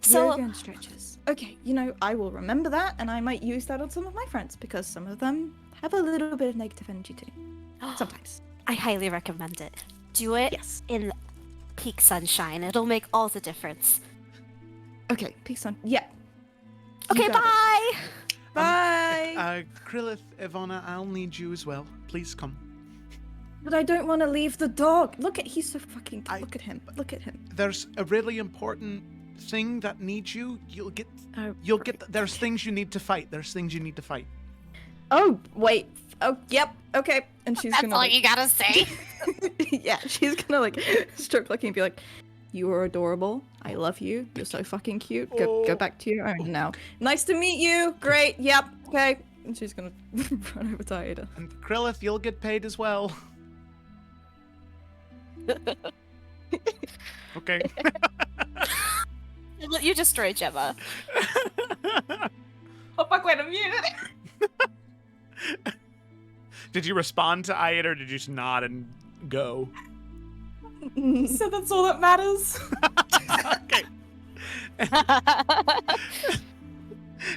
So Yoga and stretches. Okay, I will remember that, and I might use that on some of my friends because some of them have a little bit of negative energy too. Sometimes. I highly recommend it. Do it in peak sunshine. It'll make all the difference. Okay, peak sun. Yeah. Okay, bye. Bye. Krillith, Ivana, I'll need you as well. Please come. But I don't want to leave the dog. He's so fucking. Look at him. Look at him. There's a really important thing that needs you. You'll get. There's things you need to fight. There's things you need to fight. Oh wait. Oh yep. Okay. And she's That's gonna. all you gotta say. Yeah, she's gonna stroke Lucky and be like, "You are adorable. I love you. You're so fucking cute. Go back to your own now. Nice to meet you. Great. Yep. Okay." And she's gonna run over to Aida. And Krillith, you'll get paid as well. Okay. You destroyed Gemma. Oh fuck, wait, I'm muted. Did you respond to Aida or did you just nod and go? So that's all that matters. Okay.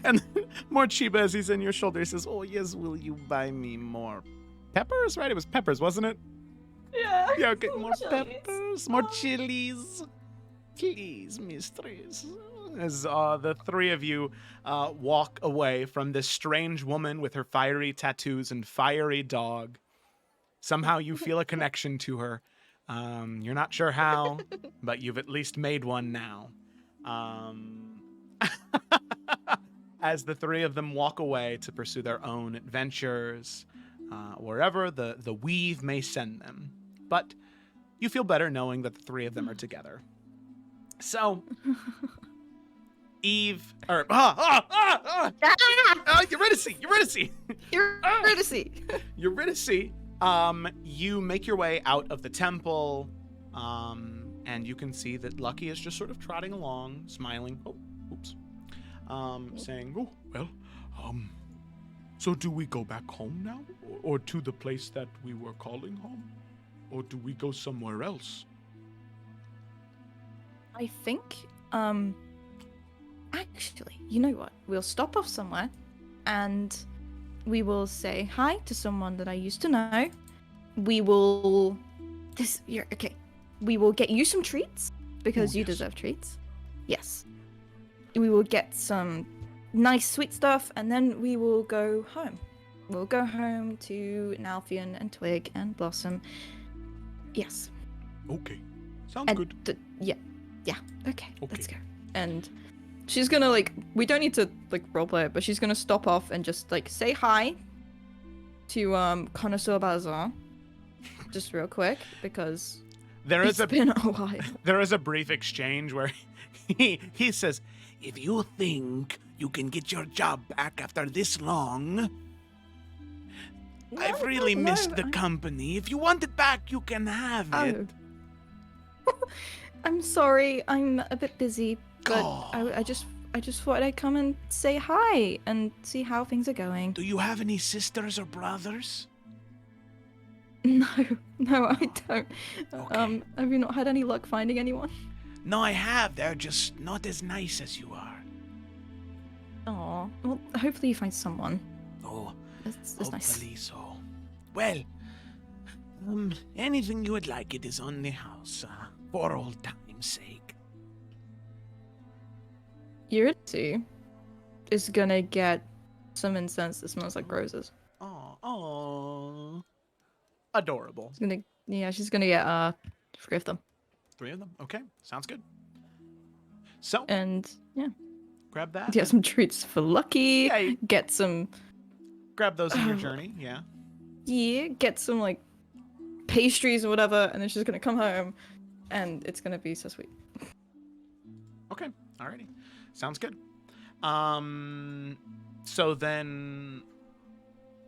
And more Chiba as he's in your shoulder, he says, "Oh yes, will you buy me more peppers?" Right? It was peppers, wasn't it? Yeah. Yeah, okay. More peppers, more chilies. Please, mistress. As the three of you walk away from this strange woman with her fiery tattoos and fiery dog. Somehow you feel a connection to her. You're not sure how, but you've at least made one now. As the three of them walk away to pursue their own adventures, wherever the weave may send them. But you feel better knowing that the three of them are together. So, Eve, or Eurydice, you make your way out of the temple, and you can see that Lucky is just sort of trotting along, smiling. Oh, oops. Saying, "Oh, well, so do we go back home now, or to the place that we were calling home, or do we go somewhere else?" I think, actually, you know what? We'll stop off somewhere, and we will say hi to someone that I used to know. We will... okay. We will get you some treats, because you deserve treats. Yes. We will get some nice sweet stuff, and then we will go home. We'll go home to Nalfion and Twig and Blossom. Yes. Okay. Sounds good. Yeah. Okay. Let's go. And she's gonna we don't need to roleplay it, but she's gonna stop off and just say hi to Connoisseur Bazaar, just real quick, because it's been a while. There is a brief exchange where he says, "If you think you can get your job back after this long, I've really missed the company. If you want it back, you can have it." I'm sorry, I'm a bit busy, but I just thought I'd come and say hi and see how things are going. Do you have any sisters or brothers? No, I don't. Okay. Have you not had any luck finding anyone? No, I have. They're just not as nice as you are. Aw, well, hopefully you find someone. Oh, that's hopefully nice. So. Well, anything you would like, it is on the house, for old time's sake. Eurydice is gonna get some incense that smells like roses. Oh, adorable. She's gonna get 3 of them. 3 of them? Okay, sounds good. So, and grab that. Get some treats for Lucky. Yeah, get some. Grab those in your journey. Yeah. Yeah, get some pastries or whatever, and then she's gonna come home, and it's gonna be so sweet. Okay, alrighty, sounds good. So then,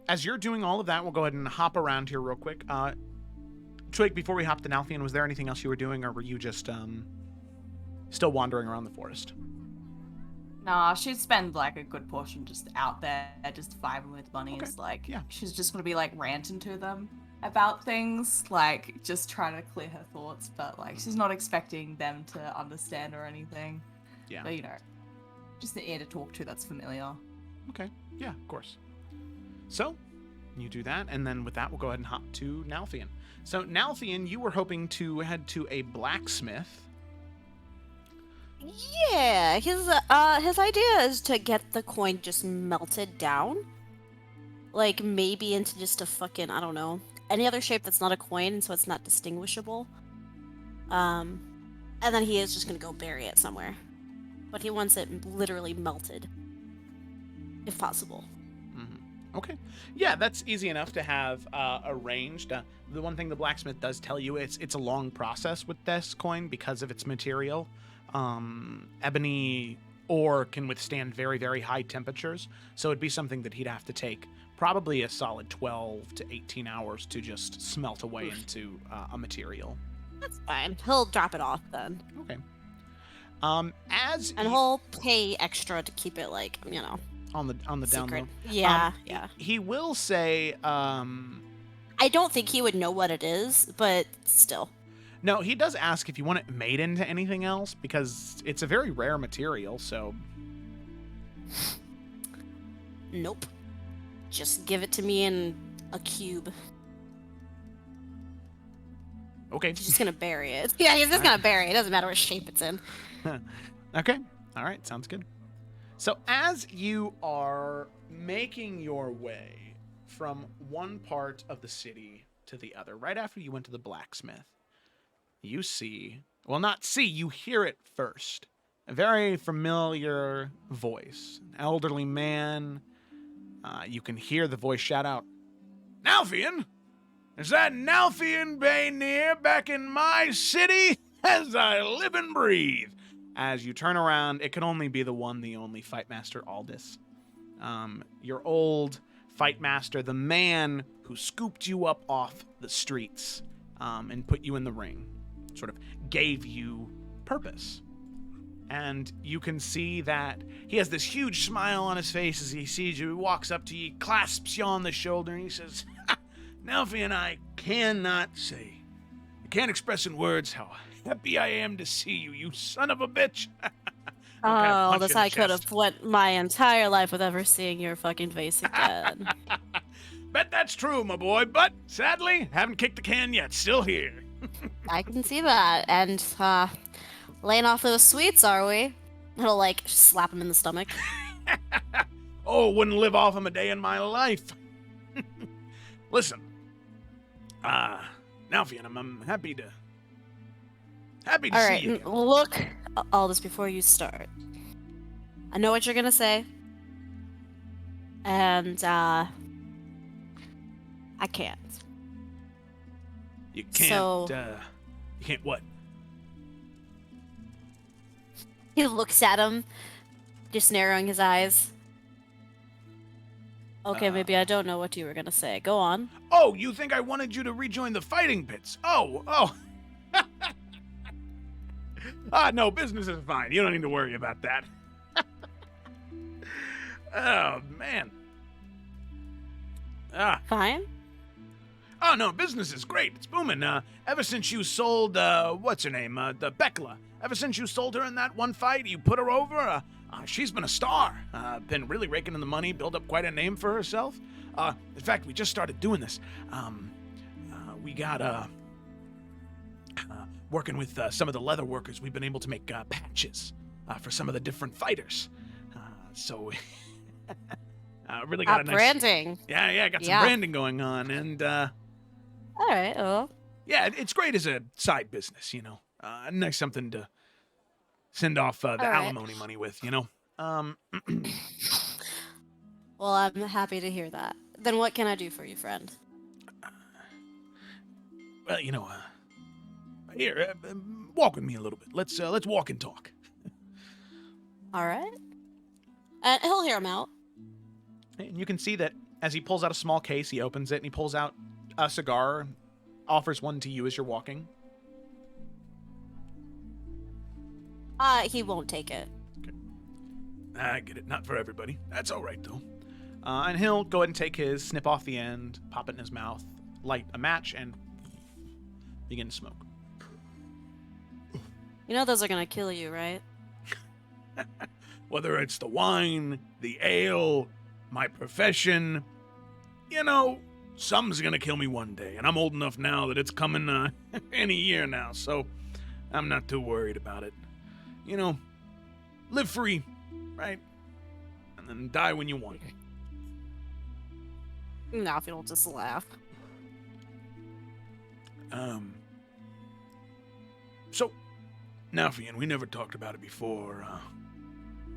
as you're doing all of that, we'll go ahead and hop around here real quick. Twig, before we hop to Nalfion, was there anything else you were doing, or were you just still wandering around the forest? Nah, she'd spend like a good portion just out there, just vibing with bunnies. Like, she's just gonna be like ranting to them about things, like just trying to clear her thoughts. But like, she's not expecting them to understand or anything. Yeah. But just an ear to talk to that's familiar. Okay. Yeah, of course. So, you do that, and then with that, we'll go ahead and hop to Nalthian. So, Nalthian, you were hoping to head to a blacksmith. Yeah, his idea is to get the coin just melted down. Like, maybe into just a fucking, I don't know, any other shape that's not a coin, so it's not distinguishable. And then he is just gonna go bury it somewhere. But he wants it literally melted. If possible. Okay. Yeah, that's easy enough to have arranged. The one thing the blacksmith does tell you, it's a long process with this coin because of its material. Ebony ore can withstand very, very high temperatures, so it'd be something that he'd have to take probably a solid 12 to 18 hours to just smelt away into a material. That's fine. He'll drop it off then. Okay. He'll pay extra to keep it, like, on the down secret. low. Yeah. He will say, I don't think he would know what it is, but still. No, he does ask if you want it made into anything else, because it's a very rare material, so... Nope. Just give it to me in a cube. Okay. He's just gonna bury it. Yeah, he's just gonna bury it. It doesn't matter what shape it's in. Okay. All right. Sounds good. So as you are making your way from one part of the city to the other, right after you went to the blacksmith, you see, well, not see, you hear it first. A very familiar voice, an elderly man. You can hear the voice shout out, "Nalthian? Is that Nalthian Bay near back in my city? As I live and breathe." As you turn around, it can only be the one, the only Fightmaster Aldous. Your old Fightmaster, the man who scooped you up off the streets and put you in the ring, sort of gave you purpose. And you can see that he has this huge smile on his face as he sees you. He walks up to you, clasps you on the shoulder, and he says, "Nalthian, I cannot say, I can't express in words how happy I am to see you, you son of a bitch." Oh, this I could have went my entire life with ever seeing your fucking face again. Bet that's true, my boy, but sadly, haven't kicked the can yet. Still here. I can see that. And, laying off those sweets, are we? It'll, like, slap him in the stomach. Oh, wouldn't live off him a day in my life. Listen, Nalthian, I'm happy to see you. Look, all this before you start. I know what you're gonna say. And, I can't. You can't, you can't what? He looks at him, just narrowing his eyes. Okay, maybe I don't know what you were gonna say. Go on. Oh, you think I wanted you to rejoin the fighting pits? Oh. No, business is fine. You don't need to worry about that. Oh, man. Fine? Oh, no, business is great. It's booming. Ever since you sold, what's her name? The Bekla. Ever since you sold her in that one fight, you put her over, she's been a star. Been really raking in the money, built up quite a name for herself. In fact, we just started doing this. We got, working with some of the leather workers, we've been able to make patches for some of the different fighters. So, really got a nice... branding. Yeah, got some branding going on, and... All right, well... Yeah, it's great as a side business, you know. Nice something to send off the alimony money with, you know. Well, I'm happy to hear that. Then what can I do for you, friend? Well, you know, here, walk with me a little bit. Let's walk and talk. All right. And he'll hear him out. And you can see that as he pulls out a small case, he opens it and he pulls out a cigar, offers one to you as you're walking. He won't take it. Okay. I get it. Not for everybody. That's all right, though. And he'll go ahead and take his, snip off the end, pop it in his mouth, light a match, and begin to smoke. You know those are gonna kill you, right? Whether it's the wine, the ale, my profession, you know, something's gonna kill me one day. And I'm old enough now that it's coming any year now, so I'm not too worried about it. You know, live free, right? And then die when you want. Now if you'll just laugh. So, Nalfian, we never talked about it before,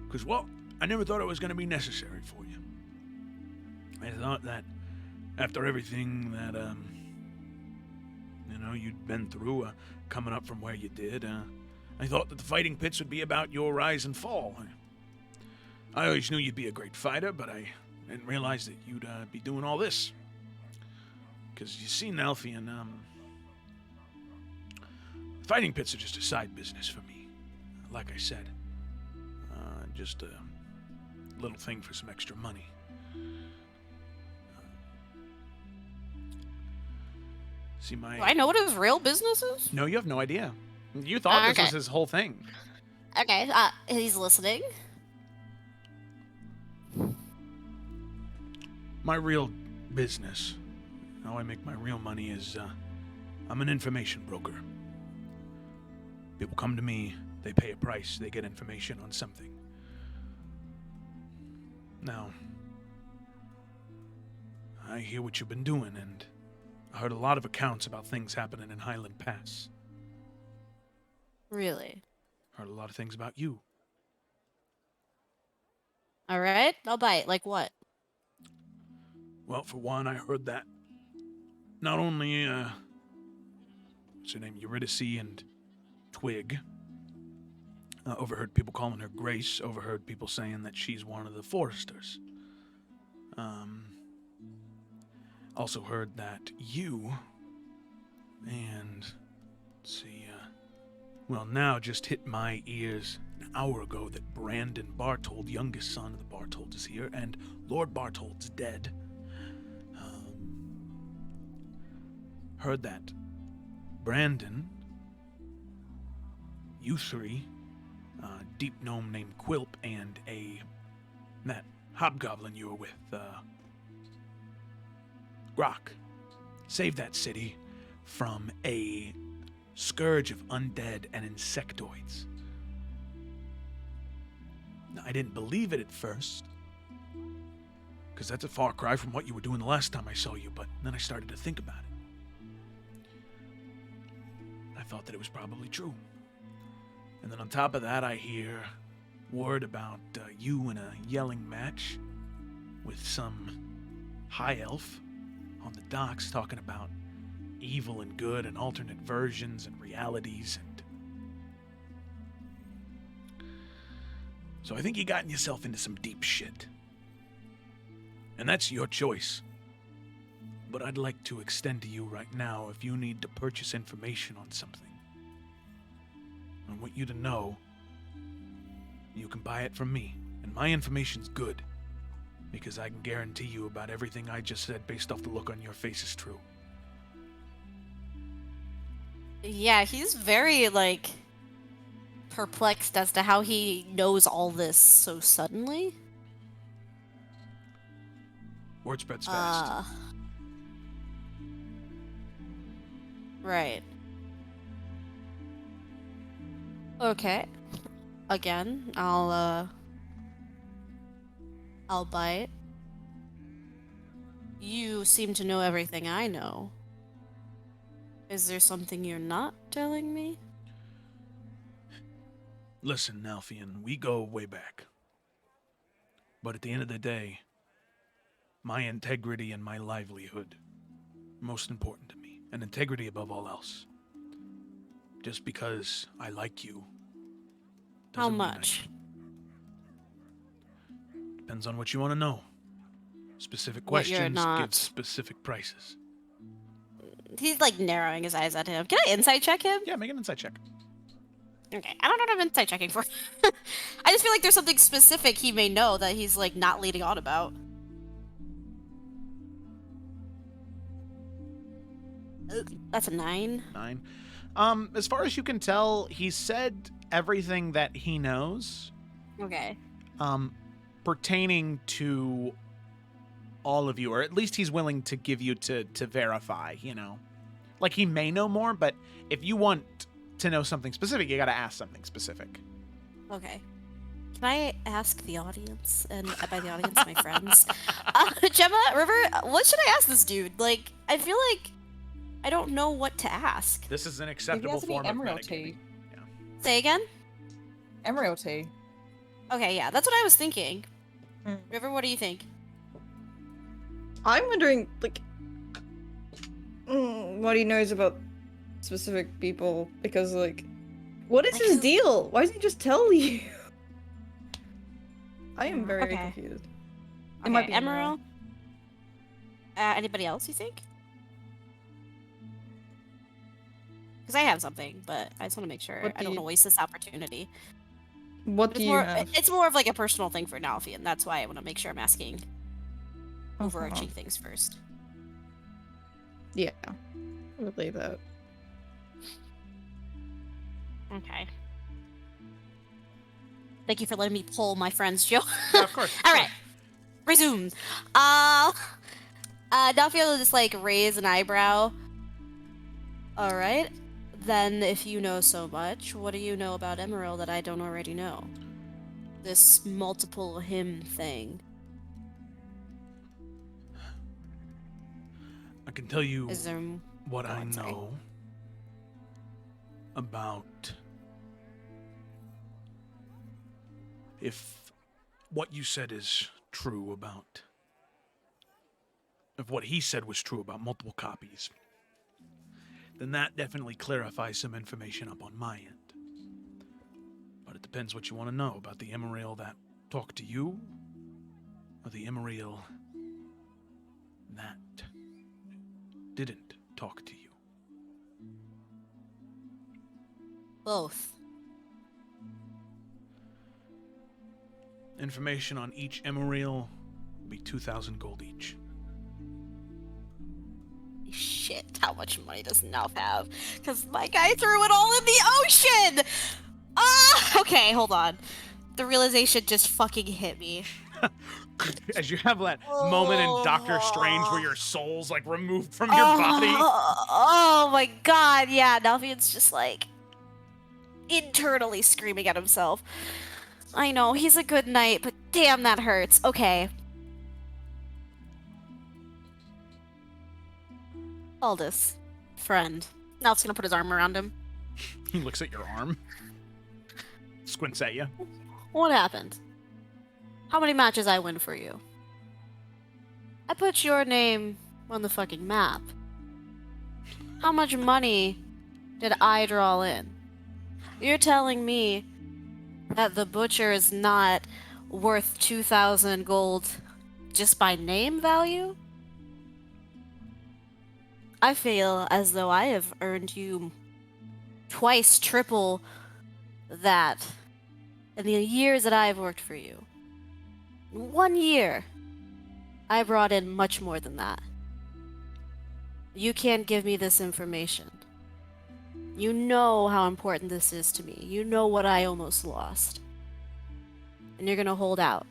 because, well, I never thought it was going to be necessary for you. I thought that after everything that, you know, you'd been through, coming up from where you did, I thought that the fighting pits would be about your rise and fall. I always knew you'd be a great fighter, but I didn't realize that you'd be doing all this. Because you see, Nalfian, fighting pits are just a side business for me. Like I said, just a little thing for some extra money. See my... Do I know what his real business is? No, you have no idea. You thought this Okay. was his whole thing. Okay, he's listening. My real business, how I make my real money is, I'm an information broker. People come to me, they pay a price, they get information on something. Now, I hear what you've been doing, and I heard a lot of accounts about things happening in Highland Pass. Really? Heard a lot of things about you. All right, I'll bite. Like what? Well, for one, I heard that not only, what's her name, Eurydice and Twig, overheard people calling her Grace, overheard people saying that she's one of the Foresters. Also heard that you, and, let's see, well, now just hit my ears an hour ago that Brandon Bartold, youngest son of the Bartolds, is here, and Lord Bartold's dead. Heard that Brandon, you three, deep gnome named Quilp, and that hobgoblin you were with, Grok, saved that city from a scourge of undead and insectoids. Now, I didn't believe it at first, because that's a far cry from what you were doing the last time I saw you, but then I started to think about it. I thought that it was probably true. And then on top of that, I hear word about you in a yelling match with some high elf on the docks talking about evil and good and alternate versions and realities, and so I think you gotten yourself into some deep shit. And that's your choice. But I'd like to extend to you right now if you need to purchase information on something. I want you to know you can buy it from me, and my information's good, because I can guarantee you about everything I just said based off the look on your face is true. Yeah, he's very, like, perplexed as to how he knows all this so suddenly. Word spreads fast. Right. Okay. Again, I'll bite. You seem to know everything I know. Is there something you're not telling me? Listen, Nalfian, we go way back. But at the end of the day, my integrity and my livelihood are most important to me, and integrity above all else. Just because I like you. How much? Depends on what you want to know. Specific What you're questions not. give specific prices. He's like narrowing his eyes at him. Can I insight check him? Yeah, make an insight check. Okay, I don't know what I'm insight checking for. I just feel like there's something specific he may know that he's like not leading on about. That's a 9. 9. As far as you can tell, he said everything that he knows. Okay. Pertaining to all of you, or at least he's willing to give you to verify, Like, he may know more, but if you want to know something specific, you gotta ask something specific. Okay. Can I ask the audience, and by the audience, my friends, Gemma, River, what should I ask this dude? Like, I feel like I don't know what to ask. This is an acceptable form of emerald metagaming. tea. Say again? Emerald tea. Okay, yeah, that's what I was thinking. River, what do you think? I'm wondering, like, what he knows about specific people, because, like, what is his deal? Why doesn't he just tell you? I am very confused. It might be Emerald. Anybody else, you think? Because I have something, but I just want to make sure I don't want to waste this opportunity. What do you have? It's more of like a personal thing for Nalfian. That's why I want to make sure I'm asking overarching things first. Yeah, I would leave that. Okay. Thank you for letting me pull my friend's joke. Yeah, of course. All right. Resume. Nalfian will just like raise an eyebrow. All right. Then, if you know so much, what do you know about Emerald that I don't already know? This multiple him thing. I can tell you Is there... what I know about if what you said is true about, if what he said was true about multiple copies, then that definitely clarifies some information up on my end. But it depends what you want to know about the Emeriel that talked to you, or the Emeriel that didn't talk to you. Both. Information on each Emeriel will be 2,000 gold each. Shit, how much money does Nalf have? Because my guy threw it all in the ocean! Ah! Okay, hold on. The realization just fucking hit me. As you have that moment in Doctor Strange where your soul's like removed from your body. Oh my god, yeah, Nalfian's just like internally screaming at himself. I know, he's a good knight, but damn, that hurts. Okay. Aldous, friend. Nalf's gonna put his arm around him. He looks at your arm. Squints at you. What happened? How many matches I win for you? I put your name on the fucking map. How much money did I draw in? You're telling me that the butcher is not worth 2,000 gold just by name value? I feel as though I have earned you twice triple that in the years that I've worked for you. 1 year, I brought in much more than that. You can't give me this information. You know how important this is to me. You know what I almost lost. And you're gonna hold out.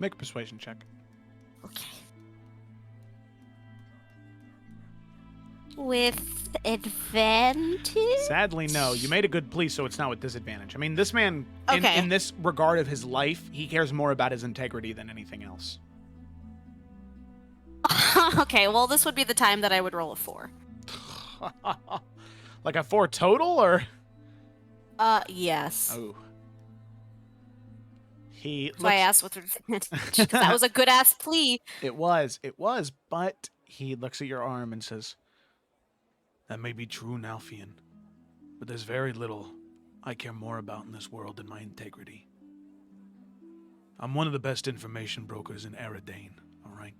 Make a persuasion check. Okay. With advantage? Sadly, no. You made a good plea, so it's not with disadvantage. I mean, this man, Okay. in this regard of his life, he cares more about his integrity than anything else. Okay, well, this would be the time that I would roll a 4. Like a 4 total, or? Yes. Oh. He So I asked with advantage, because that was a good-ass plea. It was, but he looks at your arm and says, "That may be true, Nalfian, but there's very little I care more about in this world than my integrity. I'm one of the best information brokers in Eridane, alright?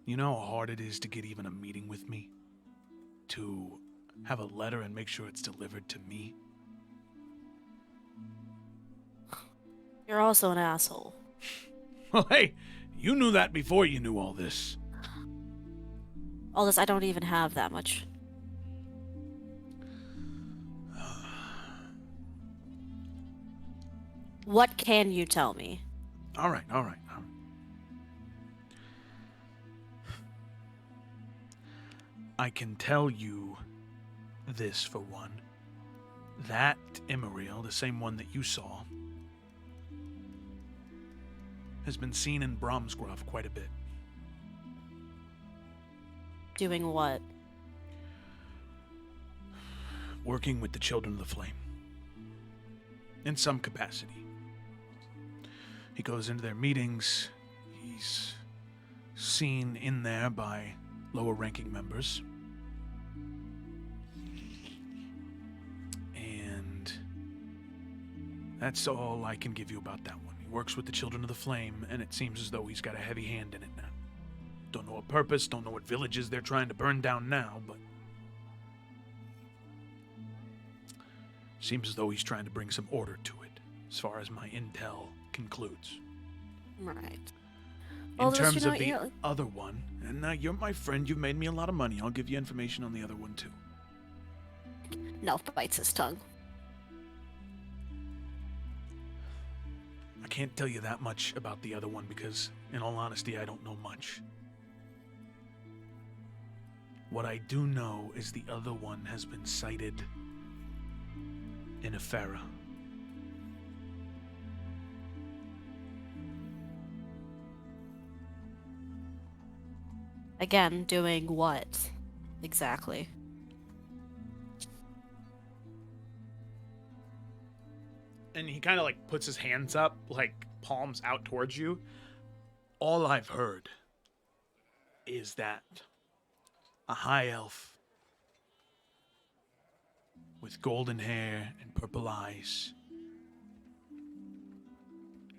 You know how hard it is to get even a meeting with me? To have a letter and make sure it's delivered to me? You're also an asshole. Well, hey, you knew that before you knew all this. All this, I don't even have that much. What can you tell me? All right. I can tell you this for one. That Iverion, the same one that you saw, has been seen in Bromsgrove quite a bit. Doing what? Working with the Children of the Flame. In some capacity. He goes into their meetings. He's seen in there by lower-ranking members. And that's all I can give you about that one. He works with the Children of the Flame, and it seems as though he's got a heavy hand in it now. Don't know what purpose, don't know what villages they're trying to burn down now, but seems as though he's trying to bring some order to it, as far as my intel concludes. Right. In terms of the other one, and you're my friend, you've made me a lot of money. I'll give you information on the other one, too. Nelf bites his tongue. I can't tell you that much about the other one because, in all honesty, I don't know much. What I do know is the other one has been sighted in a Farah. Again, doing what? Exactly. And he kind of like puts his hands up, like palms out towards you. All I've heard is that a high elf with golden hair and purple eyes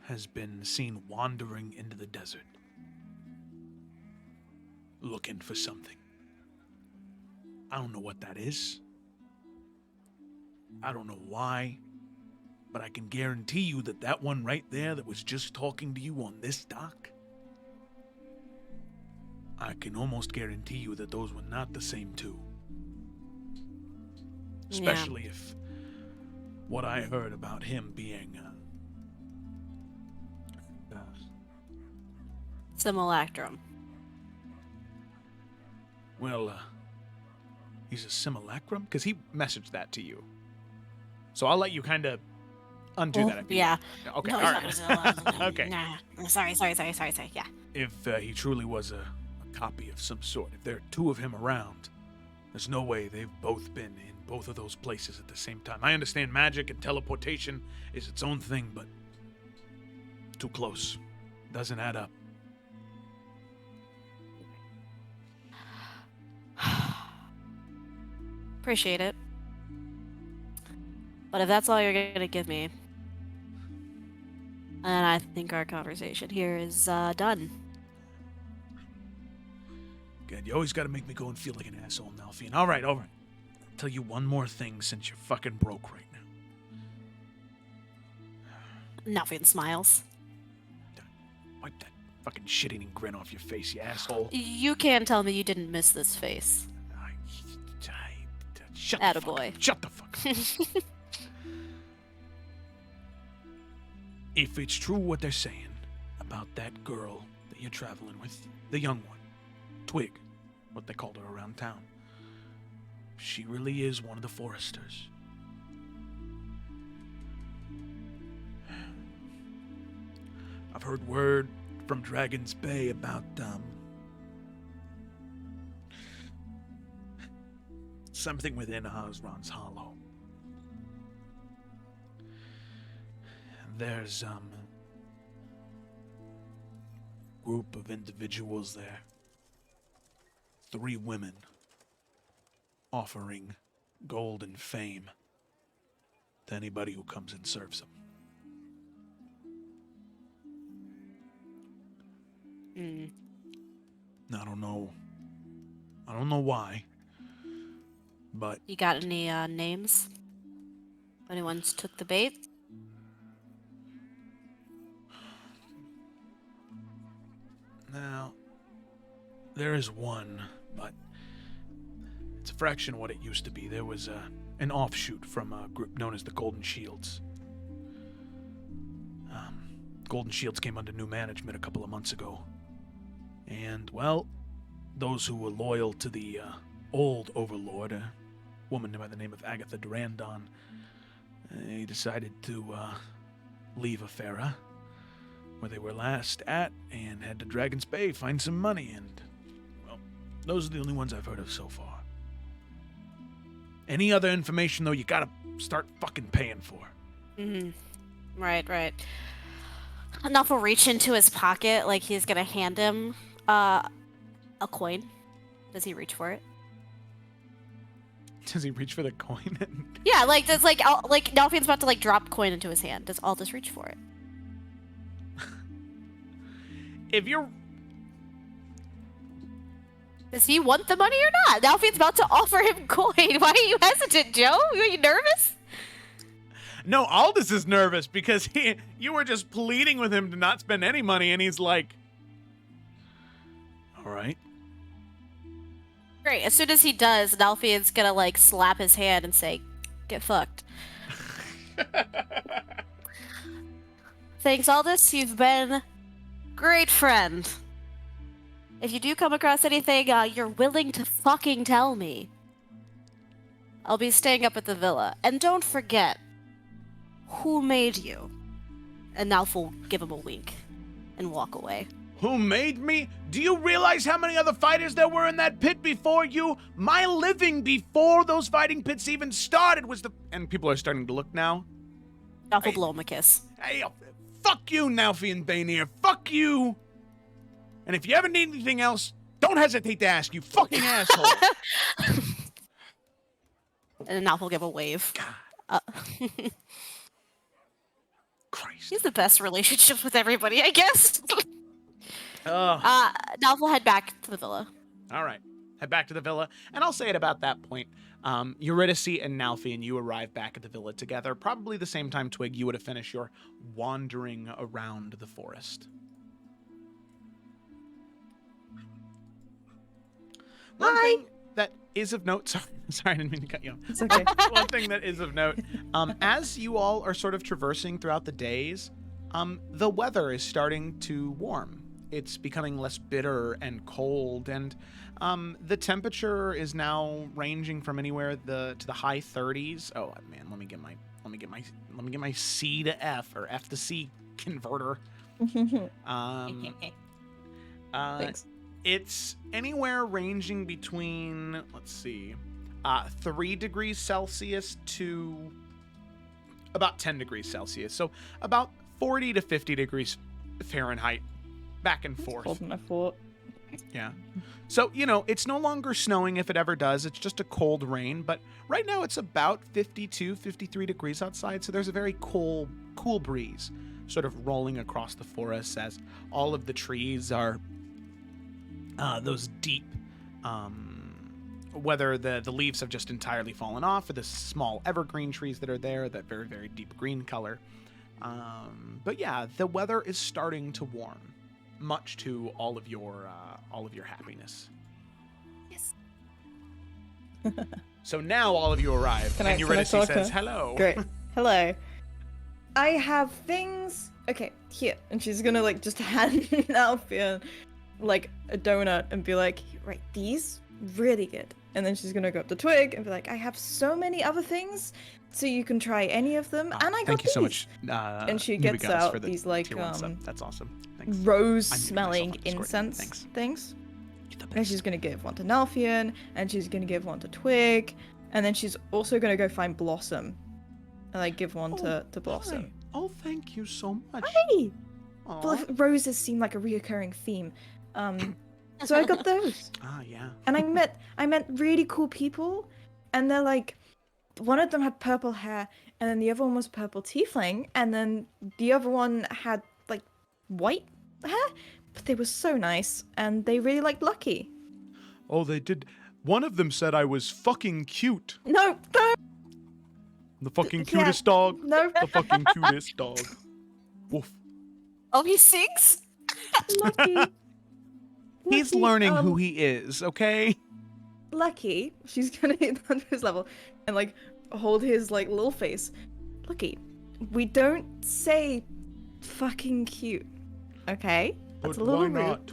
has been seen wandering into the desert, looking for something. I don't know what that is. I don't know why, but I can guarantee you that that one right there that was just talking to you on this dock, I can almost guarantee you that those were not the same two. Especially if what I heard about him being Simulacrum. Well, he's a simulacrum? Because he messaged that to you. So I'll let you kind of undo that. Yeah. Okay, No, all right. Okay. Nah. Sorry. Yeah. If he truly was a copy of some sort, if there are two of him around, there's no way they've both been in both of those places at the same time. I understand magic and teleportation is its own thing, but too close. Doesn't add up. Appreciate it. But if that's all you're gonna give me, then I think our conversation here is done. God, you always gotta make me go and feel like an asshole, Malfian. All right. I'll tell you one more thing since you're fucking broke right now. Nalfian smiles. Wipe that fucking shit-eating grin off your face, you asshole. You can't tell me you didn't miss this face. Shut Attaboy. Shut the fuck up. If it's true what they're saying about that girl that you're traveling with, the young one, Twig, what they called her around town, she really is one of the foresters. I've heard word from Dragon's Bay about something within Osron's Hollow. There's group of individuals there. 3 women offering gold and fame to anybody who comes and serves them. I don't know why, but You got any names? Anyone's took the bait? now there is one, but it's a fraction of what it used to be. There was an offshoot from a group known as the Golden Shields. Golden Shields came under new management a couple of months ago. And, well, those who were loyal to the old overlord, a woman by the name of Agatha Durandon, they decided to leave Afera, where they were last at, and head to Dragon's Bay, find some money, and, well, those are the only ones I've heard of so far. Any other information, though, you gotta start fucking paying for. Mm-hmm. Right. Enough will reach into his pocket like he's gonna hand him a coin. Does he reach for it? Does he reach for the coin? Yeah, like that's like Nalfian's about to like drop coin into his hand. Does Aldous reach for it? If you're... Does he want the money or not? Nalfian's about to offer him coin. Why are you hesitant, Joe? Are you nervous? No, Aldous is nervous because you were just pleading with him to not spend any money, and he's like, all right. Great. As soon as he does, Nalfian's gonna like slap his hand and say, "Get fucked." Thanks, Aldous. You've been great friend. If you do come across anything you're willing to fucking tell me, I'll be staying up at the villa. And don't forget, who made you? And Nalf will give him a wink and walk away. Who made me? Do you realize how many other fighters there were in that pit before you? My living before those fighting pits even started was the... And people are starting to look now. Nalf will blow him a kiss. Hey, fuck you, Nalfian Bainir. Fuck you. And if you ever need anything else, don't hesitate to ask, you fucking asshole. And Nalf will give a wave. Christ. He's the best relationships with everybody, I guess. Oh. Nalf will head back to the villa. all right, head back to the villa. And I'll say at about that point, Eurydice and Nalfian, you arrive back at the villa together. Probably the same time, Twig, you would have finished your wandering around the forest. One thing that is of note, sorry, I didn't mean to cut you off. It's okay. One thing that is of note, as you all are sort of traversing throughout the days, the weather is starting to warm. It's becoming less bitter and cold, and the temperature is now ranging from anywhere to the high 30s. Oh man, let me get my C to F or F to C converter. Thanks. It's anywhere ranging between, let's see, 3 degrees Celsius to about 10 degrees Celsius. So about 40 to 50 degrees Fahrenheit, back and forth. Colder than I thought. Yeah. So, it's no longer snowing if it ever does. It's just a cold rain. But right now it's about 52, 53 degrees outside. So there's a very cool breeze sort of rolling across the forest as all of the trees are those deep, whether the leaves have just entirely fallen off or the small evergreen trees that are there, that very, very deep green color. But yeah, the weather is starting to warm, much to all of your happiness. Yes. So now all of you arrive, and Eurydice says, hello. Great. Hello. I have things... Okay, here. And she's gonna, just hand Nalfian, a donut and be like, right, these? Really good. And then she's gonna go up to Twig and be like, I have so many other things, so you can try any of them. And I got Thank you these. so much. And she gets Nubigas out for the these, tier 1 sub. That's awesome. Thanks. rose-smelling I muted myself on incense Discord. things. And she's gonna give one to Nalfian, and she's gonna give one to Twig, and then she's also gonna go find Blossom, and give one to Blossom. Hi. Oh, thank you so much. Hey! Aw. Roses seem like a reoccurring theme. So I got those. Ah, yeah. And I met really cool people, and they're one of them had purple hair, and then the other one was purple tiefling, and then the other one had white hair. But they were so nice, and they really liked Lucky. Oh, they did. One of them said I was fucking cute. No, no. The fucking cutest dog. No. The fucking cutest dog. Woof. Oh, he sings? Lucky. He's learning who he is, okay? Lucky, she's gonna hit under his level and like hold his like little face. Lucky, we don't say fucking cute, okay? That's But a little why rude. not?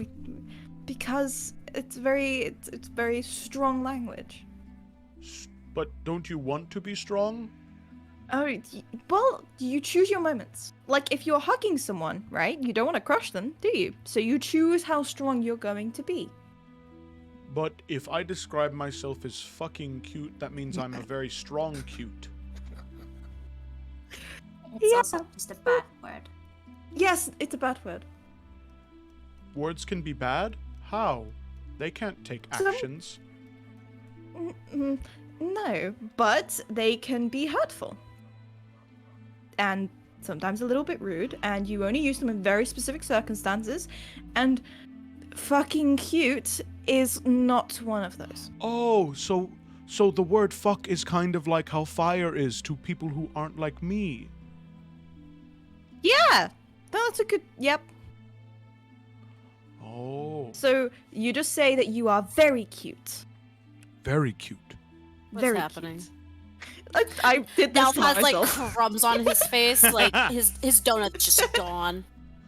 Because it's very strong language. But don't you want to be strong? Oh, well, you choose your moments. Like if you're hugging someone, right? You don't want to crush them, do you? So you choose how strong you're going to be. But if I describe myself as fucking cute, that means I'm a very strong cute. It's also just a bad word. Yes, it's a bad word. Words can be bad? How? They can't take actions. No, but they can be hurtful. And sometimes a little bit rude, and you only use them in very specific circumstances, and fucking cute is not one of those. Oh, so the word fuck is kind of like how fire is to people who aren't like me. Yeah! That's a good... Yep. Oh. So you just say that you are very cute. Very cute. What's Very happening? I did this Nelf to has like myself. crumbs on his face, like his donut's just gone.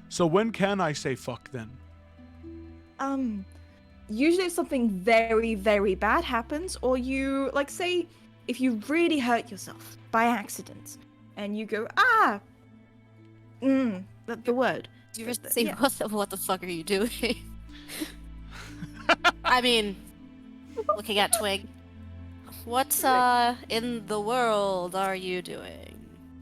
So when can I say fuck then? Usually if something very, very bad happens, or you, like, say, if you really hurt yourself by accident, and you go, the word. You just say, what the fuck are you doing? I mean, looking at Twig, what in the world are you doing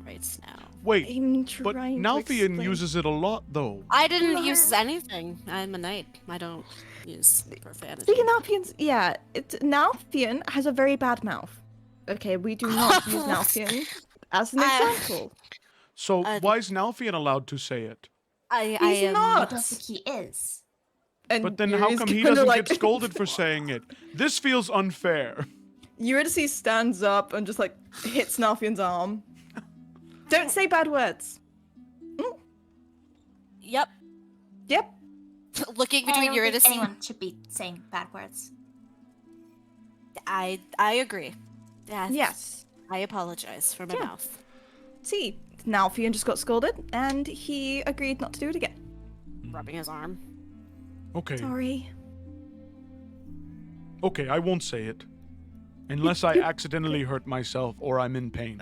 right now? Wait, I'm but trying to Nalfian explain. uses it a lot, though. I didn't use anything. I'm a knight. I don't use profanity. Speaking of Nalfians, yeah, Nalfian has a very bad mouth. Okay, we do not use Nalfian as an example. So why is Nalfian allowed to say it? I He's am not. I don't think he is. And But then Yuri's how come he kinda doesn't like... get scolded for saying it? This feels unfair. Eurydice stands up and just like hits Nalfian's arm. Don't say bad words. Yep. Yep. Looking I between don't Eurydice. think anyone should be saying bad words. I agree. Yes. I apologize for my mouth. See, Nalfian just got scolded, and he agreed not to do it again. Rubbing his arm. Okay. Sorry. Okay, I won't say it. Unless I accidentally hurt myself or I'm in pain.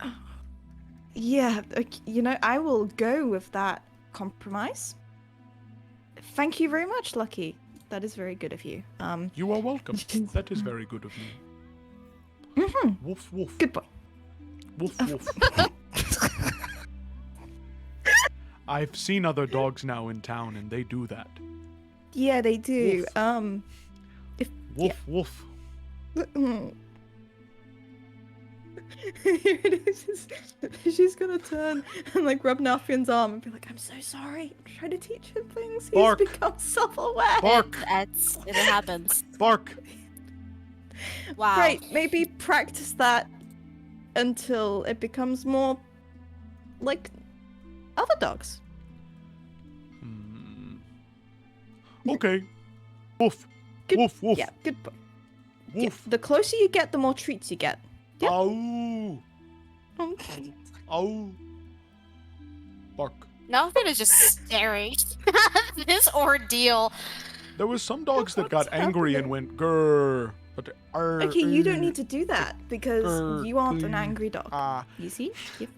Yeah, you know, I will go with that compromise. Thank you very much, Lucky. That is very good of you. You are welcome. That is very good of me. Woof woof. Good boy. Woof woof. I've seen other dogs now in town and they do that. Yeah, they do. Woof woof. She's gonna turn and like rub Nalfian's arm and be like, "I'm so sorry. I'm trying to teach him things. He's Bark. become self-aware." Bark. It happens. Bark. Wow. Right, maybe practice that until it becomes more like other dogs. Okay. Woof. Woof woof. Yeah, good boy. Woof. Yeah, the closer you get, the more treats you get. Yep. Ow. Ow. Bark. Nalfian is just staring at this ordeal. There was some dogs that got angry and went grrr. But Okay, you don't need to do that because you aren't an please. angry dog. You see? Yep.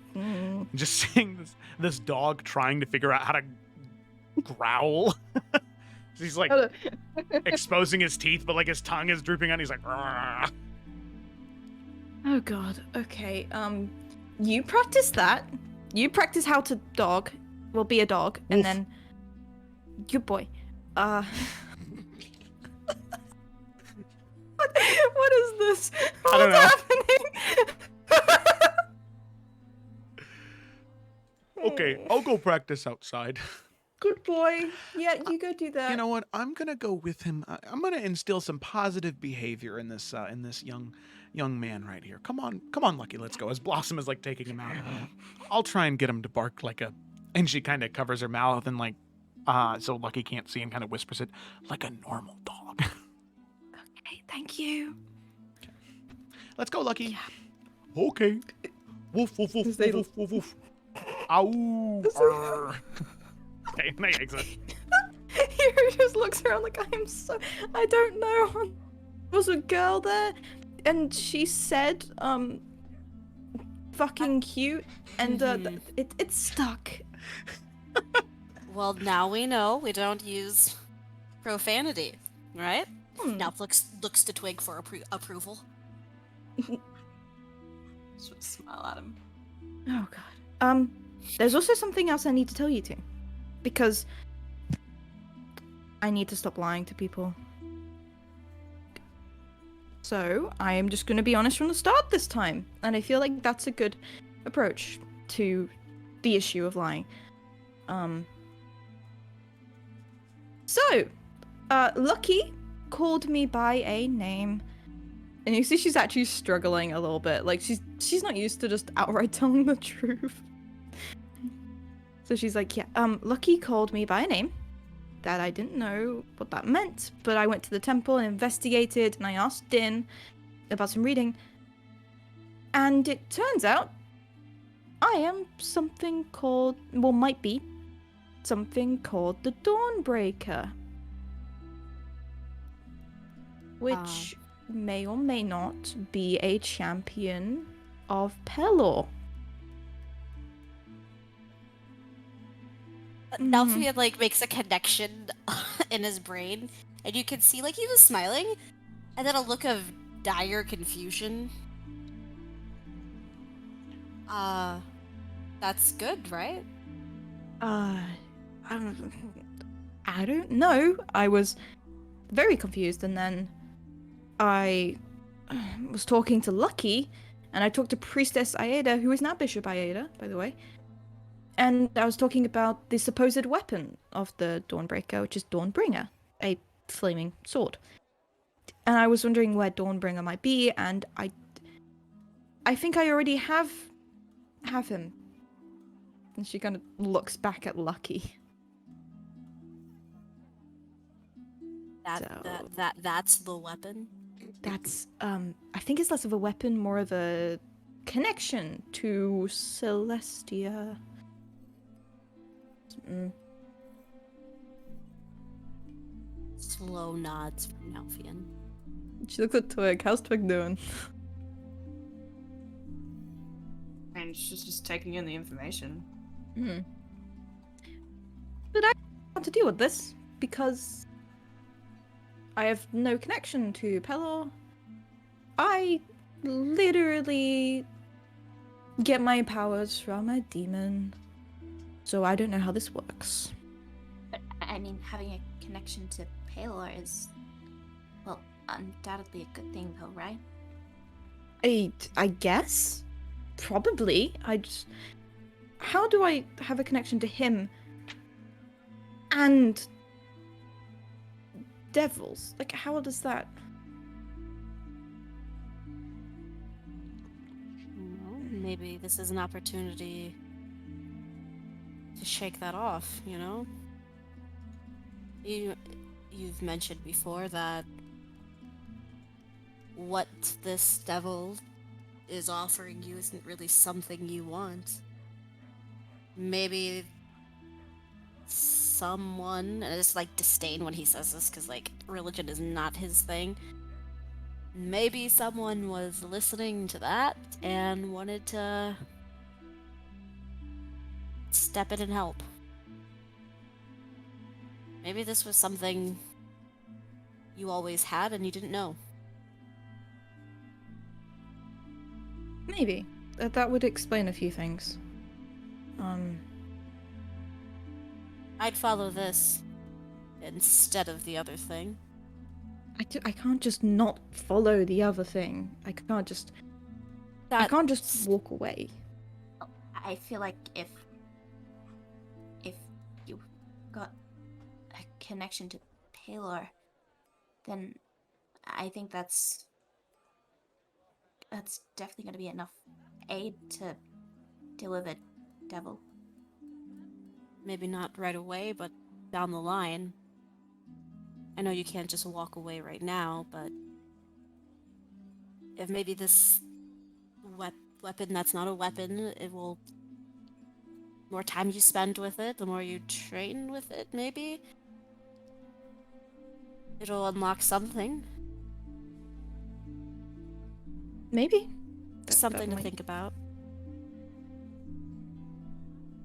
Just seeing this dog trying to figure out how to growl. He's like exposing his teeth, but like his tongue is drooping out. He's like, "Grrr." Oh god. Okay. You practice that. You practice how to dog. Well, be a dog, and then. Good boy. What is this? I don't know. Happening? Okay, I'll go practice outside. Good boy. Yeah, you go do that. You know what? I'm gonna go with him. I'm gonna instill some positive behavior in this young man right here. Come on, Lucky, let's go. As Blossom is like taking him out, I'll try and get him to bark like a. And she kind of covers her mouth and like, so Lucky can't see and kind of whispers it like a normal dog. Okay, thank you. Let's go, Lucky. Yeah. Okay. Woof woof woof woof woof woof woof. Ow. Okay, and they exit. Hero just looks around like I don't know. There was a girl there, and she said, fucking cute, and it stuck. Well, now we know we don't use profanity, right? Now looks to Twig for approval. Just smile at him. Oh god. There's also something else I need to tell you two, because I need to stop lying to people. So I am just going to be honest from the start this time, and I feel like that's a good approach to the issue of lying. So, Lucky called me by a name, and you see she's actually struggling a little bit. Like she's not used to just outright telling the truth. So she's like, yeah, Lucky called me by a name that I didn't know what that meant, but I went to the temple and investigated, and I asked Din about some reading, and it turns out I am something called, well, might be something called the Dawnbreaker, which may or may not be a champion of Pelor. Nalfian makes a connection in his brain, and you can see he was smiling, and then a look of dire confusion. That's good, right? I don't know. I was very confused, and then I was talking to Lucky, and I talked to Priestess Aida, who is now Bishop Aida, by the way. And I was talking about the supposed weapon of the Dawnbreaker, which is Dawnbringer, a flaming sword. And I was wondering where Dawnbringer might be, and I think I already have him. And she kind of looks back at Lucky. That's the weapon? That's, I think it's less of a weapon, more of a connection to Celestia. Slow nods from Nalfian. She looks at Twig. How's Twig doing? And she's just taking in the information. But I want to deal with this because I have no connection to Pelor. I literally get my powers from a demon. So I don't know how this works. But, I mean, having a connection to Pelor is, well, undoubtedly a good thing, though, right? I guess? Probably. How do I have a connection to him and devils? How does that... Well, maybe this is an opportunity to shake that off, you know? You've mentioned before that what this devil is offering you isn't really something you want. Maybe someone, and it's disdain when he says this because religion is not his thing. Maybe someone was listening to that and wanted to step in and help. Maybe this was something you always had and you didn't know. Maybe. That would explain a few things. I'd follow this instead of the other thing. I can't just not follow the other thing. I can't just walk away. I feel like if you go connection to Palor, then I think that's definitely going to be enough aid to deal with a devil. Maybe not right away, but down the line. I know you can't just walk away right now, but if maybe this weapon that's not a weapon, it will... more time you spend with it, the more you train with it, maybe? It'll unlock something. Maybe. Something to think about.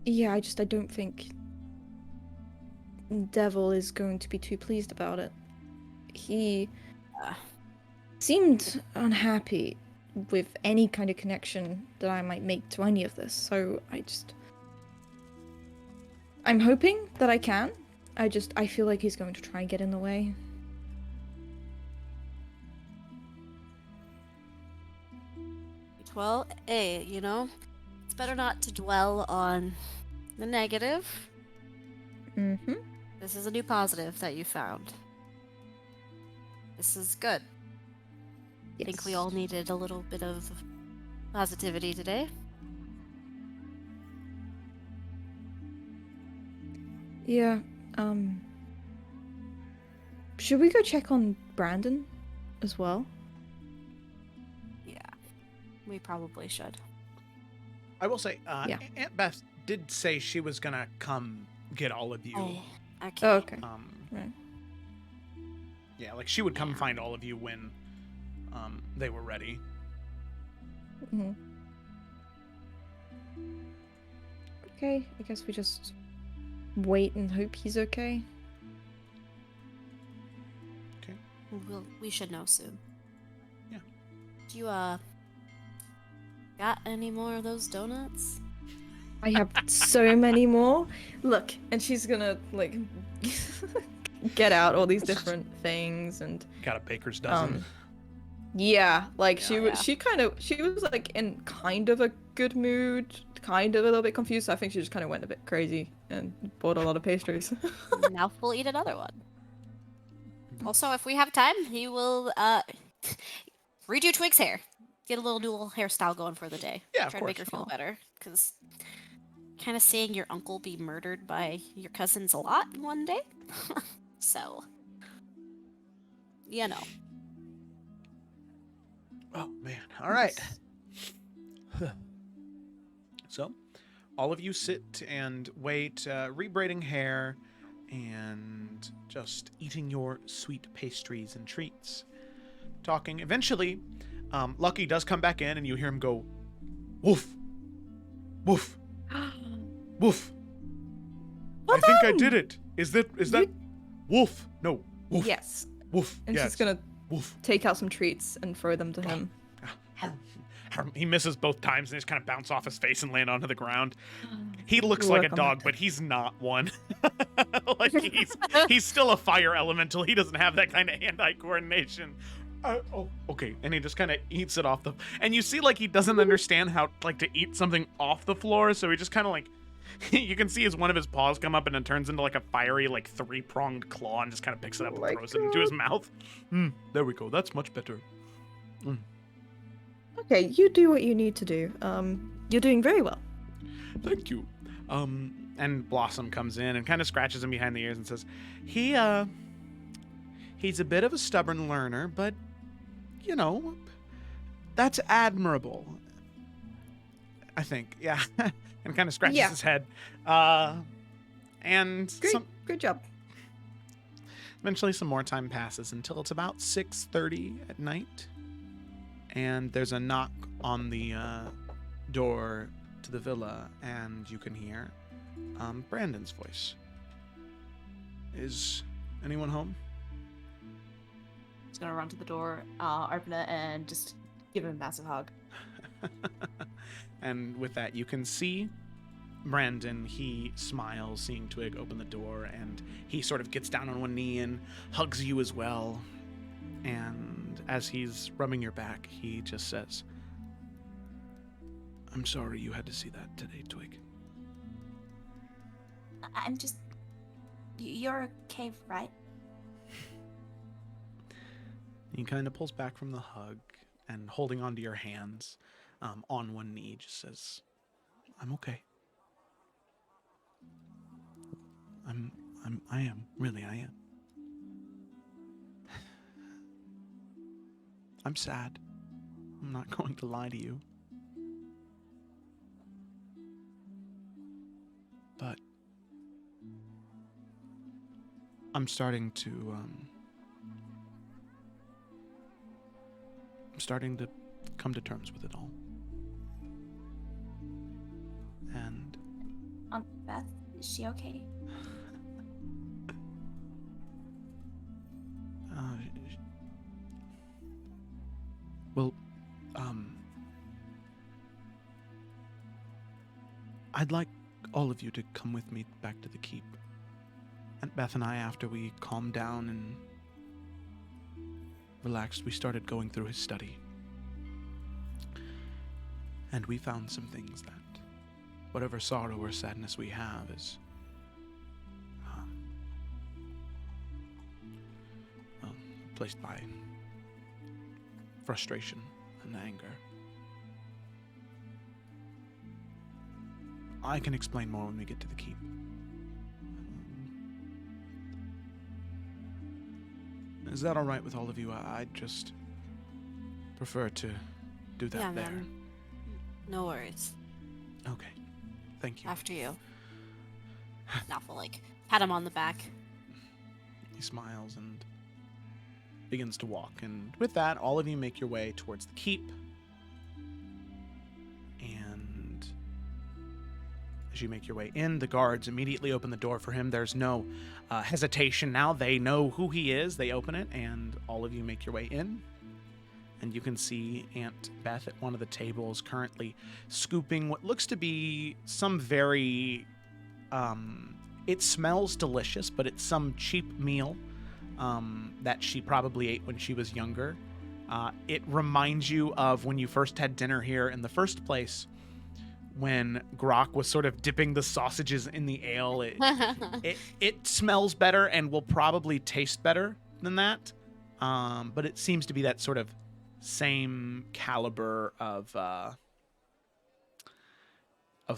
Yeah, I don't think Devil is going to be too pleased about it. He seemed unhappy with any kind of connection that I might make to any of this, so I'm hoping that I can. I feel like he's going to try and get in the way. Well, it's better not to dwell on the negative. Mm-hmm. This is a new positive that you found. This is good. I think we all needed a little bit of positivity today. Yeah, should we go check on Brandon as well? Yeah, we probably should. I will say, Aunt Beth did say she was gonna come get all of you. Okay. Oh, okay. Right. Yeah, like she would come find all of you when they were ready. Mm-hmm. Okay, I guess we just wait and hope he's okay. Okay. We should know soon. Yeah. Do you got any more of those donuts? I have so many more. Look, and she's gonna like get out all these different things and got a baker's dozen. Yeah, like she was like in kind of a good mood, kind of a little bit confused. So I think she just kind of went a bit crazy and bought a lot of pastries. Now we'll eat another one. Also, if we have time, he will redo Twig's hair. Get a little dual hairstyle going for the day. Yeah, of Try to make her course. feel better, because kind of seeing your uncle be murdered by your cousins a lot in one day. So, Oh man! All right. So, all of you sit and wait, rebraiding hair, and just eating your sweet pastries and treats. Talking. Eventually, Lucky does come back in, and you hear him go, "Woof, woof, woof." I think I did it. Is that woof? No, woof. Yes. Woof. And yes. she's gonna woof. take out some treats and throw them to him. He misses both times and just kind of bounce off his face and land onto the ground. He looks like a dog, but he's not one. Like he's still a fire elemental. He doesn't have that kind of hand-eye coordination. Okay. And he just kind of eats it off the... And you see, like, he doesn't understand how, like, to eat something off the floor, so he just kind of, like... You can see one of his paws come up and it turns into, like, a fiery, like, three-pronged claw and just kind of picks it up and throws it into his mouth. There we go. That's much better. Okay, you do what you need to do. You're doing very well. Thank you. And Blossom comes in and kind of scratches him behind the ears and says, he's a bit of a stubborn learner, but, that's admirable. I think, yeah. And kind of scratches his head. And good job. Eventually some more time passes until it's about 6:30 at night. And there's a knock on the door to the villa, and you can hear Brandon's voice. Is anyone home? He's gonna run to the door, open it, and just give him a massive hug. And with that, you can see Brandon. He smiles, seeing Twig open the door, and he sort of gets down on one knee and hugs you as well. And as he's rubbing your back, he just says, "I'm sorry you had to see that today, Twig." I'm just You're okay, right? He kind of pulls back from the hug and holding onto your hands, on one knee, just says, "I'm okay. I am. Really, I am. I'm sad. I'm not going to lie to you. But I'm starting to come to terms with it all. And Aunt Beth, is she okay? Well, I'd like all of you to come with me back to the keep. Aunt Beth and I, after we calmed down and relaxed, we started going through his study. And we found some things that, whatever sorrow or sadness we have is, replaced by frustration and anger. I can explain more when we get to the keep. Is that all right with all of you? I'd just prefer to do that there. Man. No worries. Okay. Thank you. After you. Now for pat him on the back. He smiles and begins to walk. And with that, all of you make your way towards the keep. And as you make your way in, the guards immediately open the door for him. There's no hesitation now. They know who he is. They open it, and all of you make your way in. And you can see Aunt Beth at one of the tables currently scooping what looks to be some very... it smells delicious, but it's some cheap meal that she probably ate when she was younger. It reminds you of when you first had dinner here in the first place, when Grok was sort of dipping the sausages in the ale. It smells better and will probably taste better than that, but it seems to be that sort of same caliber of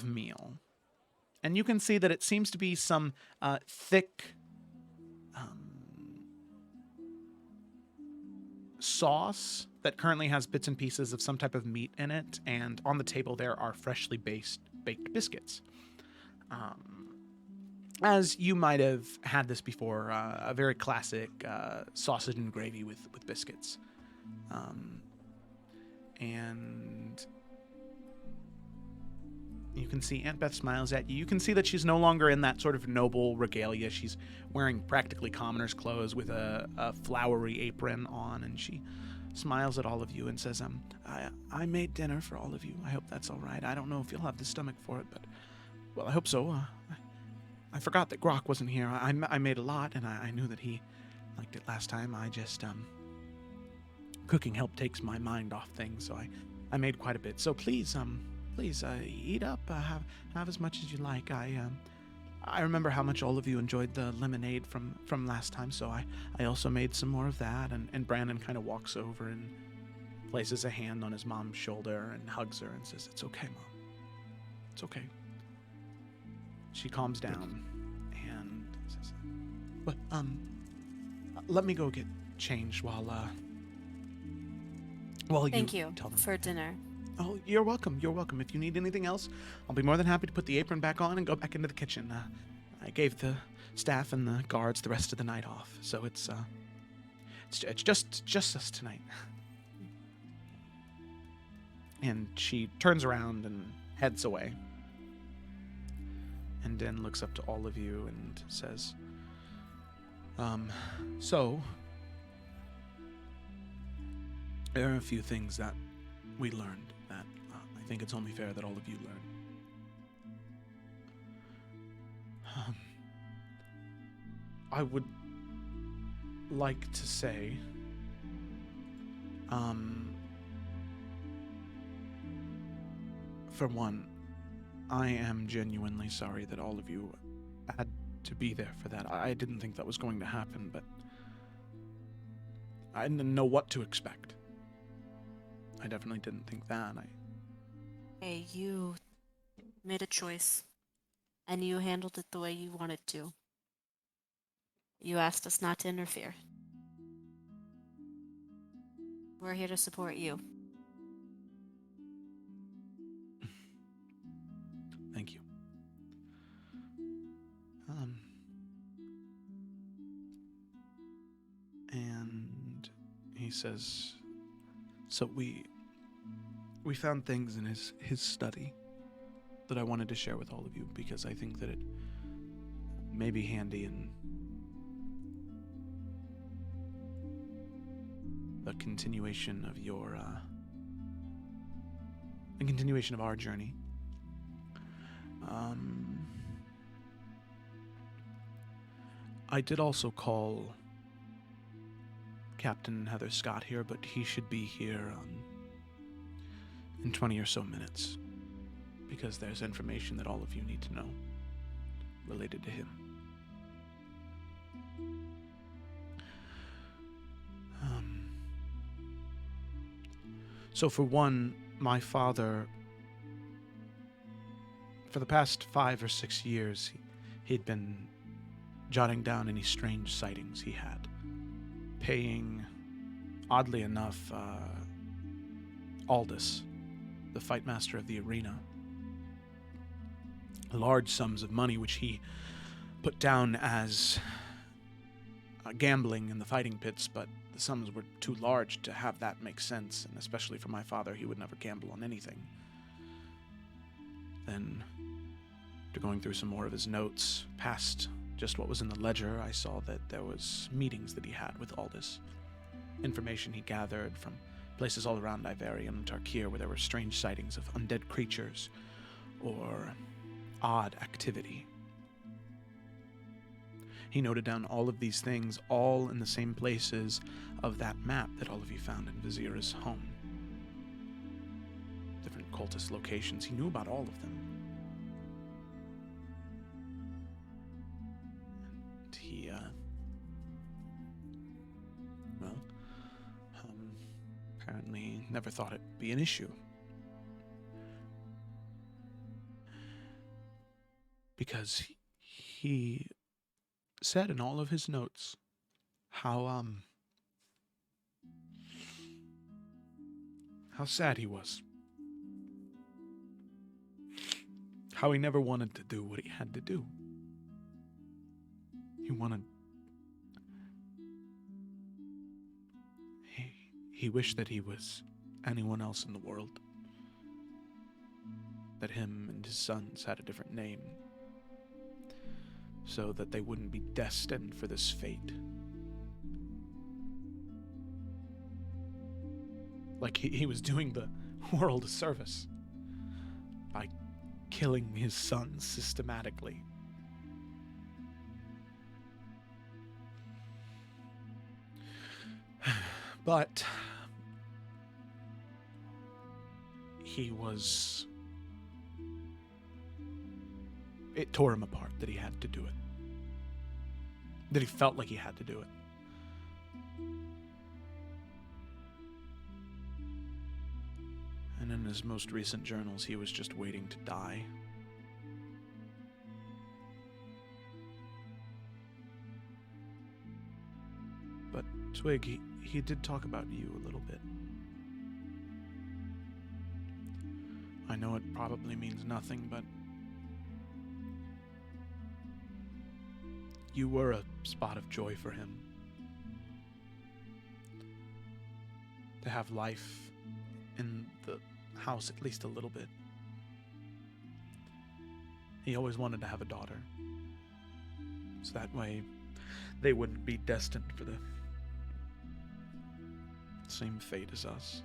meal. And you can see that it seems to be some thick sauce that currently has bits and pieces of some type of meat in it, and on the table there are freshly baked biscuits. As you might have had this before, a very classic sausage and gravy with biscuits. And you can see Aunt Beth smiles at you. You can see that she's no longer in that sort of noble regalia. She's wearing practically commoner's clothes with a flowery apron on, and she smiles at all of you and says, I made dinner for all of you. I hope that's all right. I don't know if you'll have the stomach for it, but, well, I hope so. I forgot that Grok wasn't here. I made a lot, and I knew that he liked it last time. I just, cooking help takes my mind off things, so I made quite a bit. So please eat up. Have as much as you like. I remember how much all of you enjoyed the lemonade from last time, so I also made some more of that. And Brandon kind of walks over and places a hand on his mom's shoulder and hugs her and says, "It's okay, Mom. It's okay." She calms down and says, "But let me go get changed while Thank you for dinner." Oh, you're welcome. You're welcome. If you need anything else, I'll be more than happy to put the apron back on and go back into the kitchen. I gave the staff and the guards the rest of the night off, so it's just us tonight. And she turns around and heads away. And then looks up to all of you and says, so there are a few things that we learned that I think it's only fair that all of you learn. I would like to say, for one, I am genuinely sorry that all of you had to be there for that. I didn't think that was going to happen, but I didn't know what to expect. I definitely didn't think that. Hey, you made a choice, and you handled it the way you wanted to. You asked us not to interfere. We're here to support you. Thank you. And he says, so we found things in his study that I wanted to share with all of you because I think that it may be handy in a continuation of our journey. I did also call Captain Heather Scott here, but he should be here in 20 or so minutes because there's information that all of you need to know related to him. So for one, my father, for the past 5 or 6 years, he'd been jotting down any strange sightings he had, paying, oddly enough, Aldous, the fight master of the arena, large sums of money which he put down as gambling in the fighting pits, but the sums were too large to have that make sense, and especially for my father, he would never gamble on anything. Then, after going through some more of his notes, past just what was in the ledger, I saw that there was meetings that he had with Aldous, information he gathered from places all around Iverion and Tarkir where there were strange sightings of undead creatures or odd activity. He noted down all of these things, all in the same places of that map that all of you found in Vizira's home. Different cultist locations. He knew about all of them. And he, apparently never thought it'd be an issue. Because he said in all of his notes how sad he was. How he never wanted to do what he had to do. He wished that he was anyone else in the world. That him and his sons had a different name. So that they wouldn't be destined for this fate. Like he was doing the world a service by killing his sons systematically. But it tore him apart that he had to do it. That he felt like he had to do it. And in his most recent journals, he was just waiting to die. But Twig, he did talk about you a little bit. I know it probably means nothing, but you were a spot of joy for him. To have life in the house at least a little bit. He always wanted to have a daughter. So that way they wouldn't be destined for the same fate as us.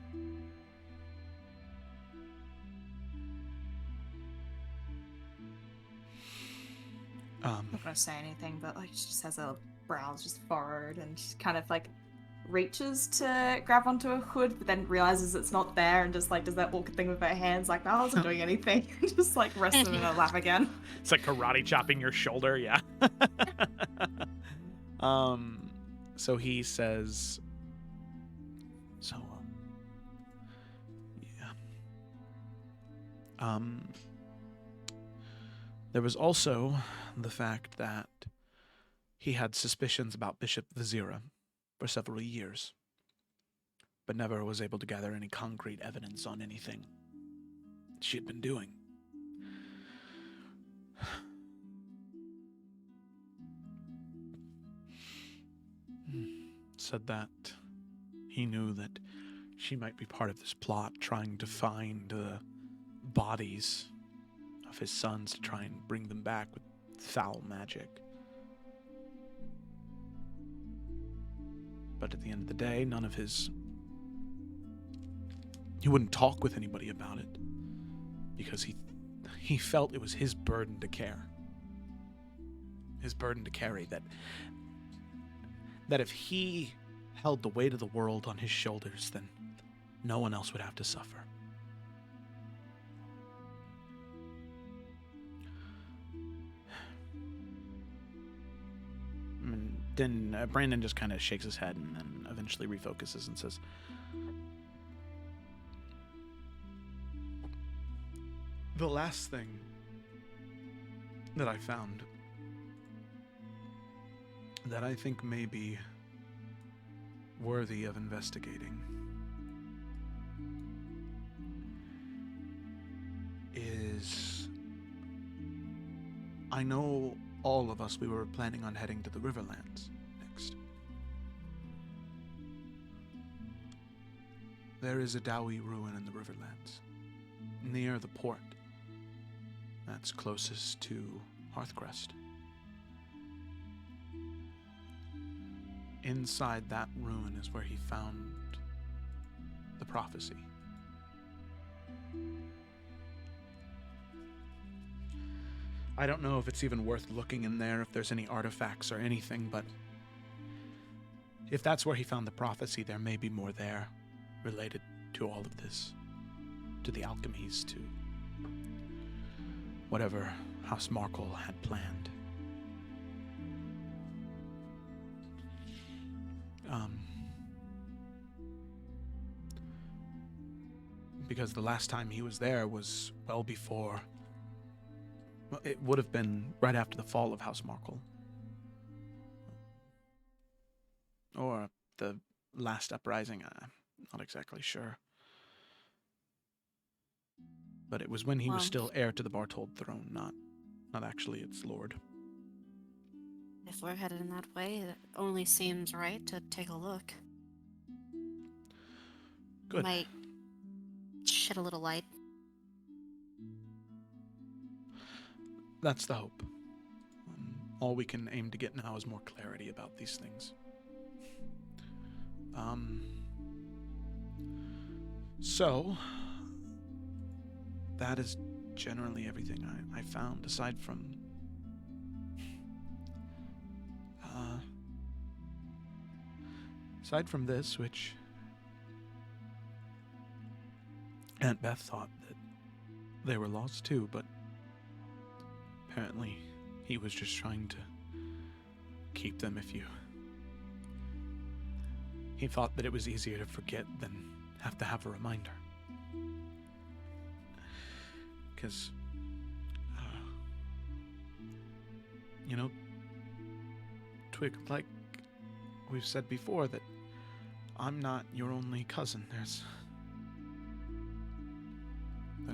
I'm not gonna say anything, but like she just has her brows just furrowed and she kind of like reaches to grab onto a hood, but then realizes it's not there and just like does that awkward thing with her hands, like, no, I wasn't doing anything. Just like rests in her lap again. It's like karate chopping your shoulder, yeah. So he says, yeah. There was also the fact that he had suspicions about Bishop Vizira for several years, but never was able to gather any concrete evidence on anything she had been doing. Said that he knew that she might be part of this plot, trying to find the bodies of his sons to try and bring them back with foul magic. But at the end of the day, he wouldn't talk with anybody about it because he felt it was his burden to care. His burden to carry, that if he held the weight of the world on his shoulders, then no one else would have to suffer. And then Brandon just kind of shakes his head and then eventually refocuses and says, the last thing that I found that I think may be worthy of investigating is, I know all of us, we were planning on heading to the Riverlands next. There is a Dowie ruin in the Riverlands, near the port. That's closest to Hearthcrest. Inside that ruin is where he found the prophecy. I don't know if it's even worth looking in there, if there's any artifacts or anything, but if that's where he found the prophecy, there may be more there related to all of this, to the alchemies, to whatever House Markle had planned. Because the last time he was there was well before, well, it would have been right after the fall of House Markle. Or the last uprising, I'm not exactly sure. But it was when he was still heir to the Bartold throne, not actually its lord. If we're headed in that way, it only seems right to take a look. Good. Might shed a little light. That's the hope. All we can aim to get now is more clarity about these things. So, that is generally everything I found, aside from this, which Aunt Beth thought that they were lost too, but apparently he was just trying to keep them he thought that it was easier to forget than have to have a reminder. Because, Twig, like we've said before, that I'm not your only cousin. There's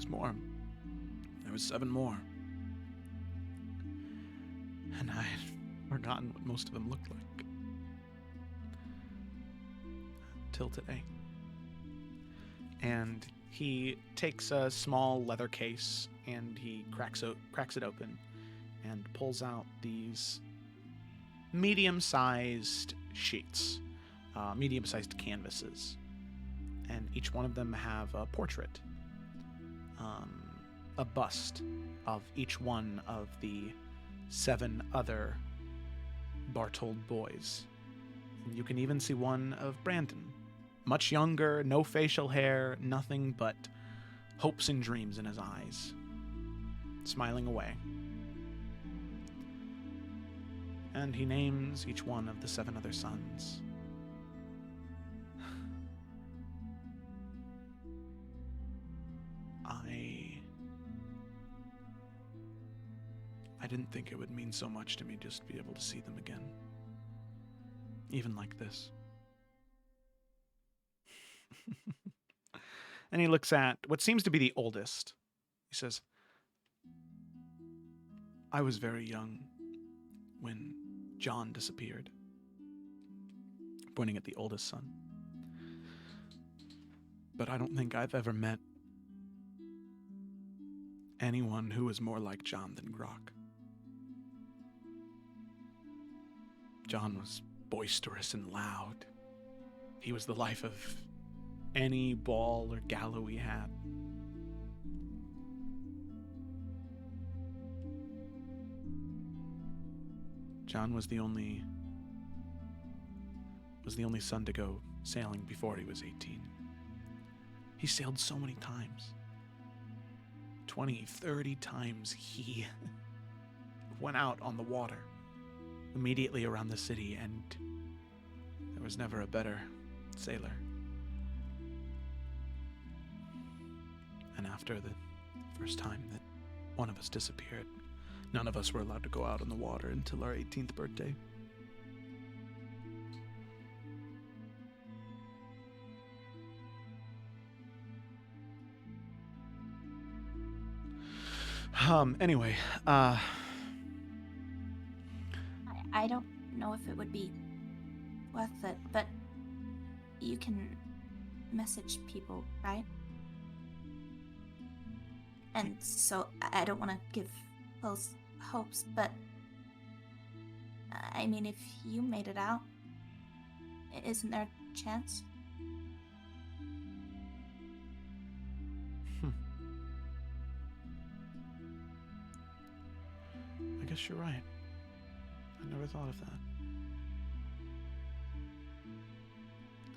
more. There was 7 more. And I had forgotten what most of them looked like. Till today. And he takes a small leather case and he cracks it open and pulls out these medium-sized sheets, medium-sized canvases. And each one of them have a portrait, a bust of each one of the 7 other Bartold boys. And you can even see one of Brandon. Much younger, no facial hair, nothing but hopes and dreams in his eyes. Smiling away. And he names each one of the 7 other sons. I didn't think it would mean so much to me just to be able to see them again. Even like this. And he looks at what seems to be the oldest. He says, I was very young when John disappeared. Pointing at the oldest son. But I don't think I've ever met anyone who was more like John than Grok. John was boisterous and loud. He was the life of any ball or gala we had. John was the only son to go sailing before he was 18. He sailed so many times. 20, 30 times he went out on the water immediately around the city, and there was never a better sailor. And after the first time that one of us disappeared, none of us were allowed to go out on the water until our 18th birthday. Anyway, I don't know if it would be worth it, but you can message people, right? And so I don't want to give false hopes, but I mean, if you made it out, isn't there a chance? I guess you're right. I never thought of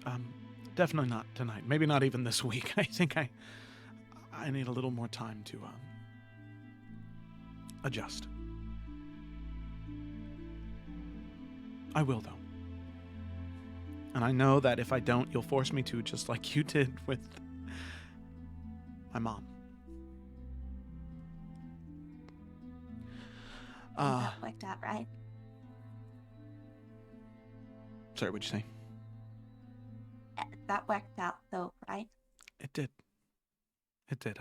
that. Definitely not tonight. Maybe not even this week. I think I need a little more time to adjust. I will, though. And I know that if I don't, you'll force me to, just like you did with my mom. That worked out, right? Sorry, what'd you say? That worked out, though, right? It did. It did.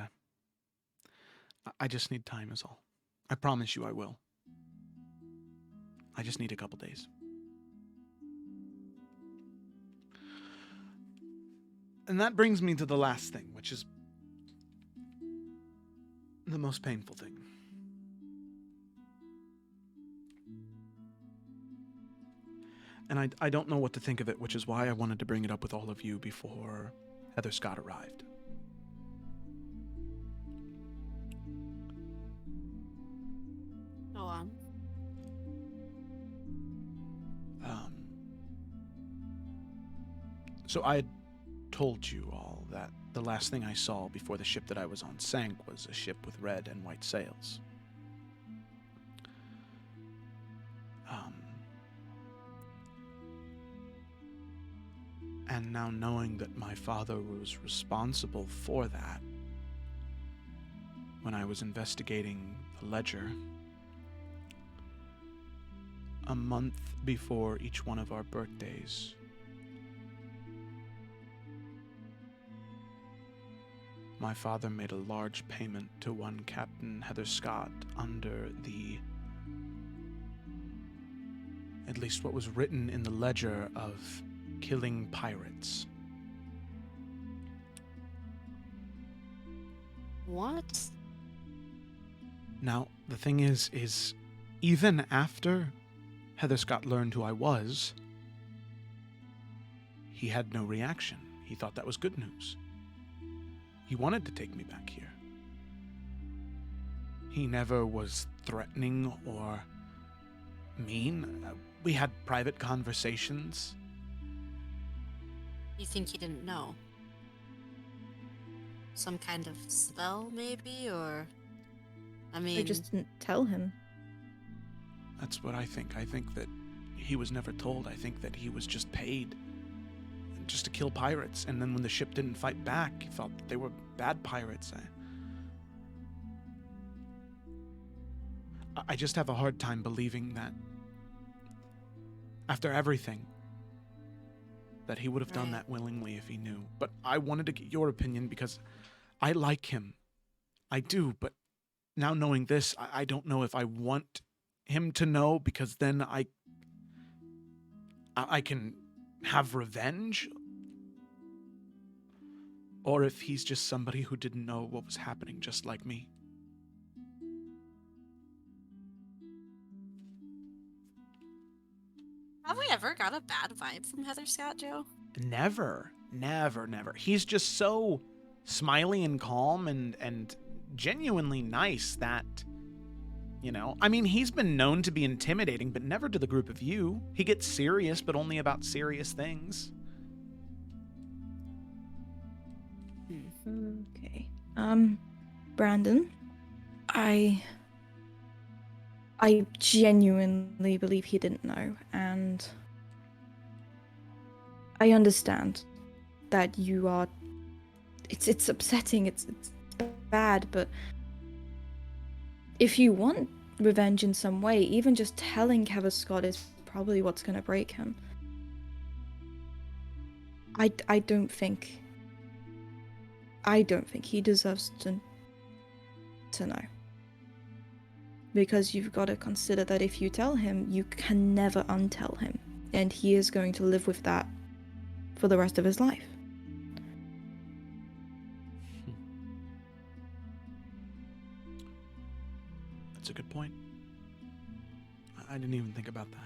I just need time is all. I promise you I will. I just need a couple days. And that brings me to the last thing, which is the most painful thing. And I don't know what to think of it, which is why I wanted to bring it up with all of you before Heather Scott arrived. Go on. So I had told you all that the last thing I saw before the ship that I was on sank was a ship with red and white sails. And now knowing that my father was responsible for that, when I was investigating the ledger, a month before each one of our birthdays, my father made a large payment to one Captain Heather Scott under the, at least what was written in the ledger, of killing pirates. What? Now, the thing is even after Heather Scott learned who I was, he had no reaction. He thought that was good news. He wanted to take me back here. He never was threatening or mean. We had private conversations. You think he didn't know? Some kind of spell, maybe? Or... I mean... They just didn't tell him. That's what I think. I think that he was never told. I think that he was just paid just to kill pirates. And then when the ship didn't fight back, he thought that they were bad pirates. I just have a hard time believing that after everything, that he would have done that willingly if he knew. But I wanted to get your opinion because I like him. I do, but now knowing this, I don't know if I want him to know, because then I can have revenge, or if he's just somebody who didn't know what was happening, just like me. Have we ever got a bad vibe from Heather Scott, Joe? Never. He's just so smiley and calm and genuinely nice that, I mean, he's been known to be intimidating, but never to the group of you. He gets serious, but only about serious things. Okay. Brandon, I genuinely believe he didn't know, and I understand that you are. It's upsetting. It's bad, but if you want revenge in some way, even just telling Heather Scott is probably what's going to break him. I don't think he deserves to know. Because you've got to consider that if you tell him, you can never untell him. And he is going to live with that for the rest of his life. That's a good point. I didn't even think about that.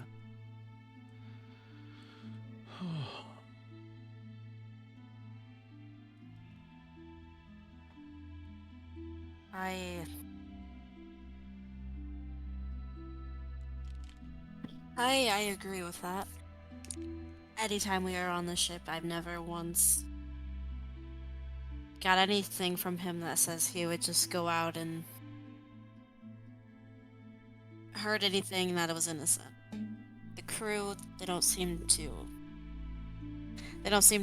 I agree with that. Anytime we are on the ship, I've never once got anything from him that says he would just go out and hurt anything that was innocent. The crew, they don't seem to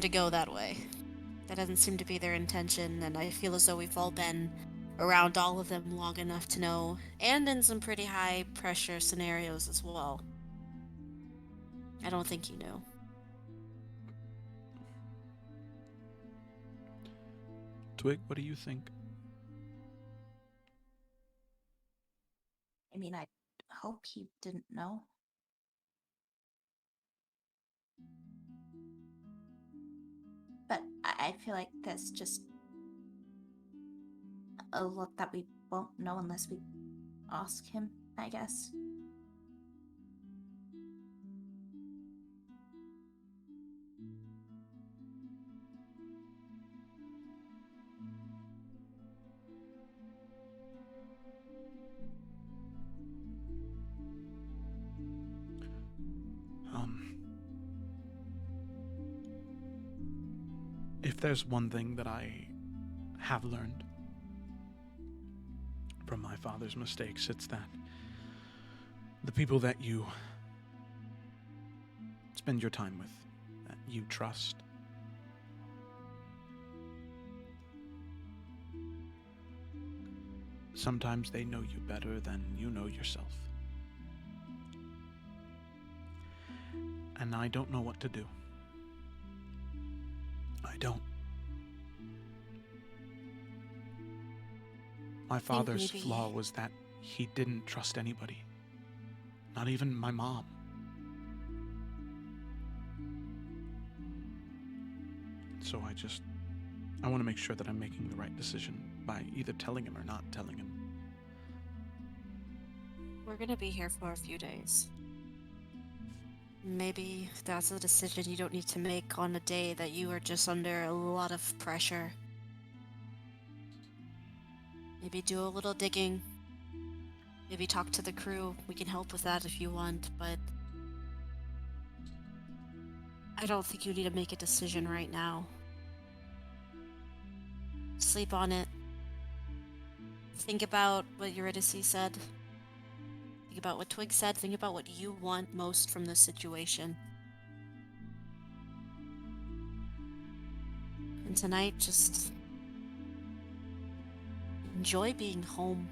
go that way. That doesn't seem to be their intention, and I feel as though we've all been around all of them long enough to know, and in some pretty high pressure scenarios as well. I don't think you knew. Twig, what do you think? I mean, I hope he didn't know. But I feel like there's just a lot that we won't know unless we ask him, I guess. If there's one thing that I have learned from my father's mistakes, it's that the people that you spend your time with, that you trust, sometimes they know you better than you know yourself. And I don't know what to do. I don't. My father's flaw was that he didn't trust anybody. Not even my mom. So I want to make sure that I'm making the right decision by either telling him or not telling him. We're gonna be here for a few days. Maybe that's a decision you don't need to make on a day that you are just under a lot of pressure. Maybe do a little digging. Maybe talk to the crew. We can help with that if you want, but I don't think you need to make a decision right now. Sleep on it. Think about what Eurydice said. Think about what Twig said. Think about what you want most from this situation. And tonight, just enjoy being home.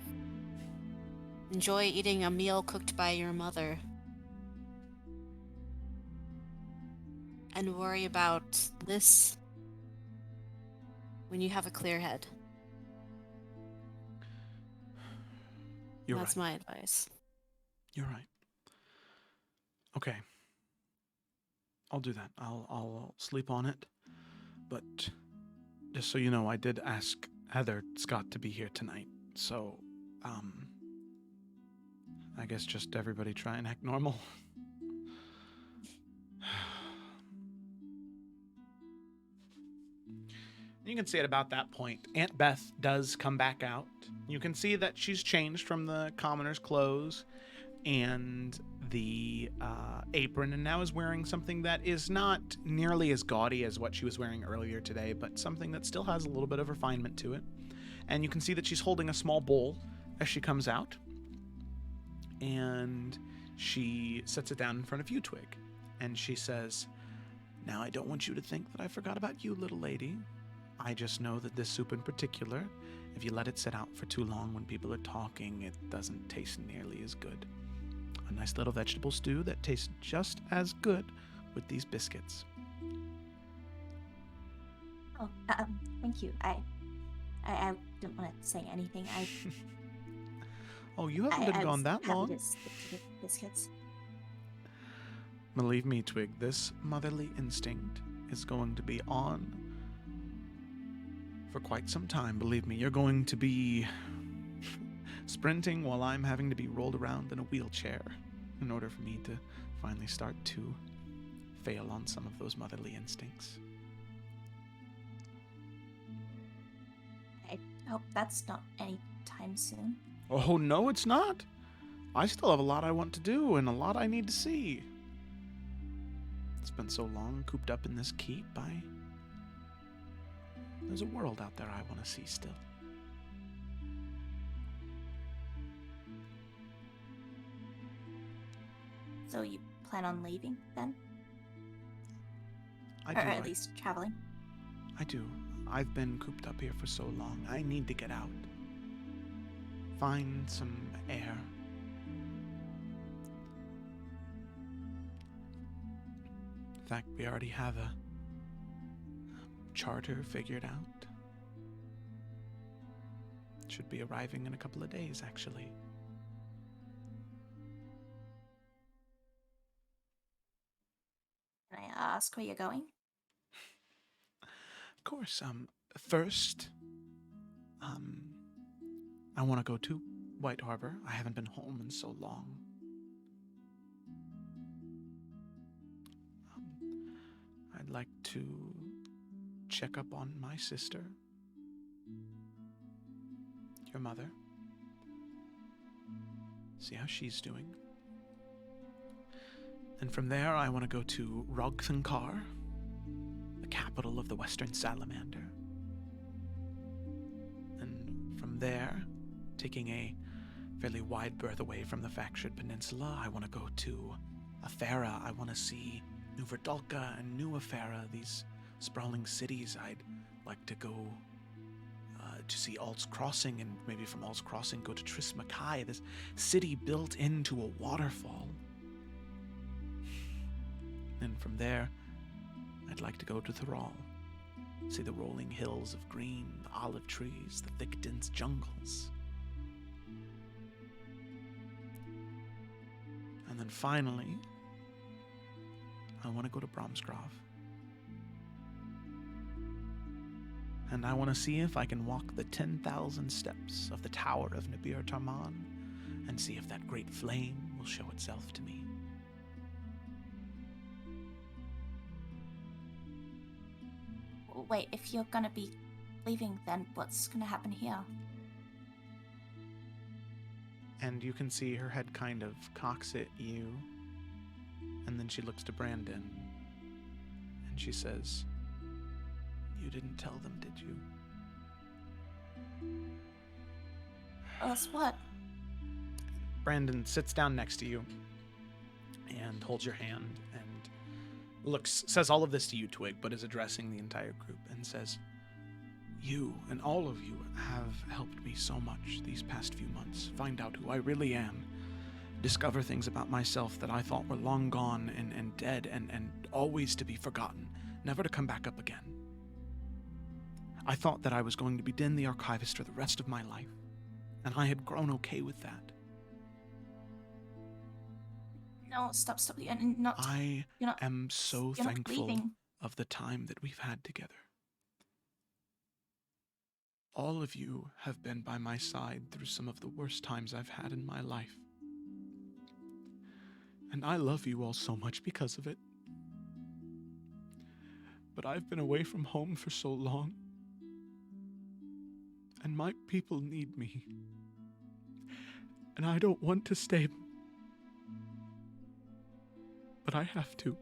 Enjoy eating a meal cooked by your mother. And worry about this when you have a clear head. That's my advice. You're right. Okay. I'll do that. I'll sleep on it. But just so you know, I did ask Heather Scott to be here tonight. So, I guess just everybody try and act normal. You can see at about that point, Aunt Beth does come back out. You can see that she's changed from the commoner's clothes and the apron, and now is wearing something that is not nearly as gaudy as what she was wearing earlier today, but something that still has a little bit of refinement to it. And you can see that she's holding a small bowl as she comes out, and she sets it down in front of you, Twig, and she says, "Now I don't want you to think that I forgot about you, little lady. I just know that this soup in particular, if you let it sit out for too long when people are talking, it doesn't taste nearly as good. A nice little vegetable stew that tastes just as good with these biscuits." Oh, thank you. I didn't want to say anything. Oh, you haven't been gone that long. To stick to the biscuits. Believe me, Twig, this motherly instinct is going to be on for quite some time. Believe me, you're going to be sprinting while I'm having to be rolled around in a wheelchair in order for me to finally start to fail on some of those motherly instincts. I hope that's not any time soon. Oh, no, it's not. I still have a lot I want to do and a lot I need to see. It's been so long cooped up in this keep. There's a world out there I want to see still. So you plan on leaving then? I or do. at least traveling? I do. I've been cooped up here for so long. I need to get out. Find some air. In fact, we already have a charter figured out. Should be arriving in a couple of days, actually. Can I ask where you're going? Of course. First, I want to go to White Harbor. I haven't been home in so long. I'd like to check up on my sister, your mother, see how she's doing. And from there, I want to go to Rogthankar, the capital of the Western Salamander. And from there, taking a fairly wide berth away from the Factured Peninsula, I want to go to Afera. I want to see New Verdalka and New Afera, these sprawling cities. I'd like to go to see Alt's Crossing, and maybe from Alt's Crossing go to Trismakai, this city built into a waterfall. And from there, I'd like to go to Thrall, see the rolling hills of green, the olive trees, the thick, dense jungles. And then finally, I want to go to Bromsgrove. And I want to see if I can walk the 10,000 steps of the Tower of Nabir Tarman and see if that great flame will show itself to me. Wait, if you're gonna be leaving, then what's gonna happen here? And you can see her head kind of cocks at you, and then she looks to Brandon, and she says, "You didn't tell them, did you?" Us what? Brandon sits down next to you and holds your hand and says all of this to you, Twig, but is addressing the entire group and says, "You and all of you have helped me so much these past few months find out who I really am, discover things about myself that I thought were long gone and dead and always to be forgotten, never to come back up again. I thought that I was going to be Din the Archivist for the rest of my life, and I had grown okay with that. No, stop. You're not. I You're not, am so you're not thankful leaving. of the time that we've had together. All of you have been by my side through some of the worst times I've had in my life. And I love you all so much because of it. But I've been away from home for so long. And my people need me. And I don't want to stay. But I have to.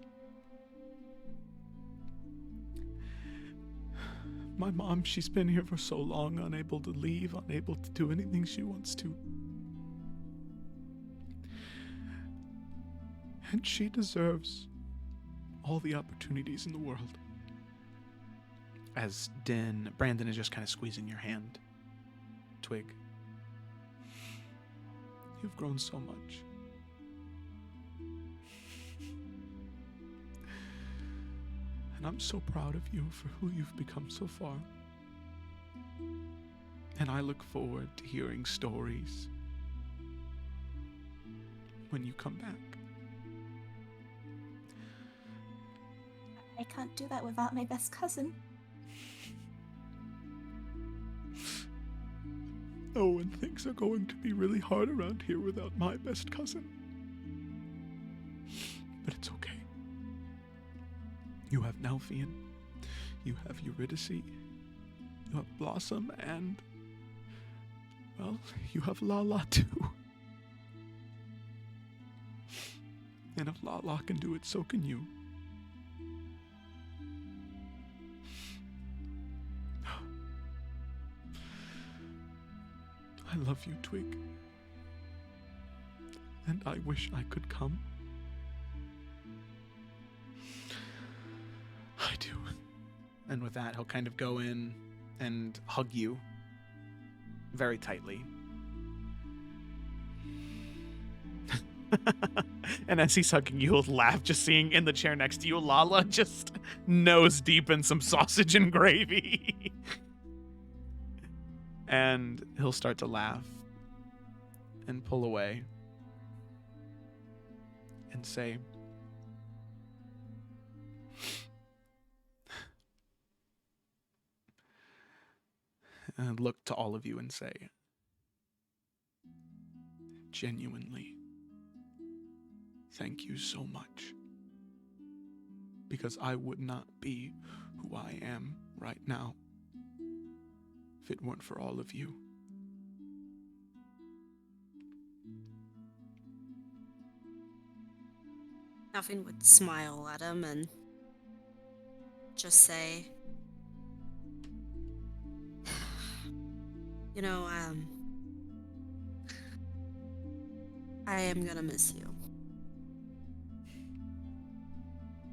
My mom, she's been here for so long, unable to leave, unable to do anything she wants to. And she deserves all the opportunities in the world. As Brandon is just kind of squeezing your hand. Twig, you've grown so much. And I'm so proud of you for who you've become so far. And I look forward to hearing stories when you come back. I can't do that without my best cousin. Oh, and things are going to be really hard around here without my best cousin. But it's okay. You have Nelfian, you have Eurydice, you have Blossom, and, well, you have Lala too. And if Lala can do it, so can you. I love you, Twig. And I wish I could come. I do. And with that, he'll kind of go in and hug you very tightly. And as he's hugging you, he'll laugh, just seeing in the chair next to you, Lala just nose deep in some sausage and gravy. And he'll start to laugh and pull away and say, and look to all of you and say, genuinely, thank you so much. Because I would not be who I am right now if it weren't for all of you. Alvin would smile at him and just say, you know, I am gonna miss you.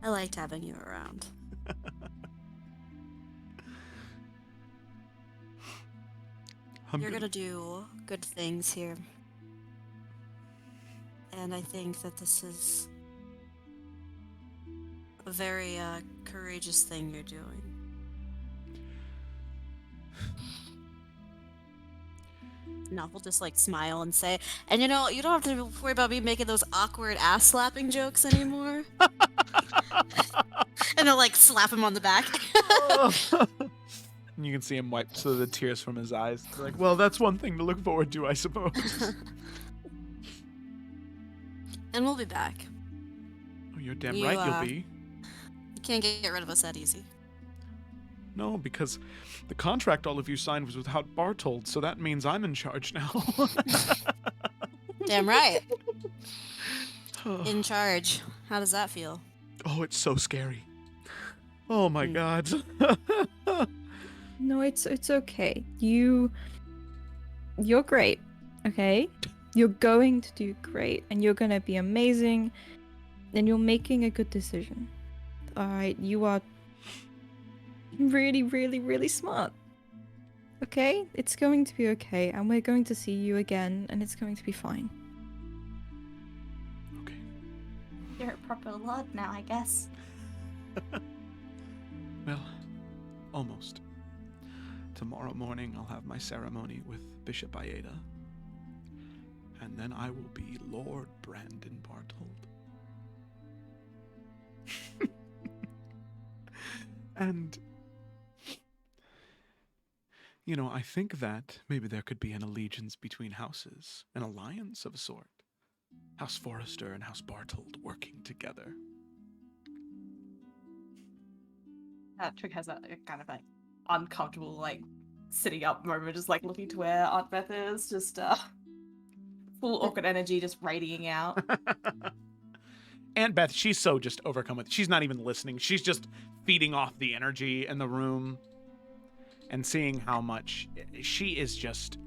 I liked having you around. You're gonna do good things here. And I think that this is a very courageous thing you're doing. Nov will just like smile and say, and you know, you don't have to worry about me making those awkward ass slapping jokes anymore. And he'll like slap him on the back. And you can see him wipe some of the tears from his eyes. They're like, well, that's one thing to look forward to, I suppose. And we'll be back. Oh, you're damn right you'll be. You can't get rid of us that easy. No, because the contract all of you signed was without Bartold, so that means I'm in charge now. Damn right. In charge. How does that feel? Oh, it's so scary. Oh my god. No, it's okay. You're great, okay? You're going to do great, and you're gonna be amazing, and you're making a good decision. Alright, you are really, really, really smart. Okay? It's going to be okay, and we're going to see you again, and it's going to be fine. You're a proper lord now, I guess. Well, almost. Tomorrow morning I'll have my ceremony with Bishop Aida. And then I will be Lord Brandon Bartold. And, you know, I think that maybe there could be an allegiance between houses, an alliance of a sort. House Forrester and House Bartold working together. Trick has a kind of like uncomfortable, like sitting up moment, just like looking to where Aunt Beth is, just full awkward energy just radiating out. Aunt Beth, she's so just overcome with. She's not even listening. She's just feeding off the energy in the room and seeing how much she is just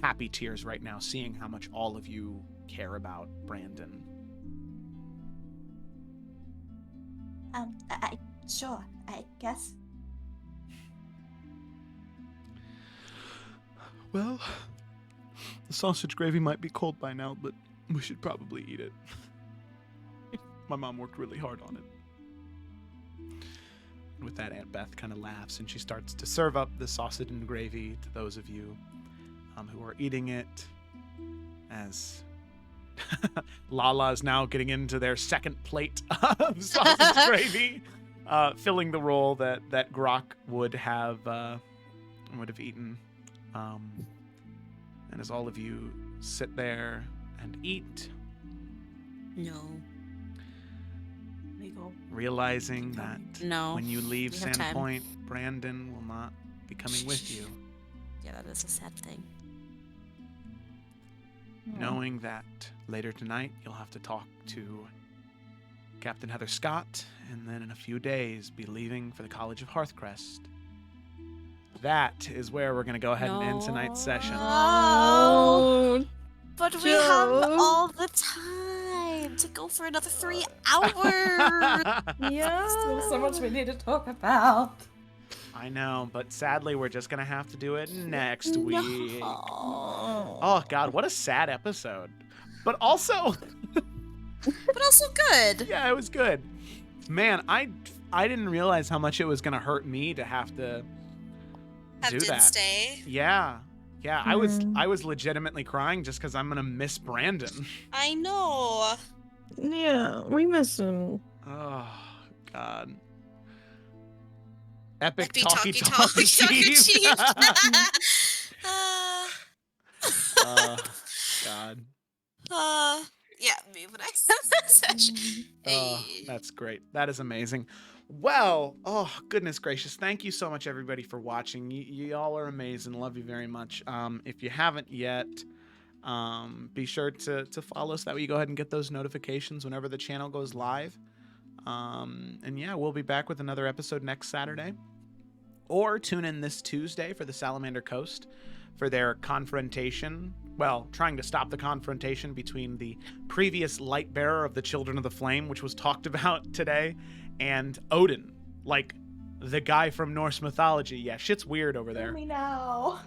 happy tears right now, seeing how much all of you care about Brandon. Sure, I guess. Well, the sausage gravy might be cold by now, but we should probably eat it. My mom worked really hard on it. And with that, Aunt Beth kind of laughs, and she starts to serve up the sausage and gravy to those of you who are eating it, as Lala is now getting into their second plate of sausage gravy, filling the role that Grok would have eaten. And as all of you sit there and eat, No. Legal. realizing that No. when you leave We have time. Sandpoint, Brandon will not be coming with you. Yeah, that is a sad thing. Knowing that later tonight you'll have to talk to Captain Heather Scott, and then in a few days be leaving for the College of Hearthcrest. That is where we're going to go ahead and end tonight's session. Oh, but we have Joe. all the time to go for another 3 hours. Yeah. Still so much we need to talk about. I know, but sadly we're just going to have to do it next week. Oh, God, what a sad episode. But also... but also good. Yeah, it was good. Man, I didn't realize how much it was going to hurt me to have to do that. Stay. Yeah. Yeah, I was legitimately crying just because I'm going to miss Brandon. I know. Yeah, we miss him. Oh, God. Epic talkie chief. chief. God. Yeah, me when I have that session. Oh, that's great. That is amazing. Well, oh, goodness gracious. Thank you so much, everybody, for watching. Y'all are amazing. Love you very much. If you haven't yet, be sure to follow us. That way you go ahead and get those notifications whenever the channel goes live. And yeah, we'll be back with another episode next Saturday. Or tune in this Tuesday for the Salamander Coast for their confrontation. Well, trying to stop the confrontation between the previous light bearer of the Children of the Flame, which was talked about today, and Odin, like the guy from Norse mythology. Yeah, shit's weird over there. Let me know.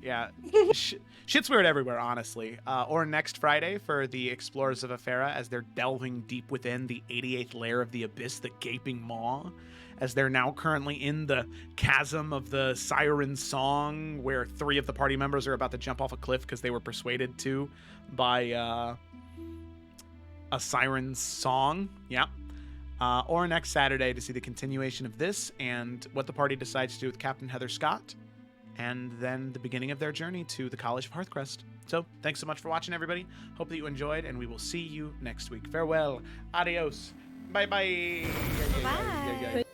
Yeah, shit's weird everywhere, honestly. Or next Friday for the Explorers of Afera, as they're delving deep within the 88th layer of the Abyss, the Gaping Maw, as they're now currently in the chasm of the Siren Song, where 3 of the party members are about to jump off a cliff because they were persuaded to by a Siren Song. Yeah. Or next Saturday to see the continuation of this and what the party decides to do with Captain Heather Scott, and then the beginning of their journey to the College of Hearthcrest. So, thanks so much for watching, everybody. Hope that you enjoyed, and we will see you next week. Farewell. Adios. Bye-bye. Bye.